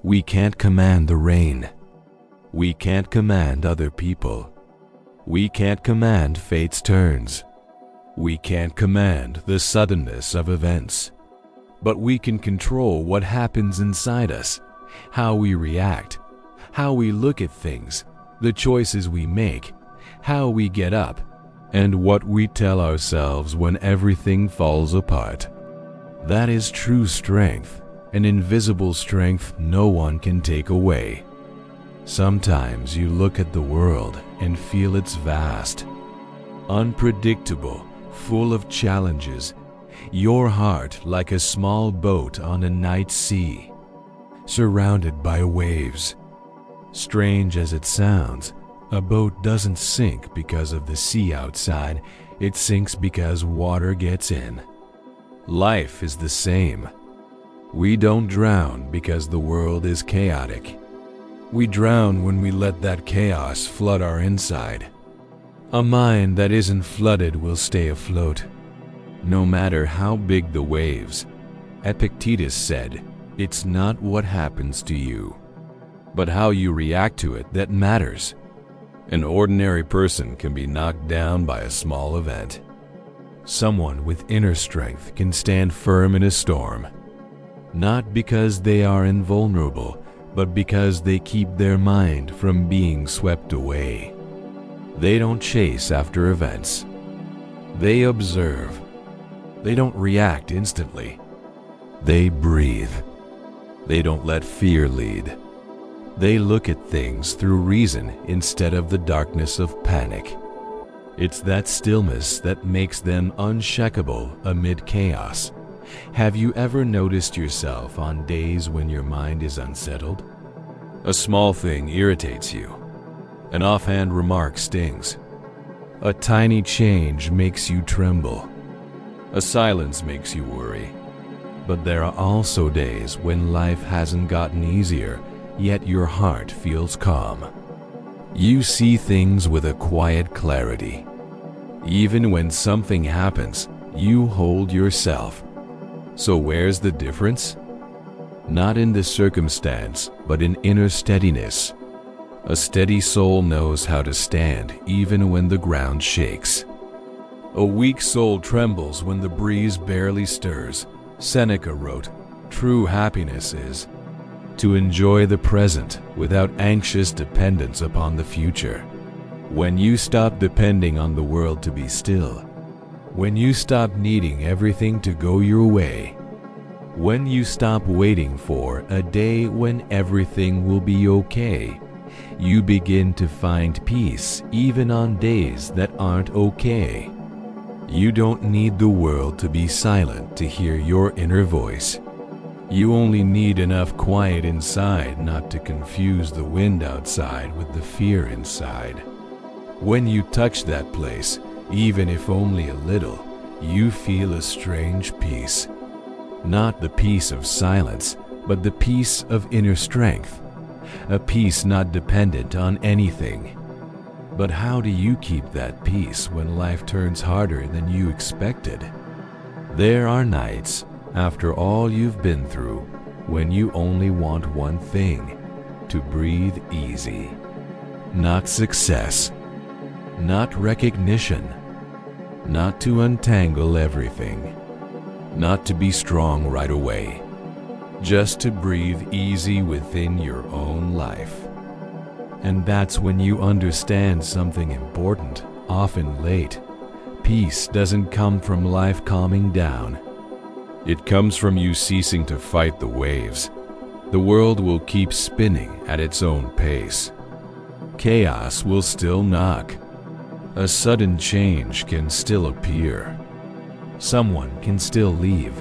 We can't command the rain. We can't command other people. We can't command fate's turns. We can't command the suddenness of events. But we can control what happens inside us, how we react, how we look at things, the choices we make, how we get up, and what we tell ourselves when everything falls apart. That is true strength, an invisible strength no one can take away. Sometimes you look at the world and feel it's vast, unpredictable, full of challenges, your heart like a small boat on a night sea, surrounded by waves. Strange as it sounds, a boat doesn't sink because of the sea outside, it sinks because water gets in. Life is the same. We don't drown because the world is chaotic. We drown when we let that chaos flood our inside. A mind that isn't flooded will stay afloat, no matter how big the waves. Epictetus said, "It's not what happens to you, but how you react to it that matters." An ordinary person can be knocked down by a small event. Someone with inner strength can stand firm in a storm, not because they are invulnerable, but because they keep their mind from being swept away. They don't chase after events. They observe. They don't react instantly. They breathe. They don't let fear lead. They look at things through reason instead of the darkness of panic. It's that stillness that makes them unshakable amid chaos. Have you ever noticed yourself on days when your mind is unsettled? A small thing irritates you. An offhand remark stings. A tiny change makes you tremble. A silence makes you worry. But there are also days when life hasn't gotten easier, yet your heart feels calm. You see things with a quiet clarity. Even when something happens, you hold yourself. So where's the difference? Not in the circumstance, but in inner steadiness. A steady soul knows how to stand even when the ground shakes. A weak soul trembles when the breeze barely stirs. Seneca wrote, "True happiness is to enjoy the present without anxious dependence upon the future." When you stop depending on the world to be still, when you stop needing everything to go your way, when you stop waiting for a day when everything will be okay, you begin to find peace even on days that aren't okay. You don't need the world to be silent to hear your inner voice. You only need enough quiet inside not to confuse the wind outside with the fear inside. When you touch that place, even if only a little, you feel a strange peace. Not the peace of silence, but the peace of inner strength. A peace not dependent on anything. But how do you keep that peace when life turns harder than you expected? There are nights, after all you've been through, when you only want one thing: to breathe easy. Not success, not recognition, not to untangle everything, not to be strong right away, just to breathe easy within your own life. And that's when you understand something important, often late. Peace doesn't come from life calming down. It comes from you ceasing to fight the waves. The world will keep spinning at its own pace. Chaos will still knock. A sudden change can still appear. Someone can still leave.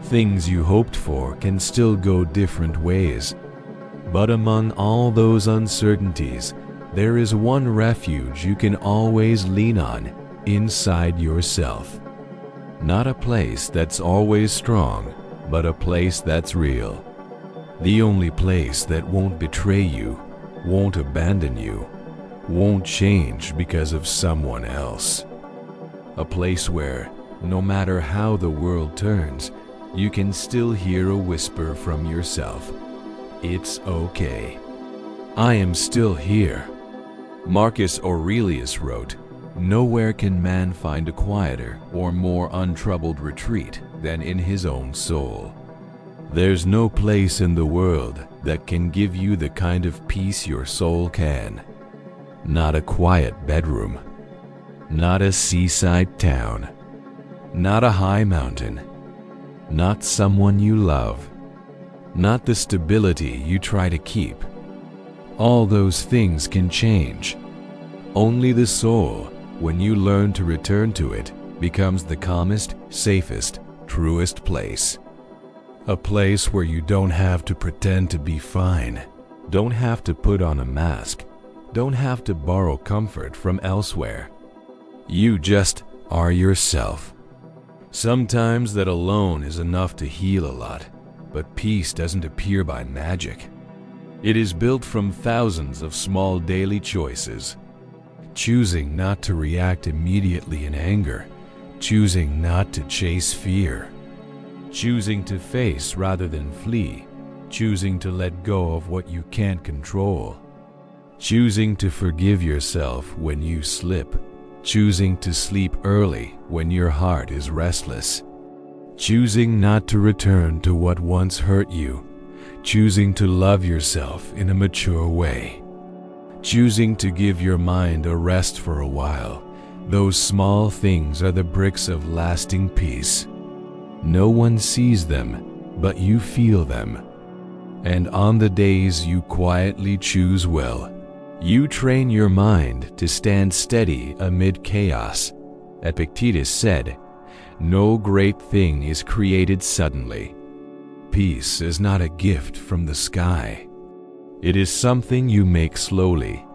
Things you hoped for can still go different ways. But among all those uncertainties, there is one refuge you can always lean on, inside yourself. Not a place that's always strong, but a place that's real. The only place that won't betray you, won't abandon you, won't change because of someone else. A place where, no matter how the world turns, you can still hear a whisper from yourself. It's okay. I am still here. Marcus Aurelius wrote, "Nowhere can man find a quieter or more untroubled retreat than in his own soul." There's no place in the world that can give you the kind of peace your soul can. Not a quiet bedroom. Not a seaside town. Not a high mountain. Not someone you love. Not the stability you try to keep. All those things can change. Only the soul, when you learn to return to it, becomes the calmest, safest, truest place. A place where you don't have to pretend to be fine, don't have to put on a mask, don't have to borrow comfort from elsewhere. You just are yourself. Sometimes that alone is enough to heal a lot, but peace doesn't appear by magic. It is built from thousands of small daily choices. Choosing not to react immediately in anger, choosing not to chase fear, choosing to face rather than flee, choosing to let go of what you can't control, choosing to forgive yourself when you slip, choosing to sleep early when your heart is restless, choosing not to return to what once hurt you, choosing to love yourself in a mature way, choosing to give your mind a rest for a while. Those small things are the bricks of lasting peace. No one sees them, but you feel them. And on the days you quietly choose well, you train your mind to stand steady amid chaos. Epictetus said, "No great thing is created suddenly." Peace is not a gift from the sky. It is something you make slowly.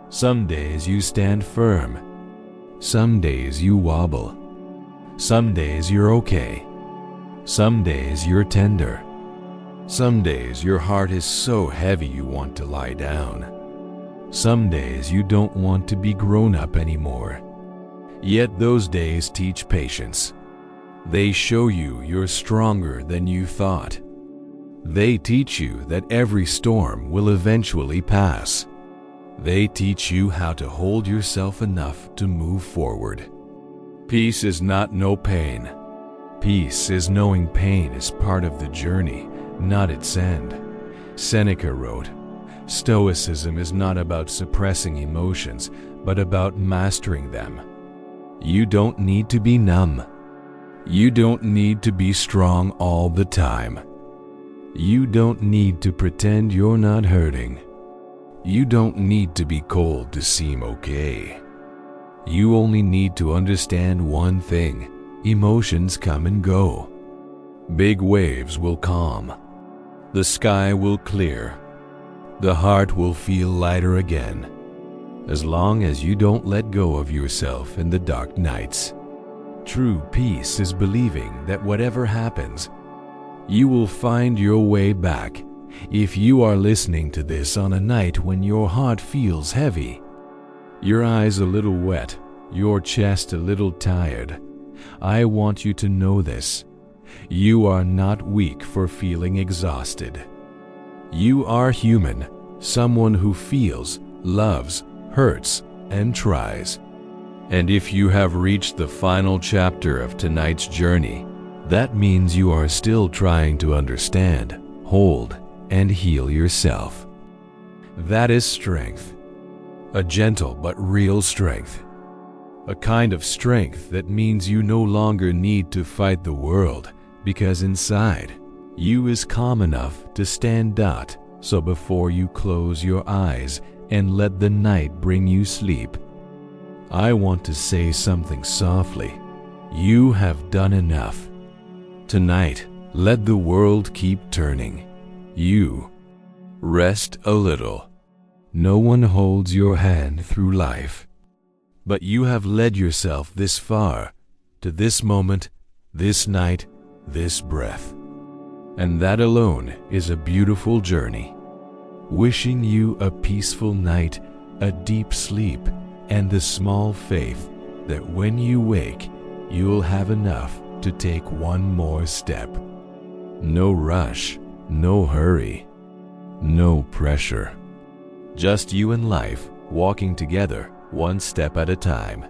Some days you stand firm. Some days you wobble. Some days you're okay. Some days you're tender. Some days your heart is so heavy you want to lie down. Some days you don't want to be grown up anymore. Yet those days teach patience. They show you you're stronger than you thought. They teach you that every storm will eventually pass. They teach you how to hold yourself enough to move forward. Peace is not no pain. Peace is knowing pain is part of the journey, not its end. Seneca wrote, "Stoicism is not about suppressing emotions, but about mastering them." You don't need to be numb. You don't need to be strong all the time. You don't need to pretend you're not hurting. You don't need to be cold to seem okay. You only need to understand one thing: emotions come and go. Big waves will calm. The sky will clear. The heart will feel lighter again, as long as you don't let go of yourself in the dark nights. True peace is believing that whatever happens, you will find your way back. If you are listening to this on a night when your heart feels heavy, your eyes a little wet, your chest a little tired, I want you to know this: you are not weak for feeling exhausted. You are human, someone who feels, loves, hurts, and tries. And if you have reached the final chapter of tonight's journey, that means you are still trying to understand, hold, and heal yourself. That is strength. A gentle but real strength. A kind of strength that means you no longer need to fight the world, because inside, you is calm enough to stand out. So before you close your eyes and let the night bring you sleep, I want to say something softly. You have done enough. Tonight, let the world keep turning. You rest a little. No one holds your hand through life. But you have led yourself this far, to this moment, this night, this breath. And that alone is a beautiful journey. Wishing you a peaceful night, a deep sleep, and the small faith that when you wake, you'll have enough to take one more step. No rush, no hurry, no pressure. Just you and life walking together one step at a time.